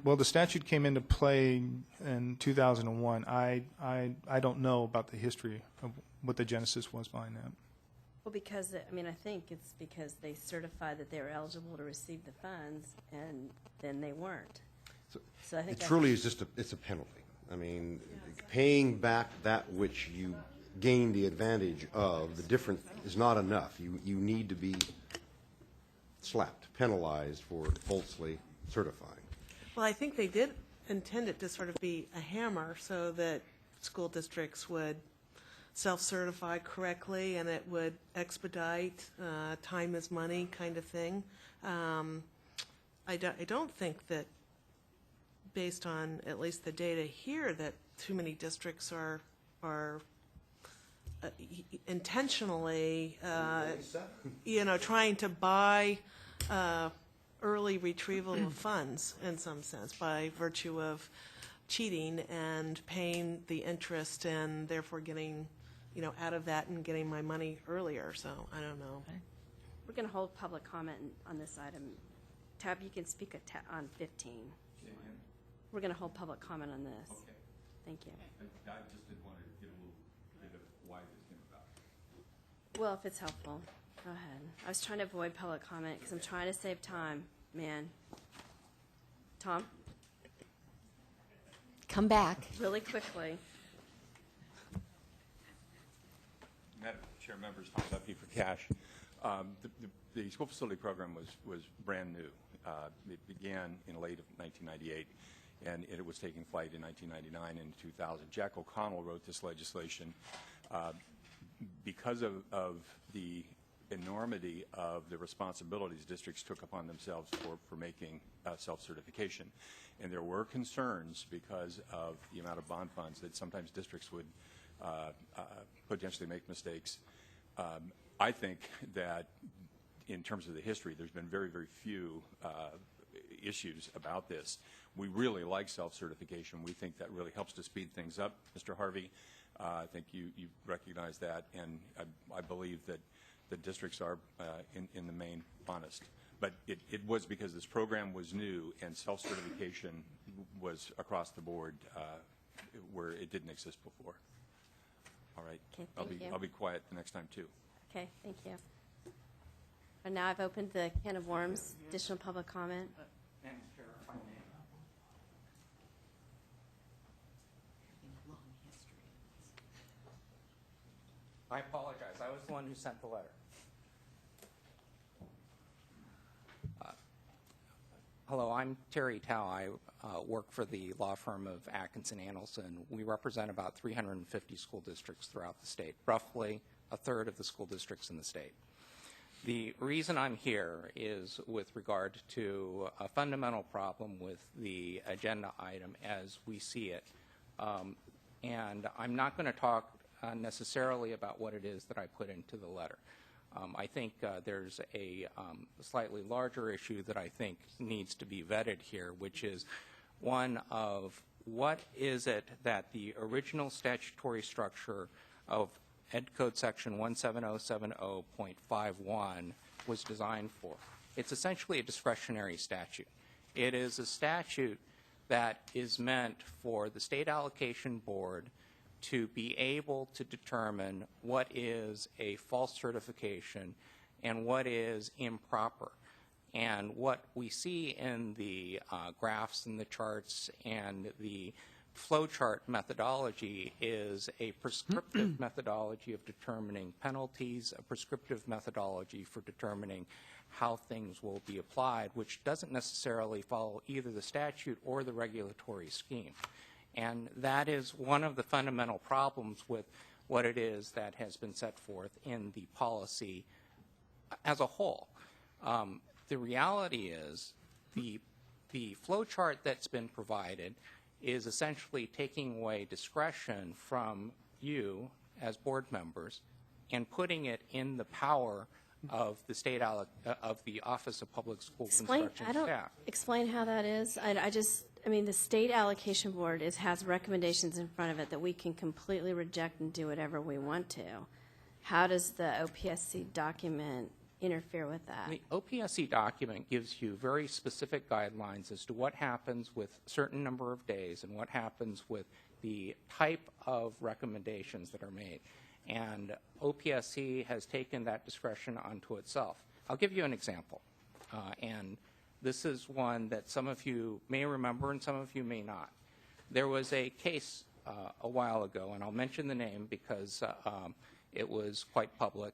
Well, the statute came into play in 2001. I don't know about the history of what the genesis was behind that. Well, because, I mean, I think it's because they certified that they were eligible to receive the funds, and then they weren't. So I think it truly is just it's a penalty. I mean, paying back that which you gain the advantage of, the difference is not enough. You need to be slapped, penalized for falsely certifying. Well, I think they did intend it to sort of be a hammer so that school districts would self-certify correctly and it would expedite, time is money kind of thing. I don't think that, based on at least the data here, that too many districts are intentionally, trying to buy early retrieval of funds in some sense by virtue of cheating and paying the interest and therefore getting, out of that and getting my money earlier. So I don't know. We're going to hold public comment on this item. Tab, you can speak on 15. We're going to hold public comment on this. Okay. Thank you. I just did want to get a little bit of why this came about. Well, if it's helpful, go ahead. I was trying to avoid public comment because I'm trying to save time, man. Tom? Come back. Really quickly. Madam Chair, members, Tom Duffy for cash. The school facility program was brand new. It began in late of 1998, and it was taking flight in 1999 and 2000. Jack O'Connell wrote this legislation because of the enormity of the responsibilities districts took upon themselves for making self-certification. And there were concerns because of the amount of bond funds that sometimes districts would potentially make mistakes. I think that in terms of the history, there's been very, very few issues about this. We really like self-certification. We think that really helps to speed things up. Mr. Harvey, I think you recognize that, and I believe that the districts are, in the main, honest. But it was because this program was new and self-certification was across the board where it didn't exist before. All right. Okay, thank you. I'll be quiet the next time, too. Okay, thank you. And now I've opened the can of worms. Additional public comment. I apologize. I was the one who sent the letter. Hello, I'm Terry Tao. I work for the law firm of Atkinson Annelson. We represent about 350 school districts throughout the state, roughly a third of the school districts in the state. The reason I'm here is with regard to a fundamental problem with the agenda item as we see it. And I'm not going to talk necessarily about what it is that I put into the letter. I think there's a slightly larger issue that I think needs to be vetted here, which is one of what is it that the original statutory structure of Ed Code Section 17070.51 was designed for. It's essentially a discretionary statute. It is a statute that is meant for the State Allocation Board to be able to determine what is a false certification and what is improper. And what we see in the graphs and the charts and the flowchart methodology is a prescriptive methodology of determining penalties, a prescriptive methodology for determining how things will be applied, which doesn't necessarily follow either the statute or the regulatory scheme. And that is one of the fundamental problems with what it is that has been set forth in the policy as a whole. The reality is the flowchart that's been provided is essentially taking away discretion from you as board members and putting it in the power of the state of the Office of Public School Construction staff. Explain how that is. I mean, the State Allocation Board has recommendations in front of it that we can completely reject and do whatever we want to. How does the OPSC document interfere with that? The OPSC document gives you very specific guidelines as to what happens with a certain number of days and what happens with the type of recommendations that are made. And OPSC has taken that discretion onto itself. I'll give you an example. And this is one that some of you may remember and some of you may not. There was a case a while ago, and I'll mention the name because it was quite public,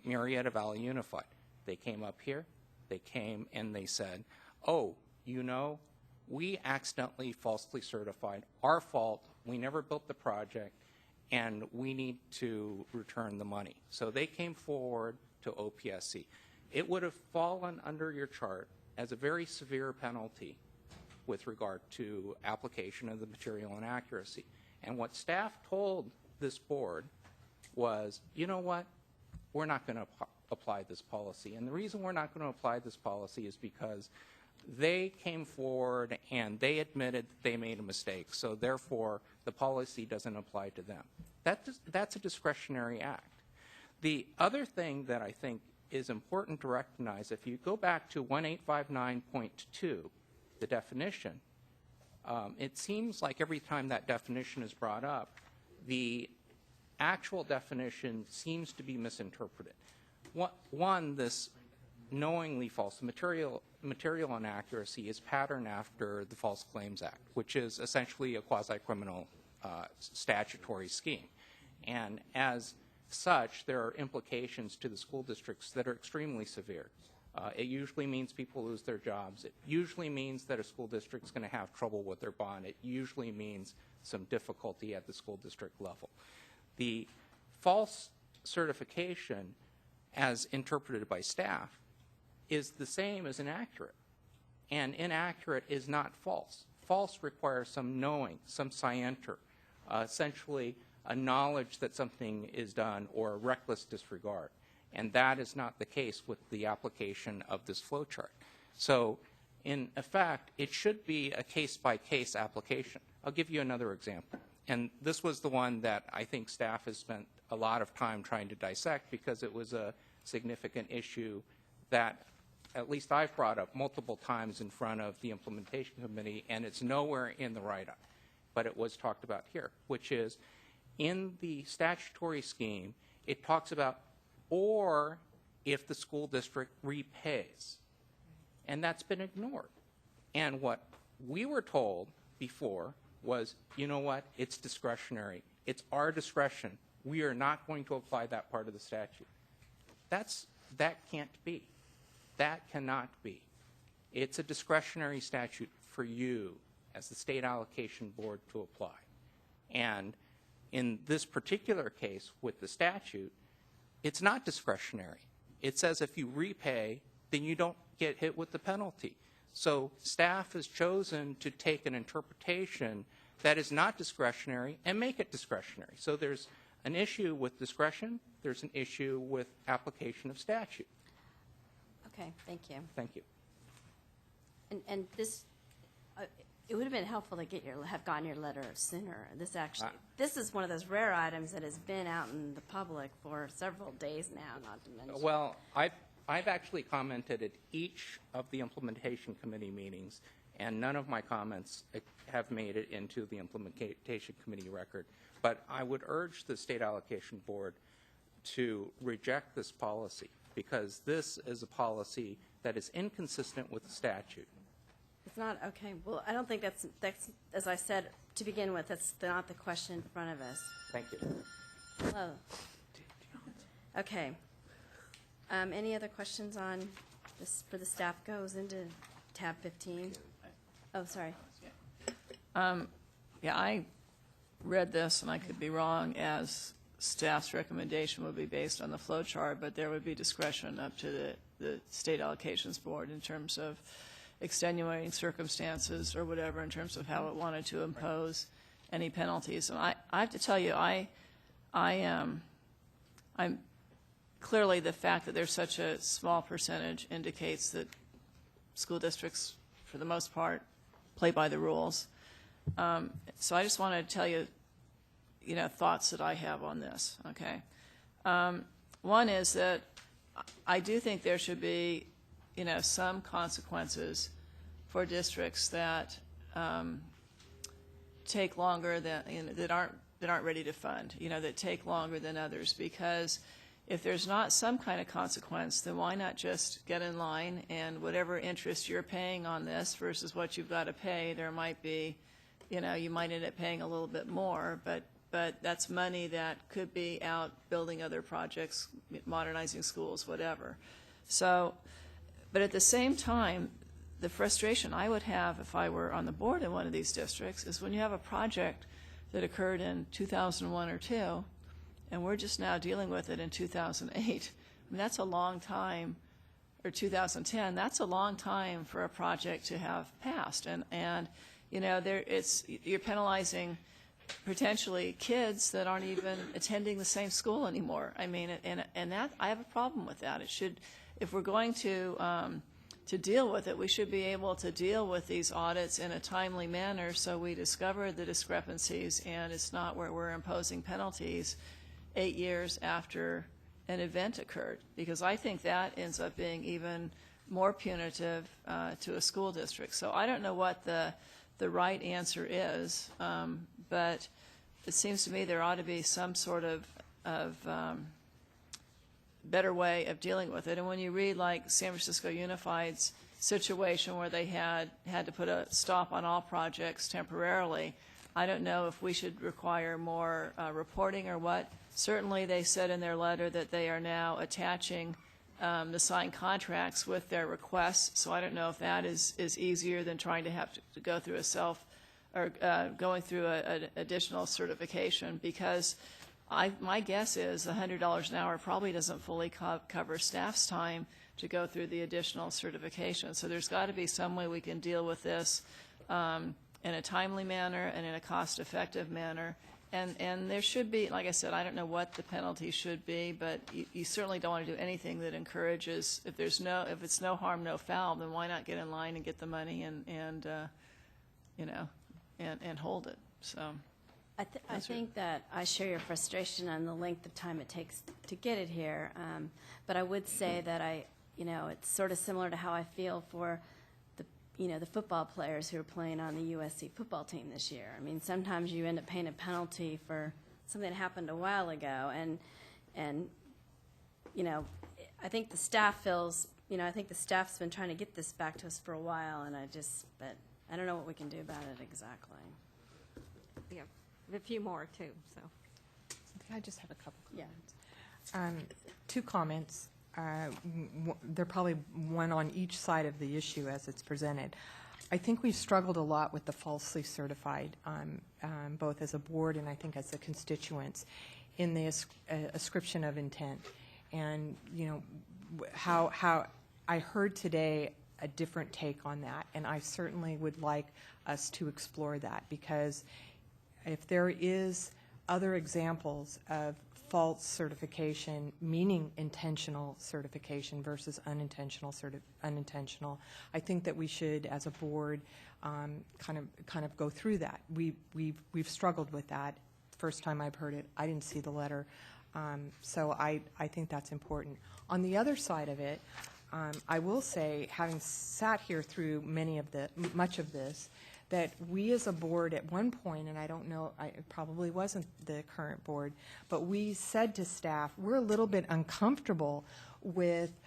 Marietta Valley Unified. They came up here, they came and they said, oh, you know, we accidentally falsely certified. Our fault, we never built the project, and we need to return the money. So they came forward to OPSC. It would have fallen under your chart as a very severe penalty with regard to application of the material inaccuracy. And what staff told this board was, you know what, we're not going to apply this policy. And the reason we're not going to apply this policy is because they came forward and they admitted that they made a mistake. So therefore, the policy doesn't apply to them. That's a discretionary act. The other thing that I think is important to recognize, if you go back to 1859.2, the definition, it seems like every time that definition is brought up, the actual definition seems to be misinterpreted. One, this knowingly false material inaccuracy is patterned after the False Claims Act, which is essentially a quasi-criminal statutory scheme. And as such, there are implications to the school districts that are extremely severe. It usually means people lose their jobs. It usually means that a school district's going to have trouble with their bond. It usually means some difficulty at the school district level. The false certification, as interpreted by staff, is the same as inaccurate. And inaccurate is not false. False requires some knowing, some scienter, essentially a knowledge that something is done or a reckless disregard. And that is not the case with the application of this flow chart. So in effect, it should be a case-by-case application. I'll give you another example. And this was the one that I think staff has spent a lot of time trying to dissect because it was a significant issue that at least I've brought up multiple times in front of the implementation committee, and it's nowhere in the write-up, but it was talked about here, which is in the statutory scheme, it talks about or if the school district repays. And that's been ignored. And what we were told before was, you know what, it's discretionary. It's our discretion. We are not going to apply that part of the statute. That can't be. That cannot be. It's a discretionary statute for you as the state allocation board to apply. And in this particular case with the statute, it's not discretionary. It says if you repay, then you don't get hit with the penalty. So staff has chosen to take an interpretation that is not discretionary and make it discretionary. So there's an issue with discretion. There's an issue with application of statute. Okay, thank you. Thank you. And this, it would have been helpful to have gotten your letter sooner. This is one of those rare items that has been out in the public for several days now, not to mention. Well, I've actually commented at each of the implementation committee meetings, and none of my comments have made it into the implementation committee record. But I would urge the state allocation board to reject this policy because this is a policy that is inconsistent with the statute. It's not, okay, well, I don't think that's, as I said to begin with, that's not the question in front of us. Thank you. Hello. Okay. Any other questions on this for the staff goes into tab 15? Oh, sorry. Yeah, I read this, and I could be wrong, as staff's recommendation would be based on the flow chart, but there would be discretion up to the state allocations board in terms of extenuating circumstances or whatever in terms of how it wanted to impose any penalties. And I have to tell you, I'm clearly the fact that there's such a small percentage indicates that school districts, for the most part, play by the rules. So I just want to tell you, thoughts that I have on this, okay? One is that I do think there should be, some consequences for districts that take longer than, that aren't ready to fund, that take longer than others, because if there's not some kind of consequence, then why not just get in line and whatever interest you're paying on this versus what you've got to pay, there might be, you might end up paying a little bit more, but that's money that could be out building other projects, modernizing schools, whatever. So, but at the same time, the frustration I would have if I were on the board in one of these districts is when you have a project that occurred in 2001 or 2, and we're just now dealing with it in 2008. I mean, that's a long time, or 2010, that's a long time for a project to have passed. And you're penalizing potentially kids that aren't even attending the same school anymore. I mean, and that, I have a problem with that. It should, if we're going to deal with it, we should be able to deal with these audits in a timely manner so we discover the discrepancies and it's not where we're imposing penalties 8 years after an event occurred, because I think that ends up being even more punitive to a school district. So I don't know what the right answer is, but it seems to me there ought to be some sort of better way of dealing with it. And when you read like San Francisco Unified's situation where they had to put a stop on all projects temporarily, I don't know if we should require more reporting or what. Certainly they said in their letter that they are now attaching to sign contracts with their requests. So I don't know if that is easier than trying to have to go through going through an additional certification, because my guess is $100 an hour probably doesn't fully cover staff's time to go through the additional certification. So there's got to be some way we can deal with this in a timely manner and in a cost-effective manner. And there should be, like I said, I don't know what the penalty should be, but you certainly don't want to do anything that encourages, if it's no harm, no foul, then why not get in line and get the money and hold it. So I think that I share your frustration on the length of time it takes to get it here, but I would say that it's sort of similar to how I feel for the football players who are playing on the USC football team this year. I mean, sometimes you end up paying a penalty for something that happened a while ago, and I think the staff feels, I think the staff's been trying to get this back to us for a while, and but I don't know what we can do about it exactly. Yeah, a few more too. So, I just have a couple comments. Two comments. They're probably one on each side of the issue as it's presented. I think we've struggled a lot with the falsely certified, both as a board and I think as the constituents, in the ascription of intent. And how I heard today a different take on that, and I certainly would like us to explore that, because if there is other examples of false certification, meaning intentional certification versus unintentional, I think that we should, as a board, kind of go through that. We've struggled with that. First time I've heard it, I didn't see the letter, so I think that's important. On the other side of it, I will say, having sat here through much of this, that we as a board at one point, and I don't know, it probably wasn't the current board, but we said to staff, we're a little bit uncomfortable with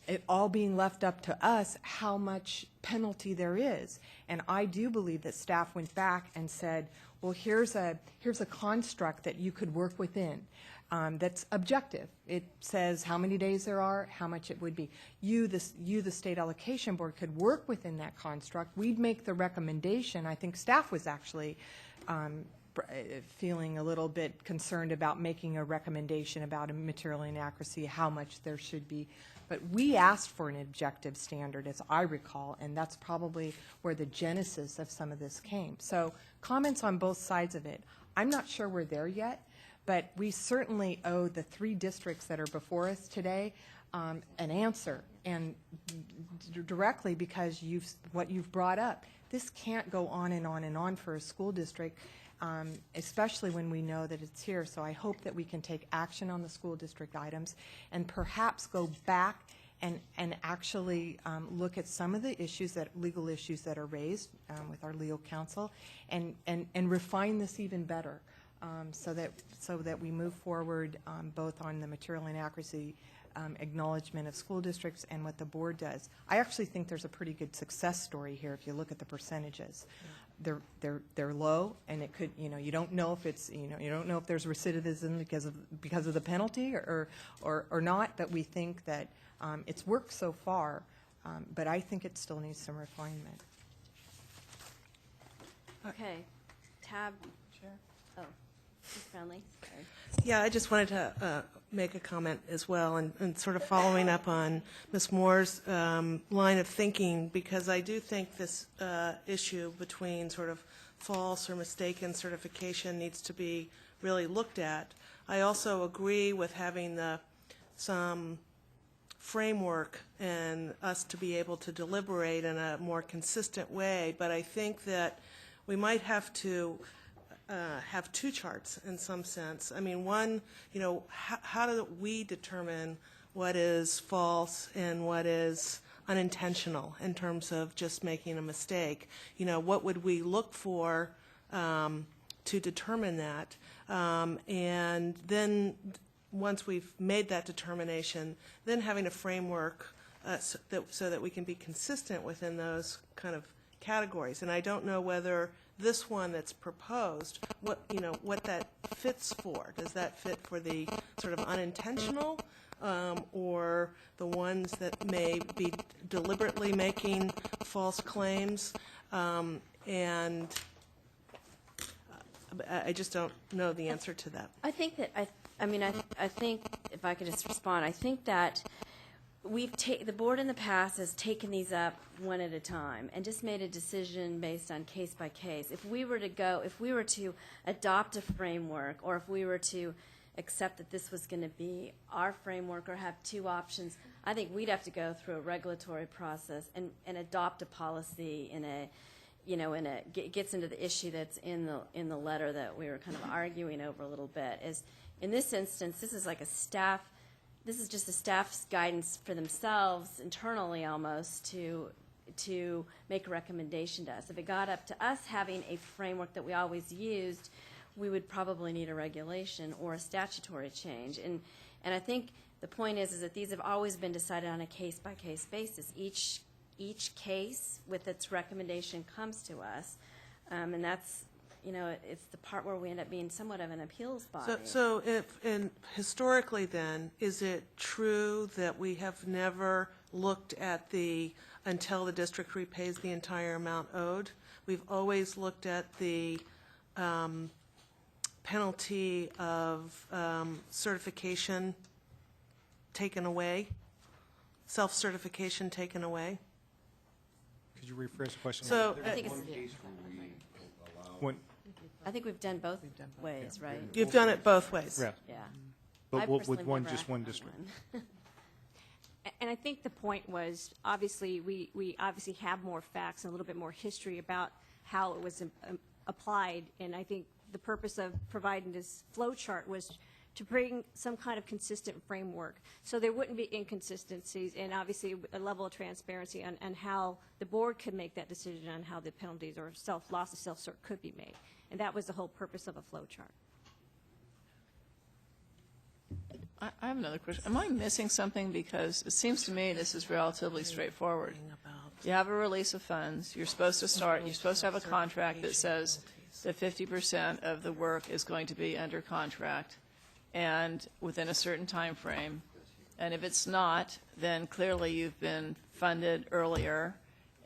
it all being left up to us how much penalty there is. And I do believe that staff went back and said, well, here's a construct that you could work within. That's objective. It says how many days there are, how much it would be. You, the State Allocation Board, could work within that construct. We'd make the recommendation. I think staff was actually feeling a little bit concerned about making a recommendation about a material inaccuracy, how much there should be. But we asked for an objective standard, as I recall, and that's probably where the genesis of some of this came. So comments on both sides of it. I'm not sure we're there yet. But we certainly owe the 3 districts that are before us today an answer, and directly because what you've brought up. This can't go on and on and on for a school district, especially when we know that it's here. So I hope that we can take action on the school district items and perhaps go back and actually look at some of the legal issues that are raised with our legal counsel and refine this even better. So that we move forward both on the material inaccuracy acknowledgement of school districts and what the board does. I actually think there's a pretty good success story here if you look at the percentages. They're low, and it could, you don't know if it's, you don't know if there's recidivism because of the penalty or not, but we think that it's worked so far, but I think it still needs some refinement. Okay, tab. Chair. Oh. Ms. Brownlee, sorry. Yeah, I just wanted to make a comment as well, and sort of following up on Ms. Moore's line of thinking, because I do think this issue between sort of false or mistaken certification needs to be really looked at. I also agree with having some framework and us to be able to deliberate in a more consistent way, but I think that we might have to have 2 charts in some sense. I mean, one, how do we determine what is false and what is unintentional in terms of just making a mistake? What would we look for to determine that? And then once we've made that determination, then having a framework so that we can be consistent within those kind of categories. And I don't know whether this one that's proposed, what that fits for. Does that fit for the sort of unintentional, or the ones that may be deliberately making false claims, and I just don't know the answer to that. I think that, I think, if I could just respond, I think that the board in the past has taken these up one at a time and just made a decision based on case by case. If we were to adopt a framework, or if we were to accept that this was going to be our framework or have two options, I think we'd have to go through a regulatory process and adopt a policy it gets into the issue that's in the letter that we were kind of arguing over a little bit. Is in this instance, this is just a staff's guidance for themselves internally almost to make a recommendation to us. If it got up to us having a framework that we always used, we would probably need a regulation or a statutory change. And I think the point is that these have always been decided on a case-by-case basis. Each case with its recommendation comes to us, and that's, it's the part where we end up being somewhat of an appeals body. So historically then, is it true that we have never looked at until the district repays the entire amount owed? We've always looked at the penalty of certification taken away, self-certification taken away? Could you rephrase the question? So, I think we've done both ways, right? You've done it both ways. Yeah. Yeah. But I with personally one, never just one acted district. one. And I think the point was, obviously, we obviously have more facts and a little bit more history about how it was applied, and I think the purpose of providing this flow chart was to bring some kind of consistent framework, so there wouldn't be inconsistencies, and obviously a level of transparency on how the board could make that decision on how the penalties or loss of self-cert could be made. And that was the whole purpose of a flow chart. I have another question. Am I missing something? Because it seems to me this is relatively straightforward. You have a release of funds. You're supposed to have a contract that says that 50% of the work is going to be under contract and within a certain time frame. And if it's not, then clearly you've been funded earlier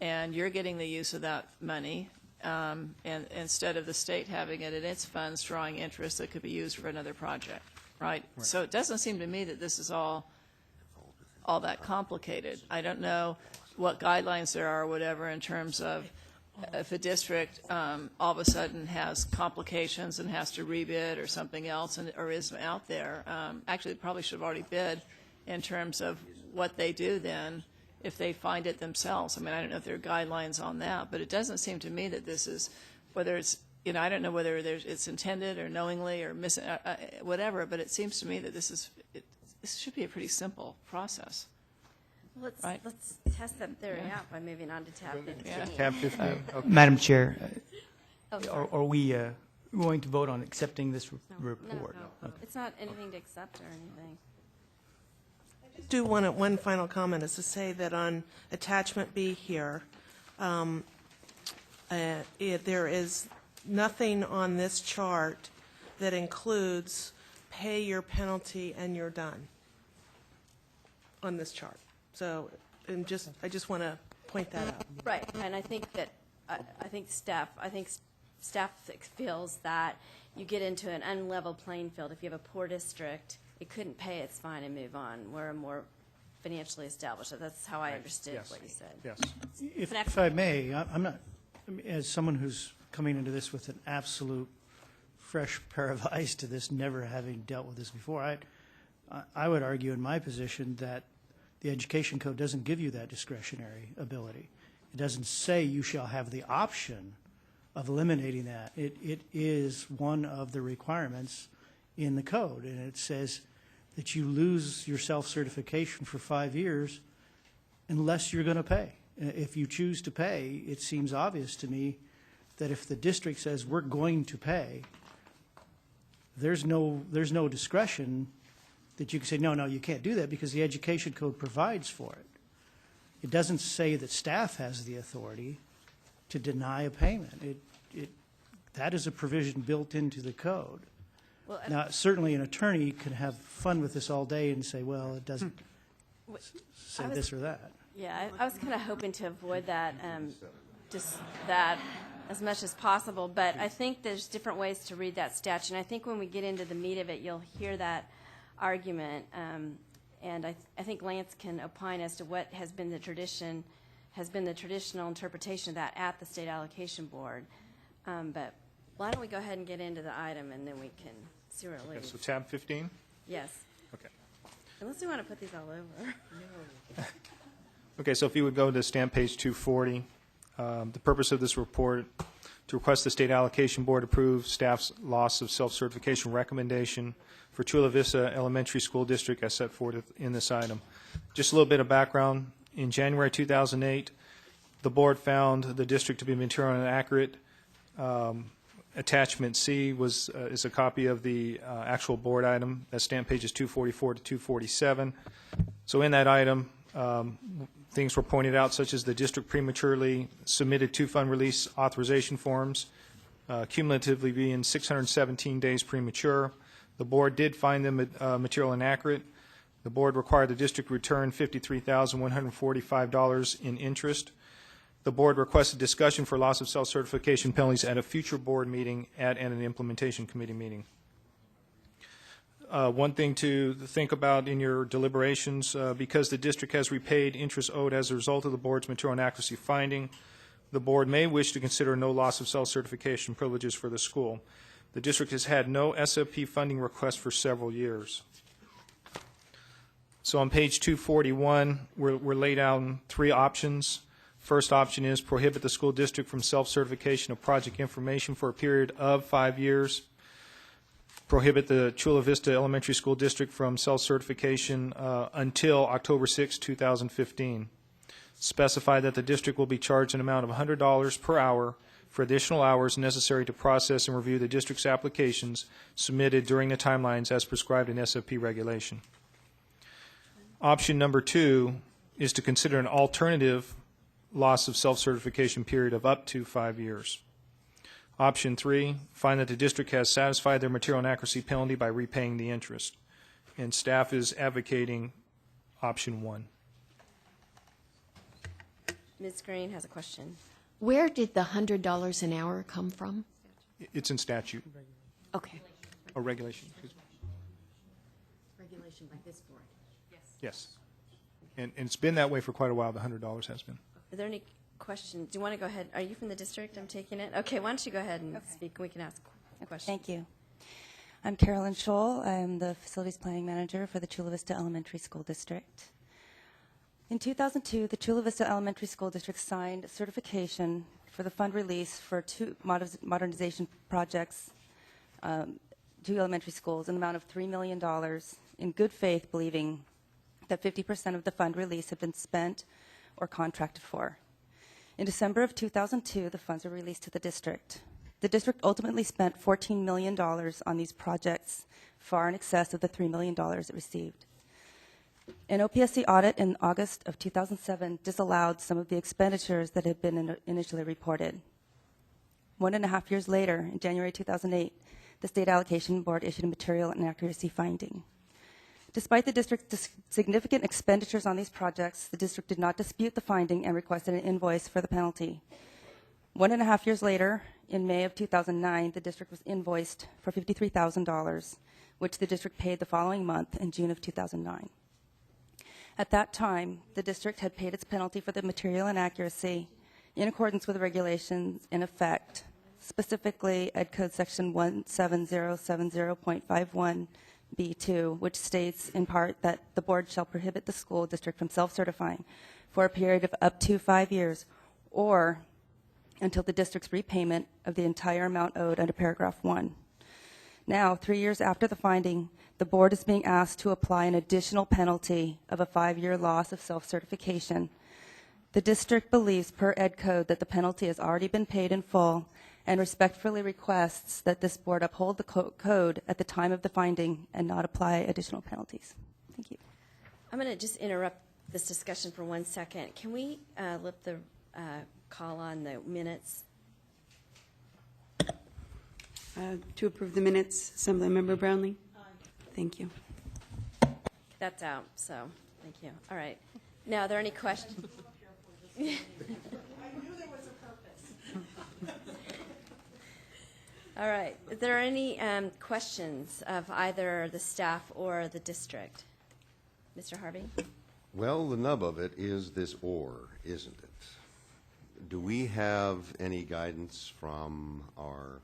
and you're getting the use of that money, and instead of the state having it in its funds drawing interest that could be used for another project, right? So it doesn't seem to me that this is all that complicated. I don't know what guidelines there are or whatever in terms of if a district all of a sudden has complications and has to rebid or something else or isn't out there. Actually, it probably should have already bid in terms of what they do then if they find it themselves. I mean, I don't know if there are guidelines on that, but it doesn't seem to me that this is, whether it's, I don't know whether it's intended or knowingly or whatever, but it seems to me that this should be a pretty simple process. Let's test that theory out by moving on to tab 15. Yeah. Tab 15. Okay. Madam Chair, sorry. are we going to vote on accepting this report? No. It's not anything to accept or anything. Do one final comment is to say that on attachment B here, there is nothing on this chart that includes pay your penalty and you're done on this chart. So I just want to point that out. Right, and I think that staff feels that you get into an unlevel playing field. If you have a poor district, it couldn't pay, it's fine, and move on. We're more financially established. That's how I understood what you said. Yes. If I may, I'm not, as someone who's coming into this with an absolute fresh pair of eyes to this, never having dealt with this before, I would argue in my position that the Education Code doesn't give you that discretionary ability. It doesn't say you shall have the option of eliminating that. It is one of the requirements in the code, and it says that you lose your self-certification for 5 years unless you're going to pay. If you choose to pay, it seems obvious to me that if the district says we're going to pay, there's no discretion that you can say, no, you can't do that because the Education Code provides for it. It doesn't say that staff has the authority to deny a payment. That is a provision built into the code. Well, Now, certainly an attorney could have fun with this all day and say, well, it doesn't say I was- this or that. Yeah, I was kind of hoping to avoid that, just that as much as possible, but I think there's different ways to read that statute, and I think when we get into the meat of it, you'll hear that argument, and I think Lance can opine as to what has been the traditional interpretation of that at the State Allocation Board. But why don't we go ahead and get into the item, and then we can see where it Okay, leads. so tab 15? Yes. Okay. Unless we want to put these all over. No. Okay, so if you would go to stamp page 240, the purpose of this report, to request the State Allocation Board approve staff's loss of self-certification recommendation for Chula Vista Elementary School District as set forth in this item. Just a little bit of background. In January 2008, the board found the district to be materially inaccurate. Attachment C is a copy of the actual board item. That's stamp pages 244 to 247. So in that item, things were pointed out, such as the district prematurely submitted 2 fund release authorization forms, cumulatively being 617 days premature. The board did find them material inaccurate. The board required the district return $53,145 in interest. The board requested discussion for loss of self-certification penalties at a future board meeting and an implementation committee meeting. One thing to think about in your deliberations, because the district has repaid interest owed as a result of the board's material inaccuracy finding, the board may wish to consider no loss of self-certification privileges for the school. The district has had no SAB funding requests for several years. So on page 241, we're laid out 3 options. First option is prohibit the school district from self-certification of project information for a period of 5 years. Prohibit the Chula Vista Elementary School District from self-certification until October 6, 2015. Specify that the district will be charged an amount of $100 per hour for additional hours necessary to process and review the district's applications submitted during the timelines as prescribed in SAP regulation. Option number 2 is to consider an alternative loss of self-certification period of up to 5 years. Option 3, find that the district has satisfied their material inaccuracy penalty by repaying the interest. And staff is advocating option 1. Ms. Green has a question. Where did the $100 an hour come from? It's in statute. Okay. Or regulation. Regulation by this board. Yes. And it's been that way for quite a while, the $100 has been. Are there any questions? Do you want to go ahead? Are you from the district? I'm taking it. Okay, why don't you go ahead and speak, and we can ask a question. Thank you. I'm Carolyn Scholl. I'm the Facilities Planning Manager for the Chula Vista Elementary School District. In 2002, the Chula Vista Elementary School District signed a certification for the fund release for 2 modernization projects, 2 elementary schools, in the amount of $3 million, in good faith, believing that 50% of the fund release had been spent or contracted for. In December of 2002, the funds were released to the district. The district ultimately spent $14 million on these projects, far in excess of the $3 million it received. An OPSC audit in August of 2007 disallowed some of the expenditures that had been initially reported. 1.5 years later, in January 2008, the State Allocation Board issued a material inaccuracy finding. Despite the district's significant expenditures on these projects, the district did not dispute the finding and requested an invoice for the penalty. 1.5 years later, in May of 2009, the district was invoiced for $53,000, which the district paid the following month in June of 2009. At that time, the district had paid its penalty for the material inaccuracy in accordance with the regulations in effect, specifically Ed Code Section 17070.51B2, which states in part that the board shall prohibit the school district from self-certifying for a period of up to 5 years or until the district's repayment of the entire amount owed under paragraph 1. Now, 3 years after the finding, the board is being asked to apply an additional penalty of a 5-year loss of self-certification. The district believes, per Ed Code, that the penalty has already been paid in full and respectfully requests that this board uphold the code at the time of the finding and not apply additional penalties. Thank you. I'm going to just interrupt this discussion for 1 second. Can we lift the call on the minutes? To approve the minutes, Assemblymember Brownlee? Thank you. That's out, so, thank you. All right. Now, are there any questions? I knew there was a purpose. All right. Is there any questions of either the staff or the district? Mr. Harvey? Well, the nub of it is this or, isn't it? Do we have any guidance from our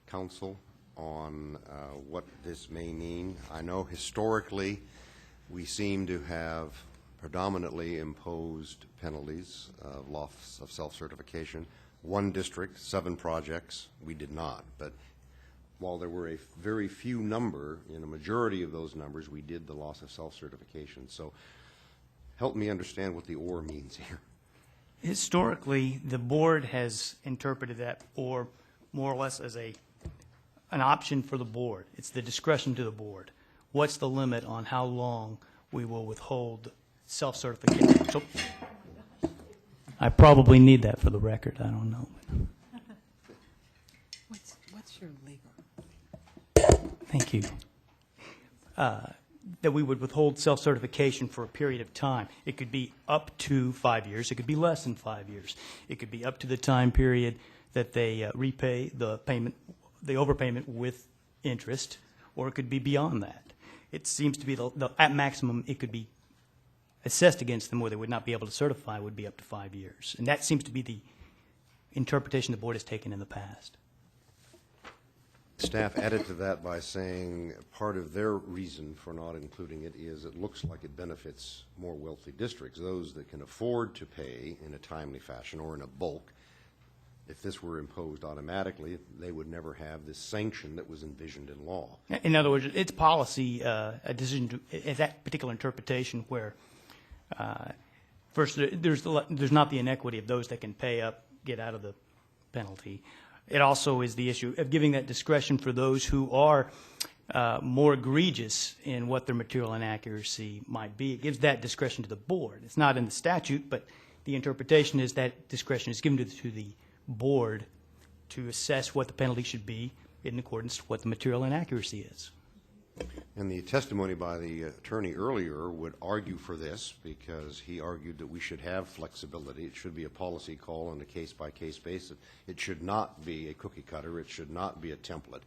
council on what this may mean? I know historically we seem to have predominantly imposed penalties of loss of self-certification. One district, 7 projects, we did not. But while there were a very few number, in a majority of those numbers, we did the loss of self-certification. So help me understand what the or means here. Historically, the board has interpreted that or more or less as an option for the board. It's the discretion to the board. What's the limit on how long we will withhold self-certification? So, I probably need that for the record. I don't know. What's your legal? Thank you. That we would withhold self-certification for a period of time. It could be up to 5 years. It could be less than 5 years. It could be up to the time period that they repay the payment, the overpayment with interest, or it could be beyond that. It seems to be at maximum it could be assessed against them where they would not be able to certify would be up to 5 years. And that seems to be the interpretation the board has taken in the past. Staff added to that by saying part of their reason for not including it is it looks like it benefits more wealthy districts, those that can afford to pay in a timely fashion or in a bulk. If this were imposed automatically, they would never have this sanction that was envisioned in law. In other words, it's policy, a decision to that particular interpretation where first there's not the inequity of those that can pay up, get out of the penalty. It also is the issue of giving that discretion for those who are more egregious in what their material inaccuracy might be. It gives that discretion to the board. It's not in the statute, but the interpretation is that discretion is given to the board to assess what the penalty should be in accordance to what the material inaccuracy is. And the testimony by the attorney earlier would argue for this because he argued that we should have flexibility. It should be a policy call on a case-by-case basis. It should not be a cookie cutter. It should not be a template.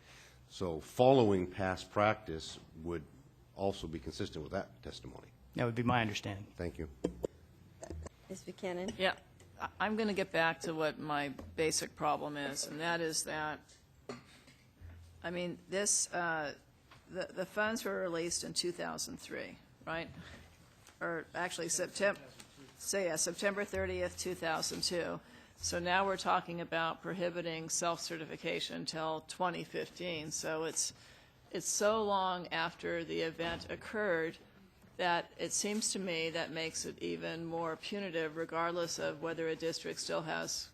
So following past practice would also be consistent with that testimony. That would be my understanding. Thank you. Ms. Buchanan? Yeah, I'm going to get back to what my basic problem is, and that is that, I mean, this, the funds were released in 2003, right? Or actually September 30th, 2002. So now we're talking about prohibiting self-certification until 2015. So it's so long after the event occurred that it seems to me that makes it even more punitive regardless of whether a district still has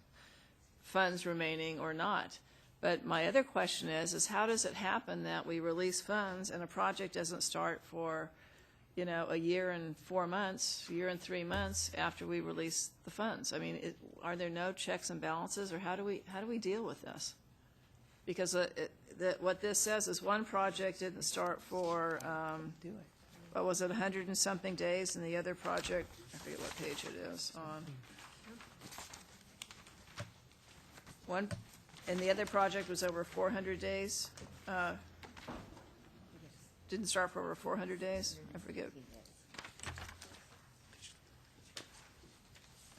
funds remaining or not. But my other question is how does it happen that we release funds and a project doesn't start for, you know, a year and 4 months, a year and 3 months after we release the funds? I mean, are there no checks and balances, or how do we deal with this? Because what this says is one project didn't start for, what was it, 100 and something days, and the other project, I forget what page it is on. And the other project was over 400 days. Didn't start for over 400 days. I forget.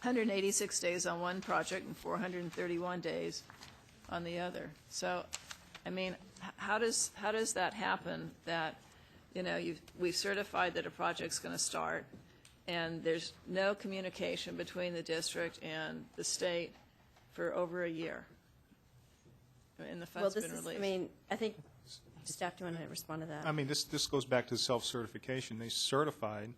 186 days on one project and 431 days on the other. So, I mean, how does that happen? That, you know, we've certified that a project's going to start, and there's no communication between the district and the state for over a year. And the funds been released. I mean, I think, staff, do you want to respond to that? I mean, this goes back to self-certification. They certified.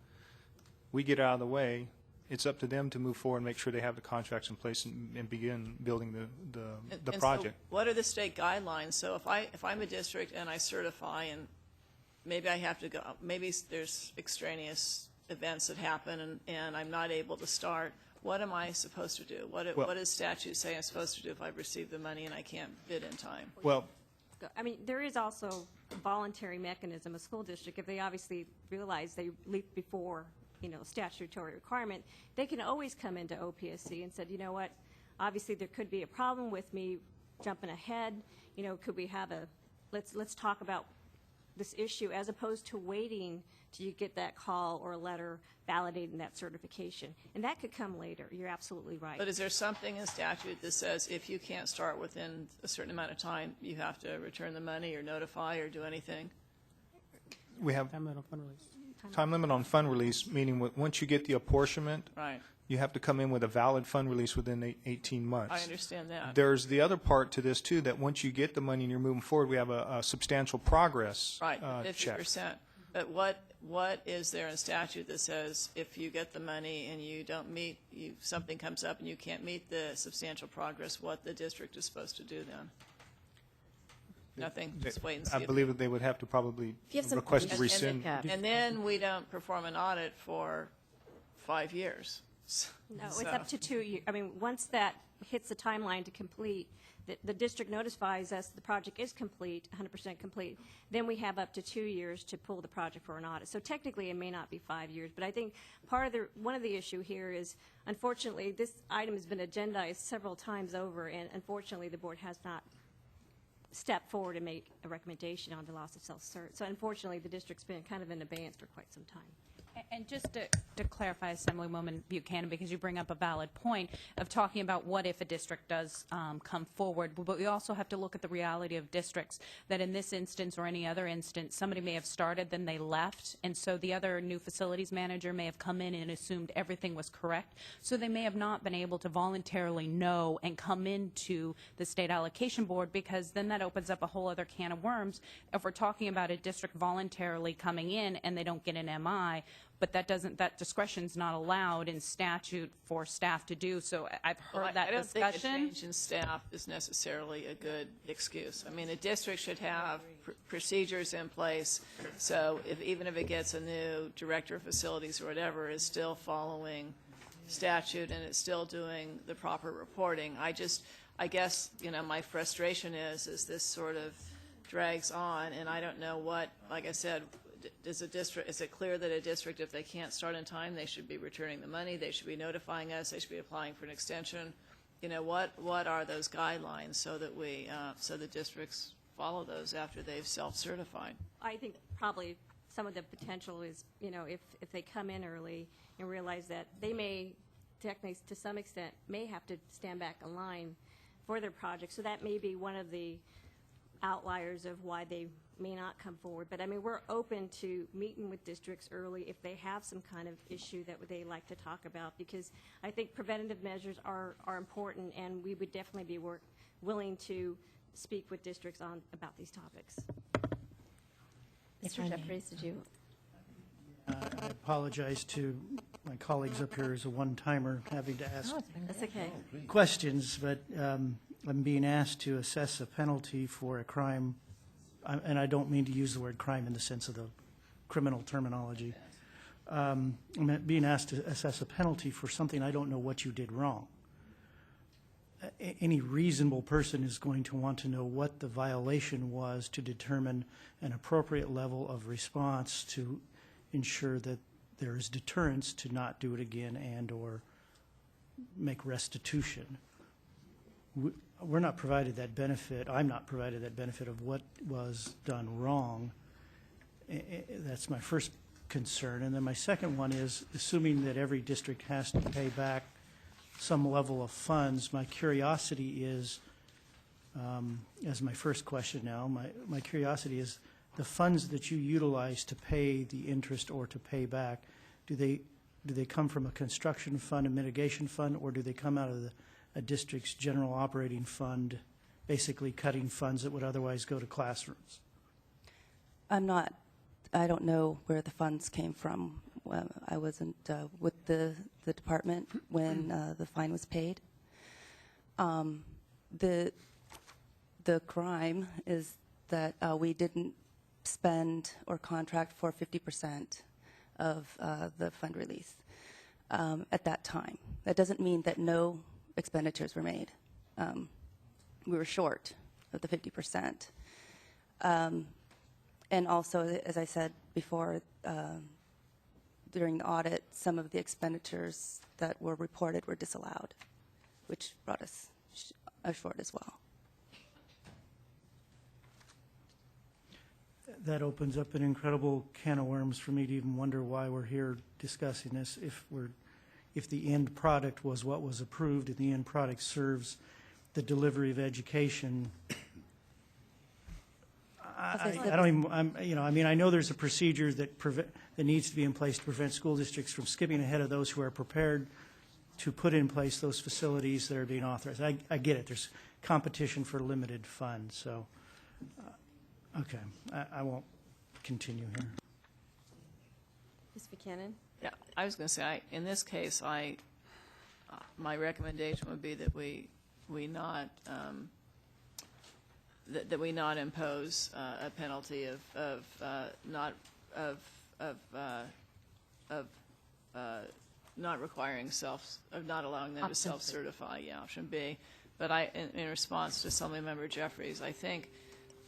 We get out of the way. It's up to them to move forward and make sure they have the contracts in place and begin building the project. So what are the state guidelines? So if I'm a district and I certify, and maybe I have to go, maybe there's extraneous events that happen and I'm not able to start, what am I supposed to do? What does statute say I'm supposed to do if I've received the money and I can't bid in time? Well, I mean, there is also a voluntary mechanism, a school district, if they obviously realize they leap before, statutory requirement, they can always come into OPSC and said, you know what, obviously there could be a problem with me jumping ahead, could we have let's talk about this issue as opposed to waiting till you get that call or a letter validating that certification. And that could come later. You're absolutely right. But is there something in statute that says if you can't start within a certain amount of time, you have to return the money or notify or do anything? We have Time limit on fund release. time limit on fund release, meaning once you get the apportionment, Right. you have to come in with a valid fund release within 18 months. I understand that. There's the other part to this, too, that once you get the money and you're moving forward, we have a substantial progress Right, check. 50%. But what is there in statute that says if you get the money and you don't meet, something comes up and you can't meet the substantial progress, what the district is supposed to do then? Nothing, just wait and see. I believe that they would have to probably request to rescind. And then we don't perform an audit for 5 years. No, it's up to 2 years. I mean, once that hits the timeline to complete, the district notifies us the project is complete, 100% complete. Then we have up to 2 years to pull the project for an audit. So technically, it may not be 5 years. But I think one of the issue here is, unfortunately, this item has been agendized several times over, and unfortunately, the board has not stepped forward and make a recommendation on the loss of self-cert. So unfortunately, the district's been kind of in abeyance for quite some time. And just to clarify, Assemblywoman Buchanan, because you bring up a valid point of talking about what if a district does come forward, but we also have to look at the reality of districts, that in this instance or any other instance, somebody may have started, then they left, and so the other new facilities manager may have come in and assumed everything was correct, so they may have not been able to voluntarily know and come into the state allocation board, because then that opens up a whole other can of worms. If we're talking about a district voluntarily coming in and they don't get an MI, but that discretion's not allowed in statute for staff to do. So I've heard that discussion. I don't think a change in staff is necessarily a good excuse. I mean, a district should have procedures in place, so even if it gets a new director of facilities or whatever, is still following statute and it's still doing the proper reporting. I guess, my frustration is this sort of drags on, and I don't know what, like I said, is it clear that a district, if they can't start in time, they should be returning the money, they should be notifying us, they should be applying for an extension? What are those guidelines so that so the districts follow those after they've self-certified? I think probably some of the potential is, if they come in early and realize that they may, technically, to some extent, may have to stand back in line for their project. So that may be one of the outliers of why they may not come forward. But I mean, we're open to meeting with districts early if they have some kind of issue that they like to talk about, because I think preventative measures are important, and we would definitely be willing to speak with districts about these topics. Mr. Jeffries, did you? I apologize to my colleagues up here as a one-timer having to ask That's okay. questions, but I'm being asked to assess a penalty for a crime, and I don't mean to use the word crime in the sense of the criminal terminology. I'm being asked to assess a penalty for something I don't know what you did wrong. Any reasonable person is going to want to know what the violation was to determine an appropriate level of response to ensure that there is deterrence to not do it again and or make restitution. We're not provided that benefit. I'm not provided that benefit of what was done wrong. That's my first concern. And then my second one is, assuming that every district has to pay back some level of funds, my curiosity is, as my first question now, my curiosity is, the funds that you utilize to pay the interest or to pay back, do they come from a construction fund, a mitigation fund, or do they come out of a district's general operating fund, basically cutting funds that would otherwise go to classrooms? I don't know where the funds came from. I wasn't with the department when the fine was paid. The crime is that we didn't spend or contract for 50% of the fund release at that time. That doesn't mean that no expenditures were made. We were short of the 50%. And also, as I said before, during the audit, some of the expenditures that were reported were disallowed, which brought us short as well. That opens up an incredible can of worms for me to even wonder why we're here discussing this. If the end product was what was approved and the end product serves the delivery of education, I don't even, I know there's a procedure that needs to be in place to prevent school districts from skipping ahead of those who are prepared to put in place those facilities that are being authorized. I get it. There's competition for limited funds, so, okay. I won't continue here. Ms. Buchanan? Yeah, I was going to say, in this case, my recommendation would be that we not that we not impose a penalty of not requiring not allowing them to self-certify. Yeah, option B. But in response to Assemblymember Jeffries, I think,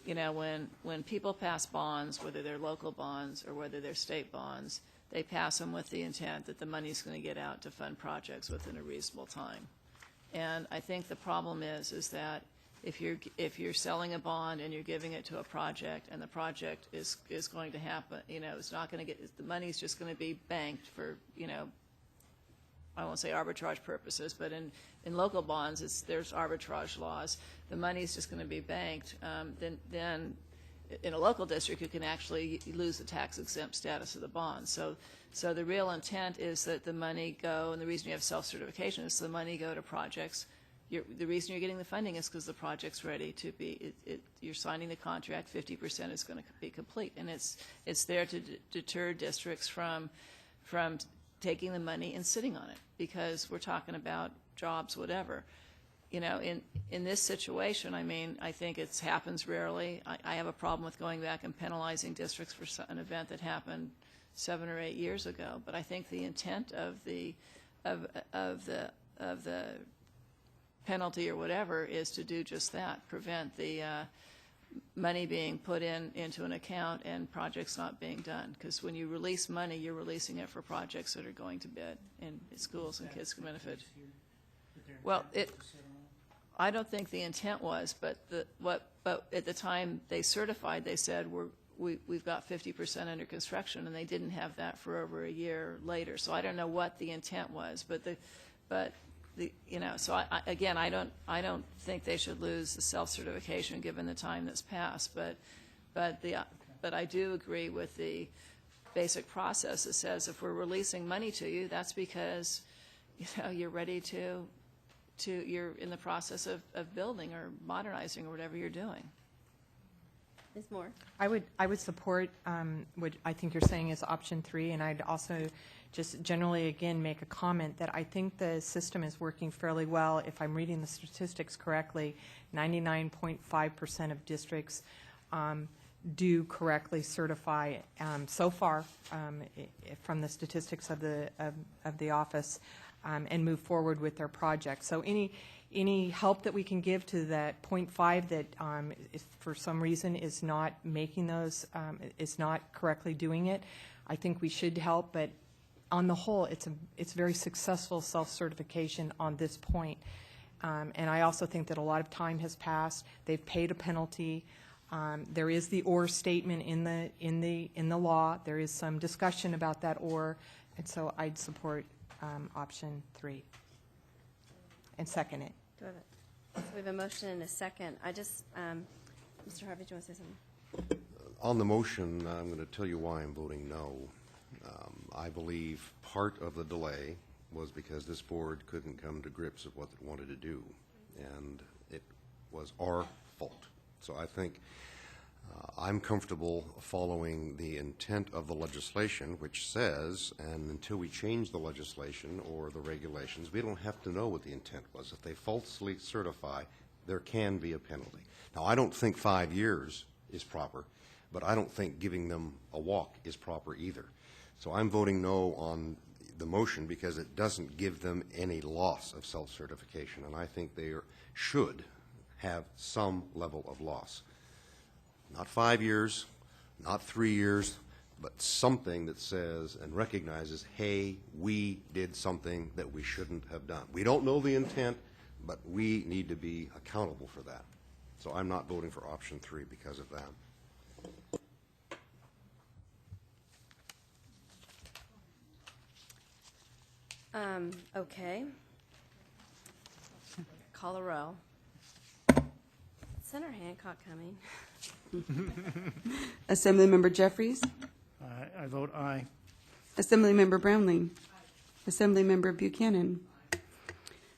when people pass bonds, whether they're local bonds or whether they're state bonds, they pass them with the intent that the money's going to get out to fund projects within a reasonable time. And I think the problem is that if you're selling a bond and you're giving it to a project and the project is going to happen, it's not going to get, the money's just going to be banked for, I won't say arbitrage purposes, but in local bonds, there's arbitrage laws. The money's just going to be banked. Then in a local district, you can actually lose the tax-exempt status of the bond. So the real intent is that the money go, and the reason you have self-certification is the money go to projects. The reason you're getting the funding is because the project's ready to be, you're signing the contract, 50% is going to be complete. And it's there to deter districts from taking the money and sitting on it, because we're talking about jobs, whatever. In this situation, I think it happens rarely. I have a problem with going back and penalizing districts for an event that happened 7 or 8 years ago. But I think the intent of the penalty or whatever is to do just that, prevent the money being put into an account and projects not being done. Because when you release money, you're releasing it for projects that are going to bid in schools and kids can benefit. Well, I don't think the intent was, but at the time they certified, they said we've got 50% under construction, and they didn't have that for over a year later. So I don't know what the intent was, so I don't think they should lose the self-certification given the time that's passed. But I do agree with the basic process that says if we're releasing money to you, that's because you're ready you're in the process of building or modernizing or whatever you're doing. Ms. Moore? I would support what I think you're saying is option 3, and I'd also just generally again make a comment that I think the system is working fairly well. If I'm reading the statistics correctly, 99.5% of districts do correctly certify so far from the statistics of the office and move forward with their projects. So any help that we can give to that 0.5 that if for some reason is not making those, is not correctly doing it, I think we should help. But on the whole, it's very successful self-certification on this point. And I also think that a lot of time has passed. They've paid a penalty. There is the or statement in the law. There is some discussion about that or, and so I'd support option 3 and second it. So we have a motion and a second. Mr. Harvey, do you want to say something? On the motion, I'm going to tell you why I'm voting no. I believe part of the delay was because this board couldn't come to grips with what it wanted to do, and it was our fault. So I think I'm comfortable following the intent of the legislation, which says, and until we change the legislation or the regulations, we don't have to know what the intent was. If they falsely certify, there can be a penalty. Now, I don't think 5 years is proper, but I don't think giving them a walk is proper either. So I'm voting no on the motion because it doesn't give them any loss of self-certification, and I think they should have some level of loss. not 5 years, not 3 years, but something that says and recognizes, hey, we did something that we shouldn't have done. We don't know the intent, but we need to be accountable for that. So I'm not voting for option 3 because of that. Okay. Call a row. Senator Hancock coming. Assemblymember Jeffries, I vote aye. Assemblymember Brownlee, Assemblymember Buchanan,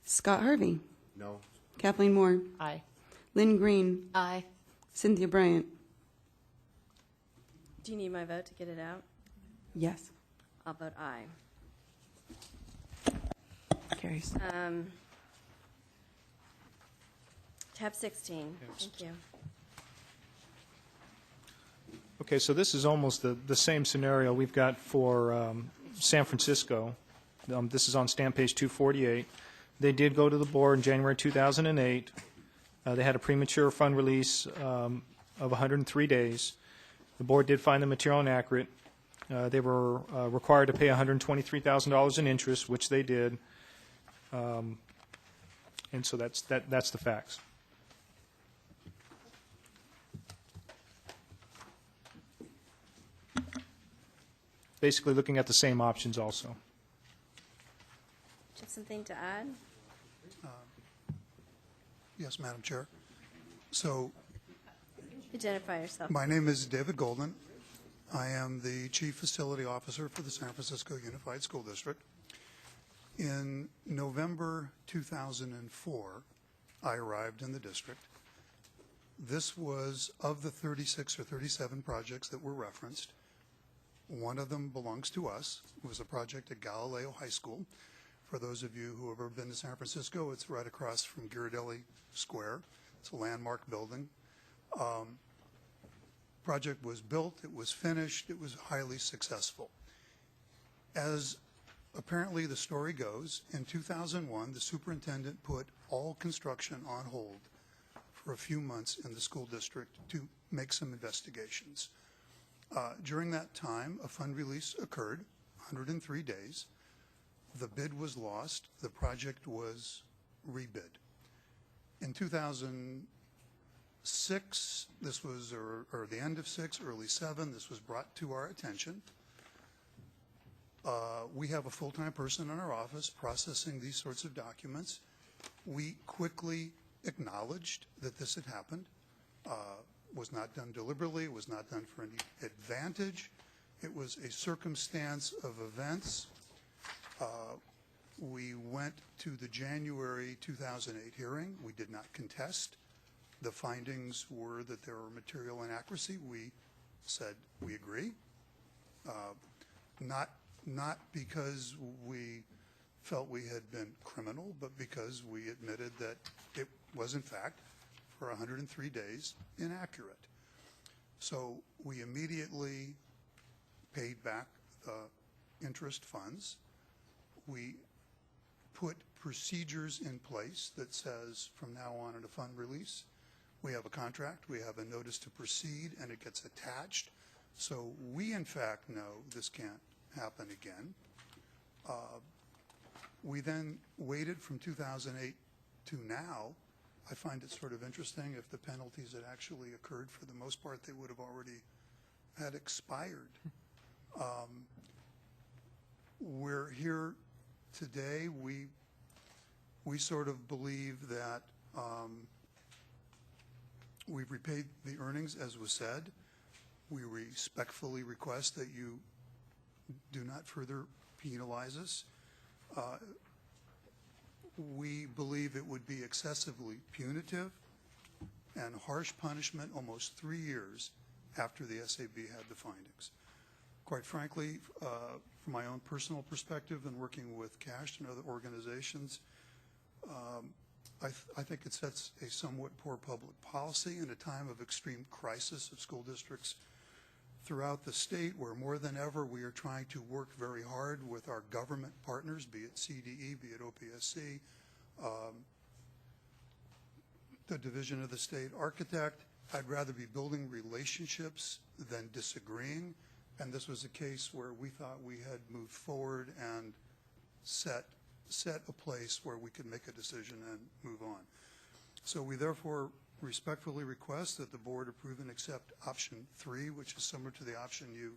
Scott Harvey, No. Kathleen Moore, Aye. Lynn Green, Aye. Cynthia Bryant. Do you need my vote to get it out? Yes. I'll vote aye. Carries. Tab 16. Thank you. Okay, so this is almost the same scenario we've got for San Francisco. This is on stamp page 248. They did go to the board in January 2008. They had a premature fund release of 103 days. The board did find the material inaccurate. They were required to pay $123,000 in interest, which they did. And so that's the facts. Basically looking at the same options also. Do you have something to add? Yes, Madam Chair. So Identify yourself. my name is David Golden. I am the Chief Facility Officer for the San Francisco Unified School District. In November 2004, I arrived in the district. This was, of the 36 or 37 projects that were referenced, one of them belongs to us. It was a project at Galileo High School. For those of you who have ever been to San Francisco, it's right across from Ghirardelli Square. It's a landmark building. Project was built, it was finished, it was highly successful. As apparently the story goes, in 2001, the superintendent put all construction on hold for a few months in the school district to make some investigations. During that time, a fund release occurred, 103 days. The bid was lost. The project was rebid. In 2006, this was, or the end of 6, early 7, this was brought to our attention. We have a full-time person in our office processing these sorts of documents. We quickly acknowledged that this had happened. Was not done deliberately, was not done for any advantage. It was a circumstance of events. We went to the January 2008 hearing. We did not contest. The findings were that there were material inaccuracy. We said we agree. Not because we felt we had been criminal, but because we admitted that it was in fact, for 103 days, inaccurate. So we immediately paid back the interest funds. We put procedures in place that says from now on in a fund release, we have a contract, we have a notice to proceed, and it gets attached. So we in fact know this can't happen again. We then waited from 2008 to now. I find it sort of interesting if the penalties had actually occurred, for the most part, they would have already had expired. We're here today. We sort of believe that we've repaid the earnings, as was said. We respectfully request that you do not further penalize us. We believe it would be excessively punitive and harsh punishment almost 3 years after the SAB had the findings. Quite frankly, from my own personal perspective and working with CASH and other organizations, I think it sets a somewhat poor public policy in a time of extreme crisis of school districts throughout the state, where more than ever we are trying to work very hard with our government partners, be it CDE, be it OPSC, the Division of the State Architect, I'd rather be building relationships than disagreeing, and this was a case where we thought we had moved forward and set a place where we could make a decision and move on. So we therefore respectfully request that the board approve and accept option 3, which is similar to the option you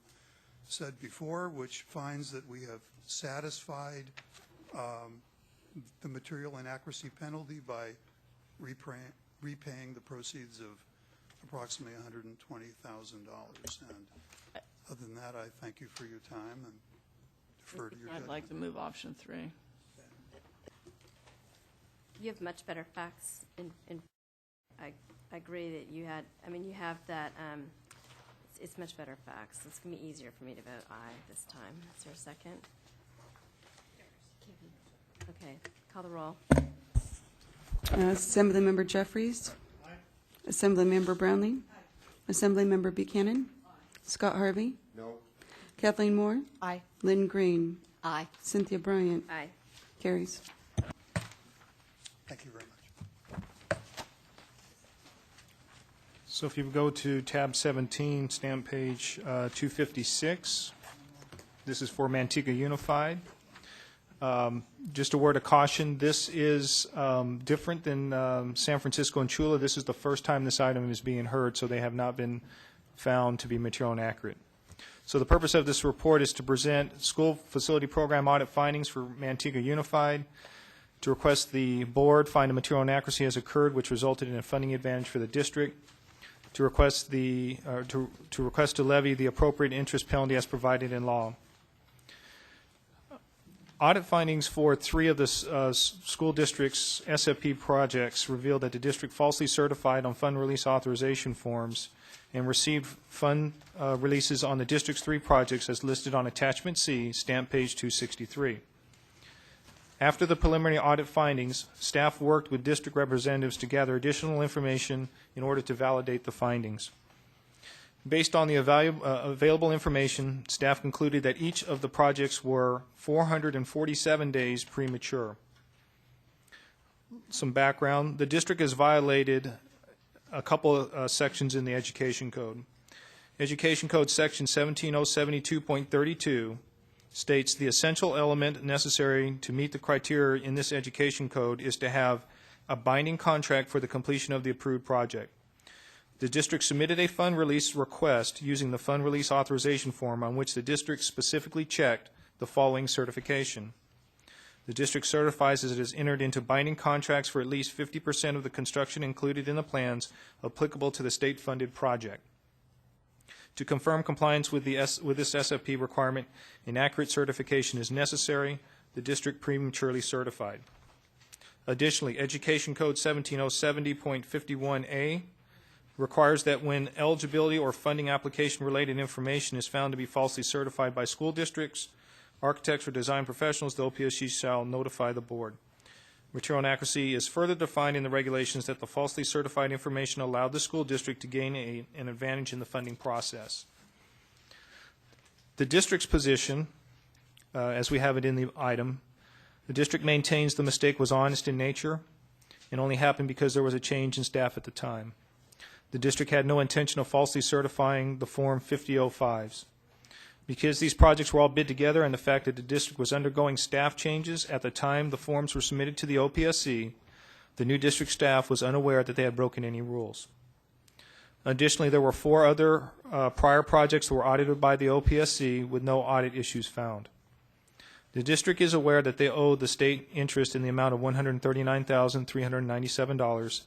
said before, which finds that we have satisfied the material inaccuracy penalty by repaying the proceeds of approximately $120,000. And other than that, I thank you for your time and defer to your judgment. I'd like to move option 3. You have much better facts. I agree that you had, I mean, you have that, it's much better facts. It's going to be easier for me to vote aye this time. Is there a second? Okay, call the roll. Assemblymember Jeffries. Aye. Assemblymember Brownlee. Aye. Assemblymember Buchanan. Aye. Scott Harvey. No. Kathleen Moore. Aye. Lynn Green. Aye. Cynthia Bryant. Aye. Carries. Thank you very much. So if you go to tab 17, stamp page 256, this is for Manteca Unified. Just a word of caution, this is different than San Francisco and Chula. This is the first time this item is being heard, so they have not been found to be material inaccurate. So the purpose of this report is to present school facility program audit findings for Manteca Unified, to request the board find a material inaccuracy has occurred which resulted in a funding advantage for the district, to request to levy the appropriate interest penalty as provided in law. Audit findings for 3 of the school district's SFP projects revealed that the district falsely certified on fund release authorization forms and received fund releases on the district's 3 projects as listed on attachment C, stamp page 263. After the preliminary audit findings, staff worked with district representatives to gather additional information in order to validate the findings. Based on the available information, staff concluded that each of the projects were 447 days premature. Some background, the district has violated a couple of sections in the Education Code. Education Code section 17072.32 states the essential element necessary to meet the criteria in this education code is to have a binding contract for the completion of the approved project. The district submitted a fund release request using the fund release authorization form on which the district specifically checked the following certification. The district certifies that it has entered into binding contracts for at least 50% of the construction included in the plans applicable to the state-funded project. To confirm compliance with this SFP requirement, an accurate certification is necessary. The district prematurely certified. Additionally, Education Code 17070.51A requires that when eligibility or funding application related information is found to be falsely certified by school districts, architects, or design professionals, the OPSC shall notify the board. Material inaccuracy is further defined in the regulations that the falsely certified information allowed the school district to gain an advantage in the funding process. The district's position, as we have it in the item, the district maintains the mistake was honest in nature and only happened because there was a change in staff at the time. The district had no intention of falsely certifying the Form 5005s. Because these projects were all bid together and the fact that the district was undergoing staff changes at the time the forms were submitted to the OPSC, the new district staff was unaware that they had broken any rules. Additionally, there were 4 other prior projects that were audited by the OPSC with no audit issues found. The district is aware that they owe the state interest in the amount of $139,397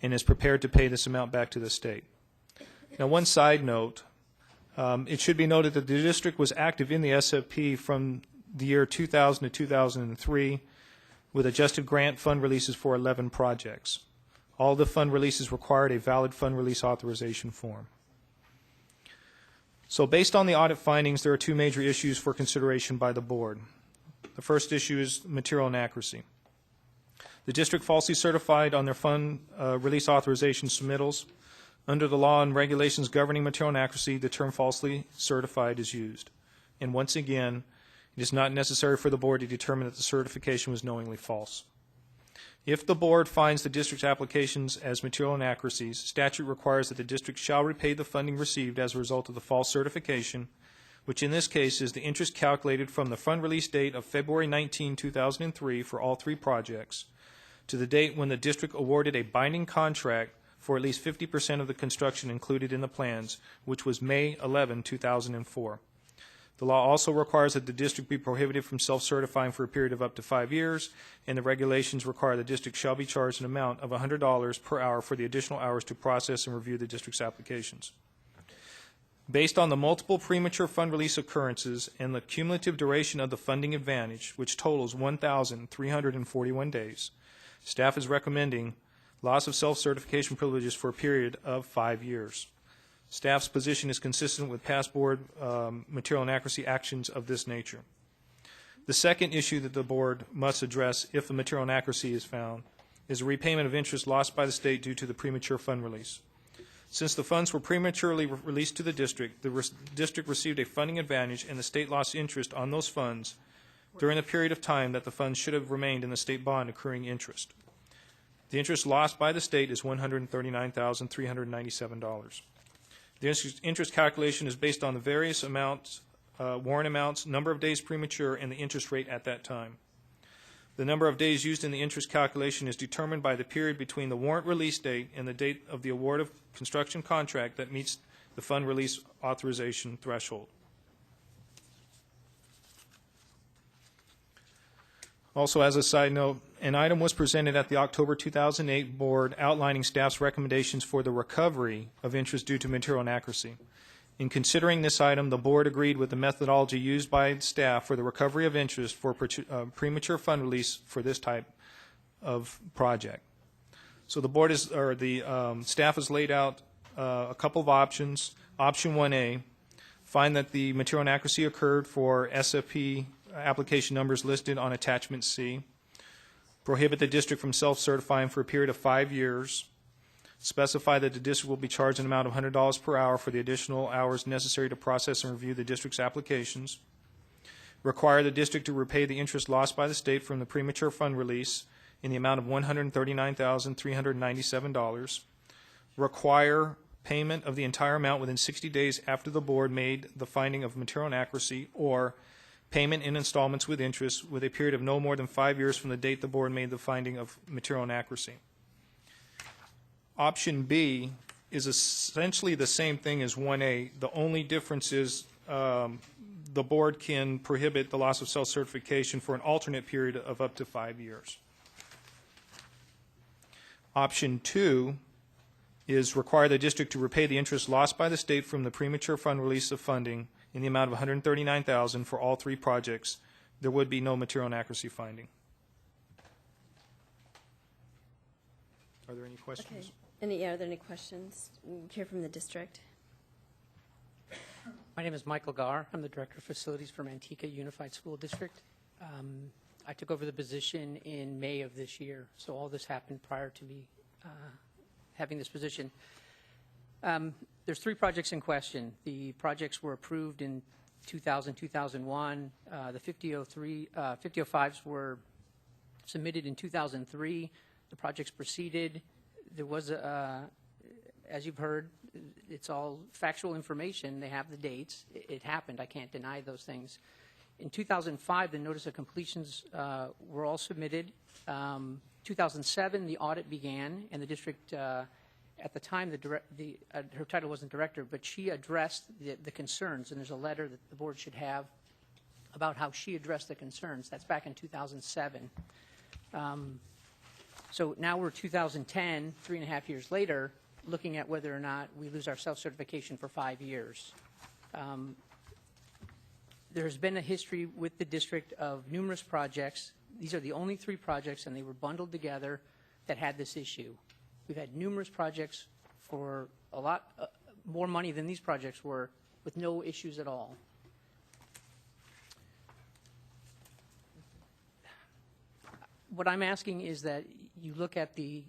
and is prepared to pay this amount back to the state. Now, one side note, it should be noted that the district was active in the SFP from the year 2000 to 2003 with adjusted grant fund releases for 11 projects. All the fund releases required a valid fund release authorization form. So based on the audit findings, there are 2 major issues for consideration by the board. The first issue is material inaccuracy. The district falsely certified on their fund release authorization submittals. Under the law and regulations governing material inaccuracy, the term falsely certified is used. And once again, it is not necessary for the board to determine that the certification was knowingly false. If the board finds the district's applications as material inaccuracies, statute requires that the district shall repay the funding received as a result of the false certification, which in this case is the interest calculated from the fund release date of February 19, 2003 for all three projects, to the date when the district awarded a binding contract for at least 50% of the construction included in the plans, which was May 11, 2004. The law also requires that the district be prohibited from self-certifying for a period of up to 5 years, and the regulations require the district shall be charged an amount of $100 per hour for the additional hours to process and review the district's applications. Based on the multiple premature fund release occurrences and the cumulative duration of the funding advantage, which totals 1,341 days, staff is recommending loss of self-certification privileges for a period of 5 years. Staff's position is consistent with past board material inaccuracy actions of this nature. The second issue that the board must address if the material inaccuracy is found is a repayment of interest lost by the state due to the premature fund release. Since the funds were prematurely released to the district received a funding advantage and the state lost interest on those funds during the period of time that the funds should have remained in the state bond accruing interest. The interest lost by the state is $139,397. The interest calculation is based on the various amounts, warrant amounts, number of days premature, and the interest rate at that time. The number of days used in the interest calculation is determined by the period between the warrant release date and the date of the award of construction contract that meets the fund release authorization threshold. Also, as a side note, an item was presented at the October 2008 board outlining staff's recommendations for the recovery of interest due to material inaccuracy. In considering this item, the board agreed with the methodology used by staff for the recovery of interest for premature fund release for this type of project. So the board is, or the staff has laid out a couple of options. Option 1A, find that the material inaccuracy occurred for SAP application numbers listed on attachment C. Prohibit the district from self-certifying for a period of 5 years. Specify that the district will be charged an amount of $100 per hour for the additional hours necessary to process and review the district's applications. Require the district to repay the interest lost by the state from the premature fund release in the amount of $139,397. Require payment of the entire amount within 60 days after the board made the finding of material inaccuracy, or payment in installments with interest with a period of no more than 5 years from the date the board made the finding of material inaccuracy. Option B is essentially the same thing as 1A. The only difference is the board can prohibit the loss of self-certification for an alternate period of up to 5 years. Option 2 is require the district to repay the interest lost by the state from the premature fund release of funding in the amount of $139,000 for all three projects. There would be no material inaccuracy finding. Are there any questions? Okay. Are there any questions? We'll hear from the district. My name is Michael Gar. I'm the Director of Facilities for Manteca Unified School District. I took over the position in May of this year, so all this happened prior to me having this position. There's three projects in question. The projects were approved in 2000, 2001. The 5005s were submitted in 2003. The projects proceeded. There was, as you've heard, it's all factual information. They have the dates. It happened. I can't deny those things. In 2005, the notice of completions were all submitted. 2007, the audit began, and the district, at the time, her title wasn't director, but she addressed the concerns, and there's a letter that the board should have about how she addressed the concerns. That's back in 2007. So now we're 2010, 3.5 years later, looking at whether or not we lose our self-certification for 5 years. There's been a history with the district of numerous projects. These are the only three projects, and they were bundled together, that had this issue. We've had numerous projects for a lot more money than these projects were, with no issues at all. What I'm asking is that you look at the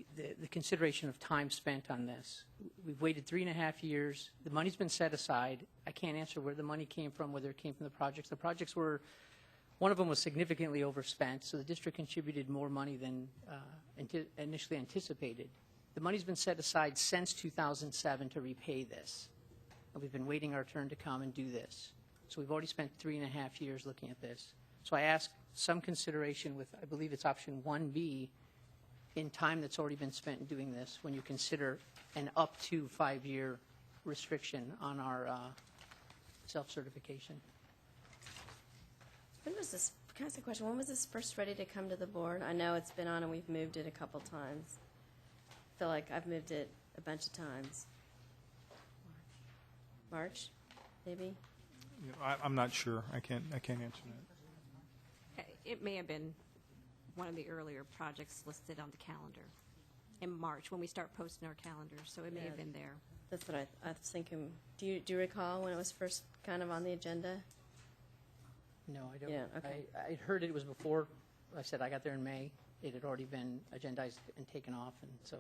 consideration of time spent on this. We've waited 3.5 years. The money's been set aside. I can't answer where the money came from, whether it came from the projects. The projects were One of them was significantly overspent, so the district contributed more money than initially anticipated. The money's been set aside since 2007 to repay this, and we've been waiting our turn to come and do this. So we've already spent 3.5 years looking at this. So I ask some consideration with, I believe it's option 1B, in time that's already been spent in doing this, when you consider an up to 5-year restriction on our self-certification. When was this, can I ask a question? When was this first ready to come to the board? I know it's been on and we've moved it a couple times. I feel like I've moved it a bunch of times. March, maybe? You know, I'm not sure. I can't answer that. It may have been one of the earlier projects listed on the calendar in March when we start posting our calendar, so it may have been there. That's what I was thinking. Do you recall when it was first kind of on the agenda? No, I don't. Yeah, okay. I heard it was before, I said I got there in May. It had already been agendized and taken off, and so.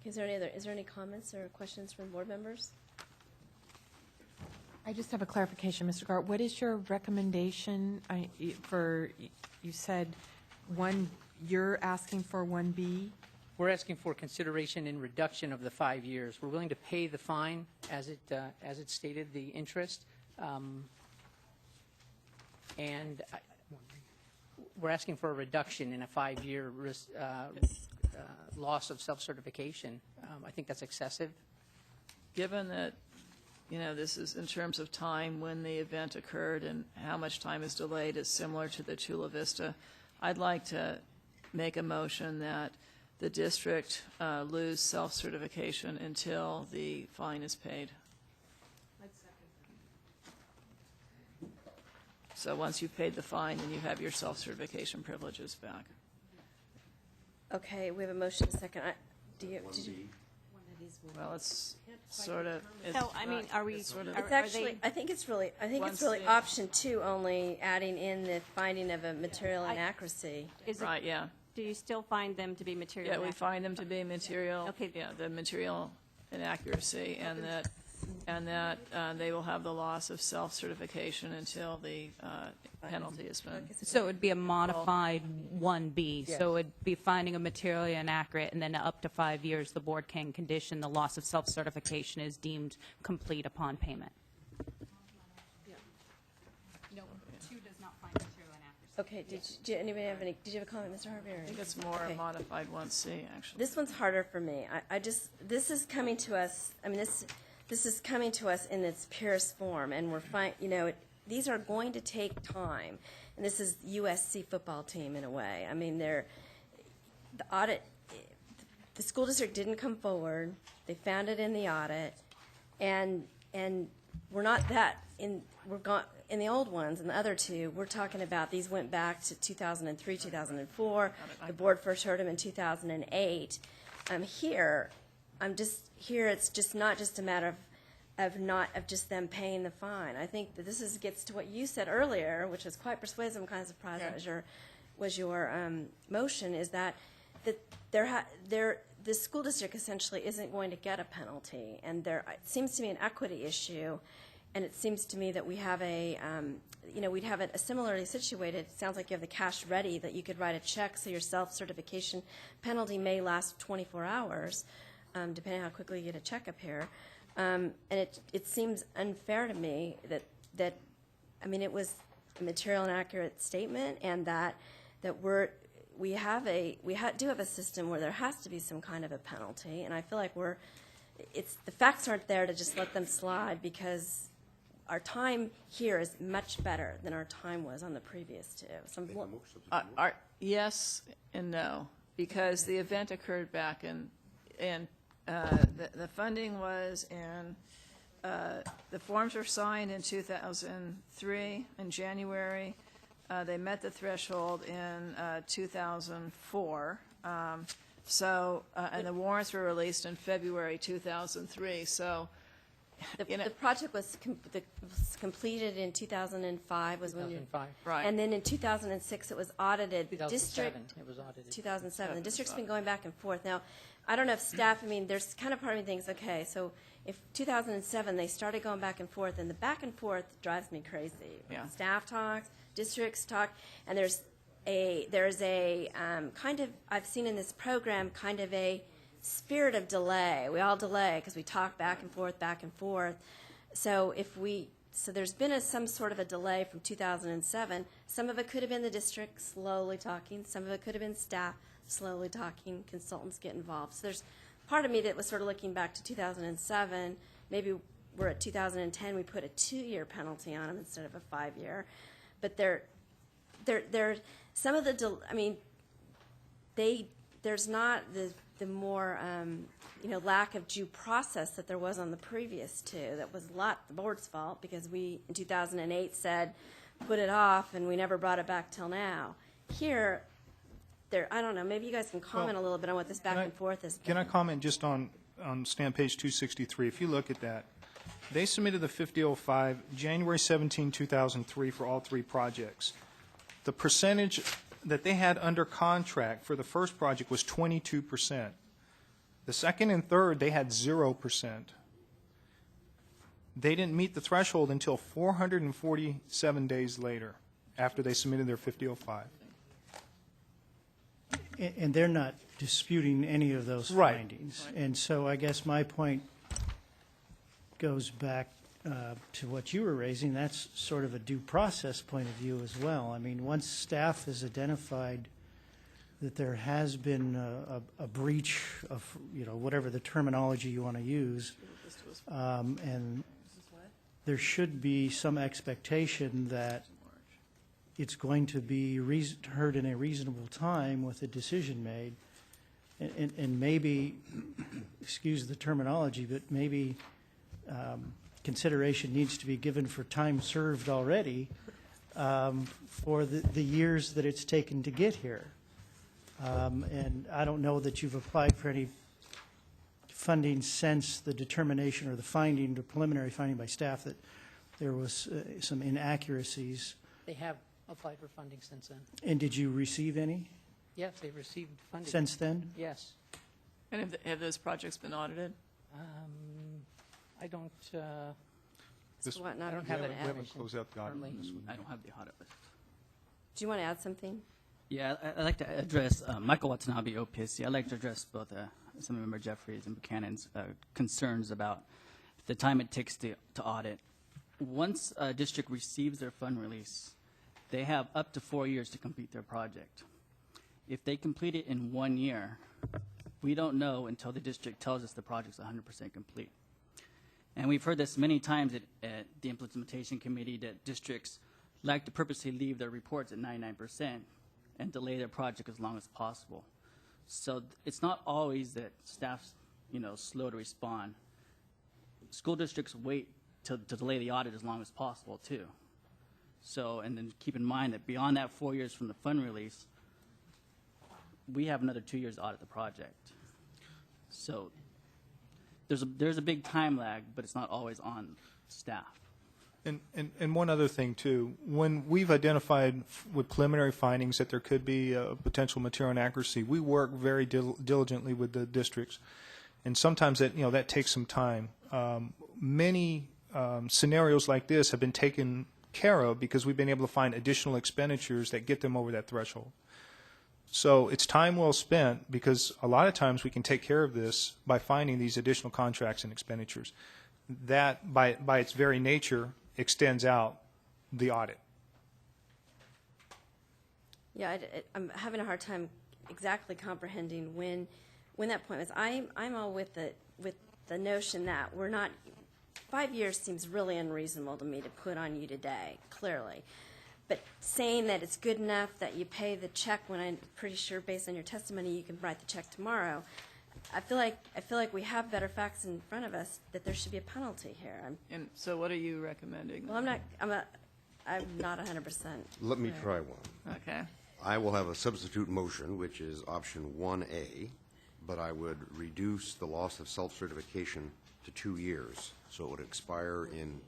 Okay, is there any comments or questions from board members? I just have a clarification, Mr. Gart. What is your recommendation you said you're asking for 1B? We're asking for consideration in reduction of the 5 years. We're willing to pay the fine as it stated, the interest. And we're asking for a reduction in a 5-year loss of self-certification. I think that's excessive. Given that, you know, this is in terms of time when the event occurred and how much time is delayed is similar to the Chula Vista, I'd like to make a motion that the district lose self-certification until the fine is paid. So once you've paid the fine, then you have your self-certification privileges back. Okay, we have a motion, a second. Did you? Well, it's sort of. So, I mean, are we? It's actually, I think it's really option 2 only, adding in the finding of a material inaccuracy. Right, yeah. Do you still find them to be material? Yeah, we find them to be material. Okay. Yeah, the material inaccuracy, and that they will have the loss of self-certification until the penalty is been. So it would be a modified 1B. Yes. So it'd be finding a materially inaccurate, and then up to 5 years, the board can condition the loss of self-certification is deemed complete upon payment. No, 2 does not find material inaccuracy. Okay, did anybody have any, did you have a comment, Mr. Harvey? I think it's more a modified 1C, actually. This one's harder for me. This is coming to us, I mean, this is coming to us in its purest form, and these are going to take time. And this is USC football team in a way. I mean, the school district didn't come forward. They found it in the audit, and we're not that we're gone in the old ones. And the other 2, we're talking about these went back to 2003, 2004. The board first heard them in 2008. Here it's just not just a matter of just them paying the fine. I think that this gets to what you said earlier, which was quite persuasive. I'm kind of surprised that was your motion, is that the school district essentially isn't going to get a penalty, and it seems to me an equity issue, and it seems to me that we have we'd have a similarly situated. It sounds like you have the cash ready that you could write a check, so your self-certification penalty may last 24 hours. Depending on how quickly you get a check up here. And it seems unfair to me that it was a material inaccurate statement, and that we do have a system where there has to be some kind of a penalty, and I feel like the facts aren't there to just let them slide, because our time here is much better than our time was on the previous 2. Yes and no, because the event occurred back in the funding was in, the forms were signed in 2003 in January. They met the threshold in 2004. And the warrants were released in February 2003. So the project was completed in 2005 was when 2005. Right. And then in 2006 it was audited. 2007 it was audited. 2007. The district's been going back and forth. Now, I don't know if staff, there's kind of part of me thinks, okay, so if 2007, they started going back and forth, and the back and forth drives me crazy. Yeah. Staff talks, districts talk, and there's a kind of, I've seen in this program, kind of a spirit of delay. We all delay because we talk back and forth, back and forth. So there's been some sort of a delay from 2007. Some of it could have been the district slowly talking. Some of it could have been staff slowly talking. Consultants get involved. So there's part of me that was sort of looking back to 2007. Maybe we're at 2010. We put a 2-year penalty on them instead of a 5-year. But they're some of the. I mean, there's not the more lack of due process that there was on the previous two. That was a lot the board's fault because we in 2008 said put it off and we never brought it back till now. Here, I don't know. Maybe you guys can comment a little bit on what this back and forth is. Can I comment just on stamp page 263? If you look at that, they submitted the 5005 January 17, 2003 for all 3 projects. The percentage that they had under contract for the first project was 22%. The second and third, they had 0%. They didn't meet the threshold until 447 days later after they submitted their 5005. And they're not disputing any of those Right. findings. And so I guess my point goes back to what you were raising. That's sort of a due process point of view as well. I mean, once staff has identified that there has been a breach of, whatever the terminology you want to use, and there should be some expectation that it's going to be heard in a reasonable time with a decision made. And maybe, excuse the terminology, but maybe consideration needs to be given for time served already for the years that it's taken to get here. And I don't know that you've applied for any funding since the determination or the finding, the preliminary finding by staff that there was some inaccuracies. They have applied for funding since then. And did you receive any Yes, they've received funding. since then? Yes. And have those projects been audited? I don't. What, not I don't We have an haven't average. closed out the audit. Currently. I don't have the audit list. Do you want to add something? Yeah, I'd like to address Michael Watanabe, OPSC. I'd like to address both Assemblymember Jeffries and Buchanan's concerns about the time it takes to audit. Once a district receives their fund release, they have up to 4 years to complete their project. If they complete it in 1 year, we don't know until the district tells us the project's 100% complete. And we've heard this many times at the implementation committee that districts like to purposely leave their reports at 99% and delay their project as long as possible. So it's not always that staff's, slow to respond. School districts wait to delay the audit as long as possible too. So, and then keep in mind that beyond that 4 years from the fund release, we have another 2 years to audit the project. So there's a big time lag, but it's not always on staff. And one other thing, too. When we've identified with preliminary findings that there could be a potential material inaccuracy, we work very diligently with the districts. And sometimes that takes some time. Many scenarios like this have been taken care of because we've been able to find additional expenditures that get them over that threshold. So it's time well spent because a lot of times we can take care of this by finding these additional contracts and expenditures. That, by its very nature, extends out the audit. Yeah, I'm having a hard time exactly comprehending when that point was. I'm all with the notion that we're not. 5 years seems really unreasonable to me to put on you today, clearly. But saying that it's good enough that you pay the check when I'm pretty sure, based on your testimony, you can write the check tomorrow. I feel like we have better facts in front of us that there should be a penalty here. And so, what are you recommending? Well, I'm not 100%. Let me try one. Okay. I will have a substitute motion, which is option 1A, but I would reduce the loss of self-certification to 2 years. So it would expire in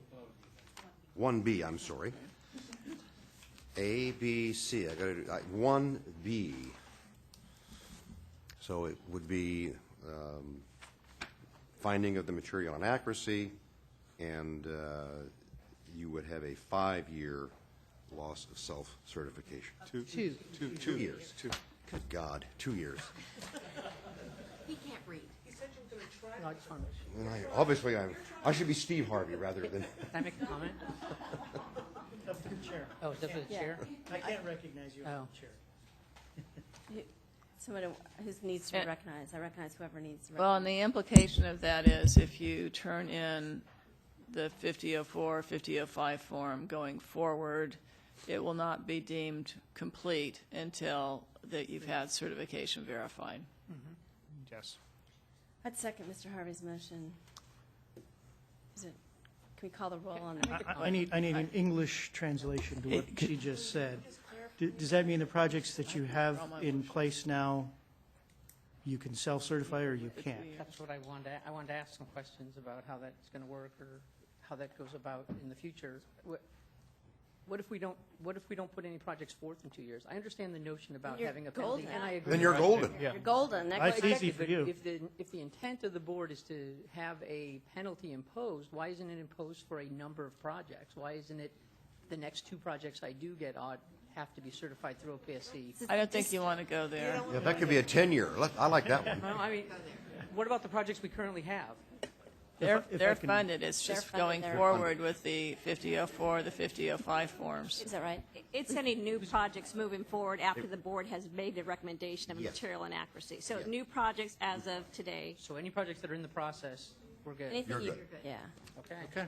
1B, I'm sorry. A, B, C. I got to do 1B. So it would be finding of the material inaccuracy, and you would have a 5-year loss of self-certification. 2 years. Good God, 2 years. He can't read. No, I just want to. Obviously, I should be Steve Harvey rather than. Can I make a comment? Up to the chair. Oh, is that for the chair? I can't recognize you as Oh. the chair. Someone who needs to be recognized. I recognize whoever needs to be Well, and the implication of that is if you turn in the 5004, 5005 form going forward, it will not be deemed complete until that you've had certification verified. Yes. I'd second Mr. Harvey's motion. Is it, can we call the roll on that? I need an English translation to what she just said. Does that mean the projects that you have in place now, you can self-certify or you can't? That's what I wanted to ask some questions about how that's going to work or how that goes about in the future. What if we don't put any projects forth in 2 years? I understand the notion about You're having a penalty, golden. and I agree. Then you're golden. You're golden. That's easy for But you. if the intent of the board is to have a penalty imposed, why isn't it imposed for a number of projects? Why isn't it the next 2 projects I do get have to be certified through OPSC? I don't think you want to go there. Yeah, that could be a 10-year. I like that one. No, I mean, what about the projects we currently have? They're funded. It's They're just funded. going They're forward with the 5004, the 5005 forms. Is that right? It's any new projects moving forward after the board has made a recommendation of Yes. material inaccuracy. So new projects as of today. So any projects that are in the process, we're good. Anything You're you, good. yeah. Okay.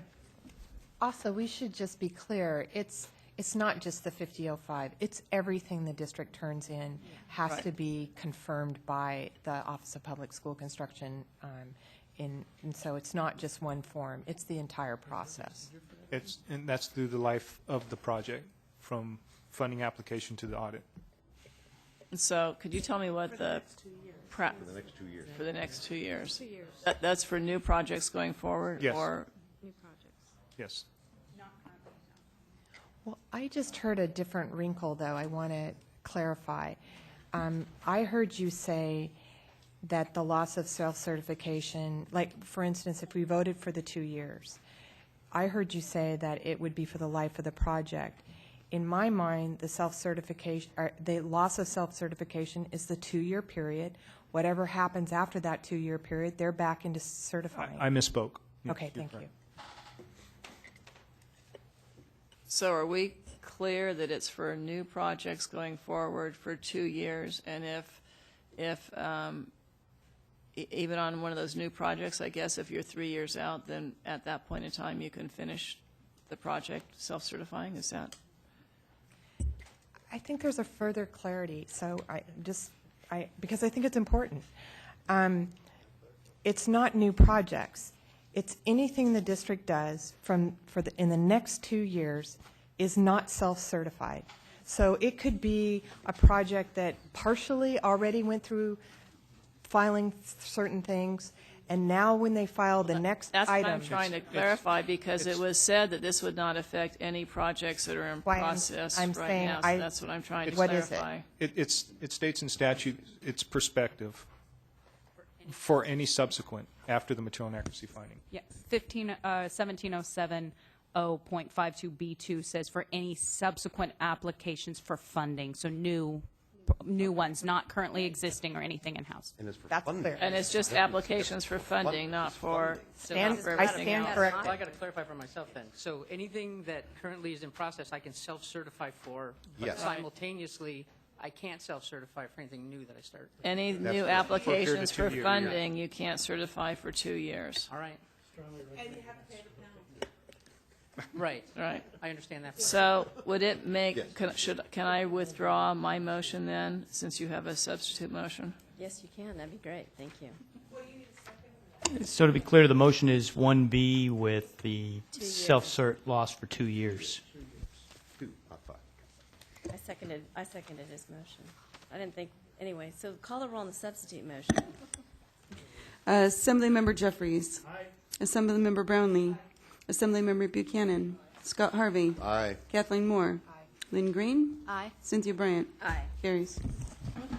Also, we should just be clear, it's not just the 5005, it's everything the district turns in has Right. to be confirmed by the Office of Public School Construction, and so it's not just one form, it's the entire process. And that's through the life of the project, from funding application to the audit. And so could you tell me what the For the next 2 years. for the next 2 years? That's for new projects going forward? Yes. Or New projects. Yes. Well, I just heard a different wrinkle, though, I want to clarify. I heard you say that the loss of self-certification, like, for instance, if we voted for the 2 years, I heard you say that it would be for the life of the project. In my mind, the self-certification, or the loss of self-certification is the 2-year period. Whatever happens after that 2-year period, they're back into certifying. I misspoke. Okay, thank you. so are we clear that it's for new projects going forward for 2 years? And if even on one of those new projects, I guess if you're 3 years out, then at that point in time, you can finish the project self-certifying? Is that? I think there's a further clarity, so because I think it's important. It's not new projects. It's anything the district does in the next 2 years is not self-certified. So it could be a project that partially already went through filing certain things, and now when they file the next That's item. what I'm trying to clarify, because it was said that this would not affect any projects that are in Why process I'm right saying now. So that's what I'm trying to What is it? clarify. It states in statute, it's prospective for any subsequent after the material inaccuracy finding. Yeah, 1707.0.52B2 says for any subsequent applications for funding, so new ones, not currently existing or anything in-house. And it's for That's funding. clear. And it's just applications for funding, not for Stand- I everything stand else. corrected. Well, I got to clarify for myself then. So anything that currently is in process, I can self-certify for, but Yes. simultaneously, I can't self-certify for anything new that I start. Any That's new for a period of applications 2 for years. funding, you can't certify for 2 years. All right. Right. Right. I understand that. So would it make, Yes. can I withdraw my motion then, since you have a substitute motion? Yes, you can. That'd be great. Thank you. So to be clear, the motion is 1B with the 2 years. self-cert loss for 2 years. 2, not 5. I seconded his motion. I didn't think, anyway, so call the roll on the substitute motion. Assemblymember Jeffries. Assemblymember Brownlee. Assemblymember Buchanan. Scott Harvey. Aye. Kathleen Moore. Lynn Green. Aye. Cynthia Bryant. Aye. Carries. Thank you.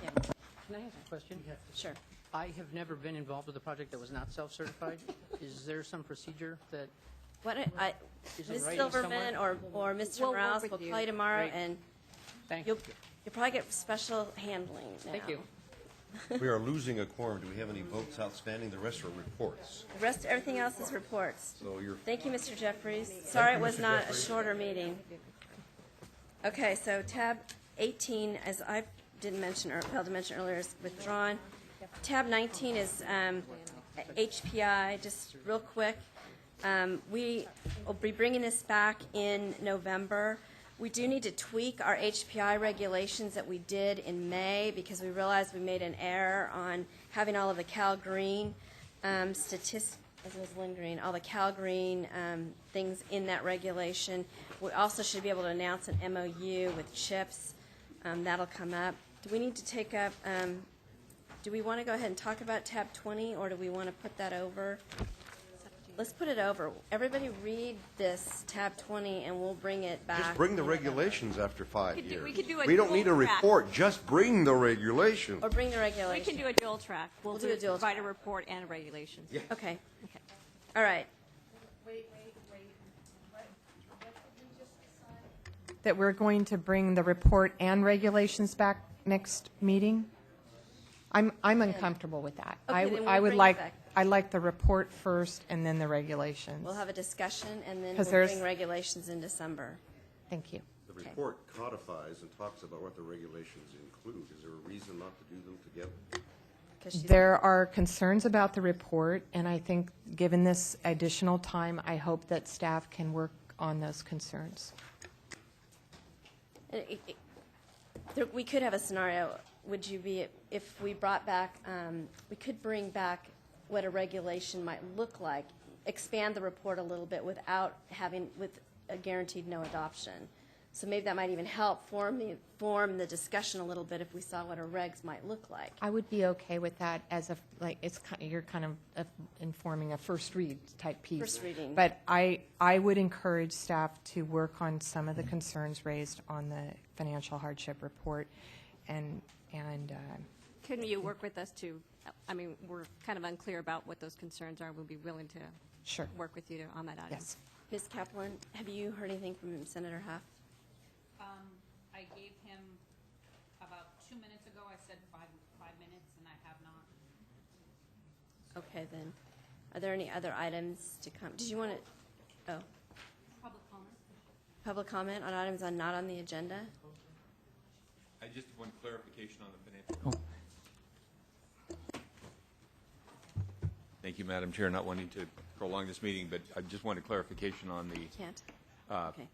Can I ask a question? Sure. I have never been involved with a project that was not self-certified. Is there some procedure that What, is in Ms. writing Silverman somewhere? or Mr. We'll work Morales with will you. call you tomorrow, Great. and Thank you'll you. probably get special handling now. Thank you. We are losing a quorum. Do we have any votes outstanding? The rest are reports. The rest, everything else is reports. So you're Thank you, Mr. Jeffries. Sorry it was Mr. not a Jeffries. shorter meeting. Okay, so tab 18, as I didn't mention or failed to mention earlier, is withdrawn. Tab 19 is HPI, just real quick. We will be bringing this back in November. We do need to tweak our HPI regulations that we did in May because we realized we made an error on having all of the Cal Green statistics, as was Lynn Green, all the Cal Green things in that regulation. We also should be able to announce an MOU with CHIPS. That'll come up. Do we need to take up, do we want to go ahead and talk about tab 20, or do we want to put that over? Let's put it over. Everybody read this tab 20, and we'll bring it back. Just bring the regulations after 5 years. we could do a We don't need a dual track. report, just bring the regulations. Or bring the We regulation. can do a dual track. We'll do a dual provide a report and a regulation. Yeah. Okay. All right. That we're going to bring the report and regulations back next meeting? I'm uncomfortable with that. Okay, then we'll I would bring it like, back. I like the report first and then the regulations. We'll have a discussion, and then 'Cause we'll there's- bring regulations in December. Thank you. The report codifies and talks about what the regulations include. Is there a reason not to do them together? 'Cause she's- There are concerns about the report, and I think, given this additional time, I hope that staff can work on those concerns. We could have a scenario, would you be, if we brought back, we could bring back what a regulation might look like, expand the report a little bit without having, with a guaranteed no adoption. So maybe that might even help form the discussion a little bit if we saw what our regs might look like. I would be okay with that as a, like, it's kind of, you're kind of informing a first read type piece. First reading. But I would encourage staff to work on some of the concerns raised on the financial hardship report, and Couldn't you work with us to, I mean, we're kind of unclear about what those concerns are. We'll be willing to Sure. work with you on that item. yes. Ms. Kaplan, have you heard anything from Senator Huff? I gave him about 2 minutes ago. I said five minutes, and I have not. Okay, then. Are there any other items to come? Did you want to, oh, Public comment? public comment on items not on the agenda? I just want clarification on the financial. Thank you, Madam Chair. Not wanting to prolong this meeting, but I just wanted clarification on the Can't? uh, Okay.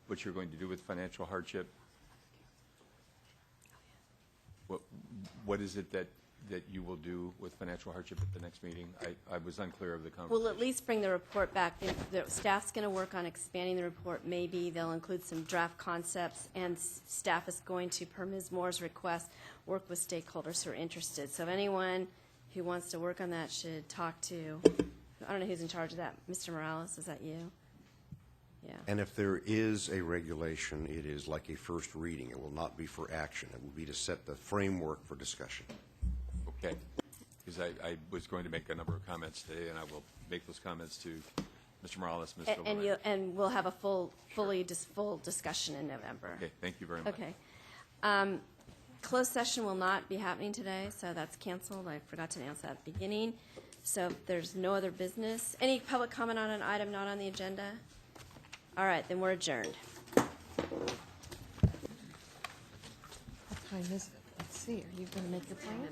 what you're going to do with financial hardship. What is it that you will do with financial hardship at the next meeting? I was unclear of the conversation. We'll at least bring the report back. The staff's going to work on expanding the report. Maybe they'll include some draft concepts, and staff is going to, per Ms. Moore's request, work with stakeholders who are interested. So if anyone who wants to work on that should talk to, I don't know who's in charge of that. Mr. Morales, is that you? Yeah. And if there is a regulation, it is like a first reading. It will not be for action. It will be to set the framework for discussion. Okay. Because I was going to make a number of comments today, and I will make those comments to Mr. Morales, Ms. Silverman. And we'll have a full discussion in November. Okay, thank you very much. Okay. Closed session will not be happening today, so that's canceled. I forgot to announce that at the beginning. So if there's no other business. Any public comment on an item not on the agenda? All right, then we're adjourned. What time is it? Let's see, are you going to make your plan?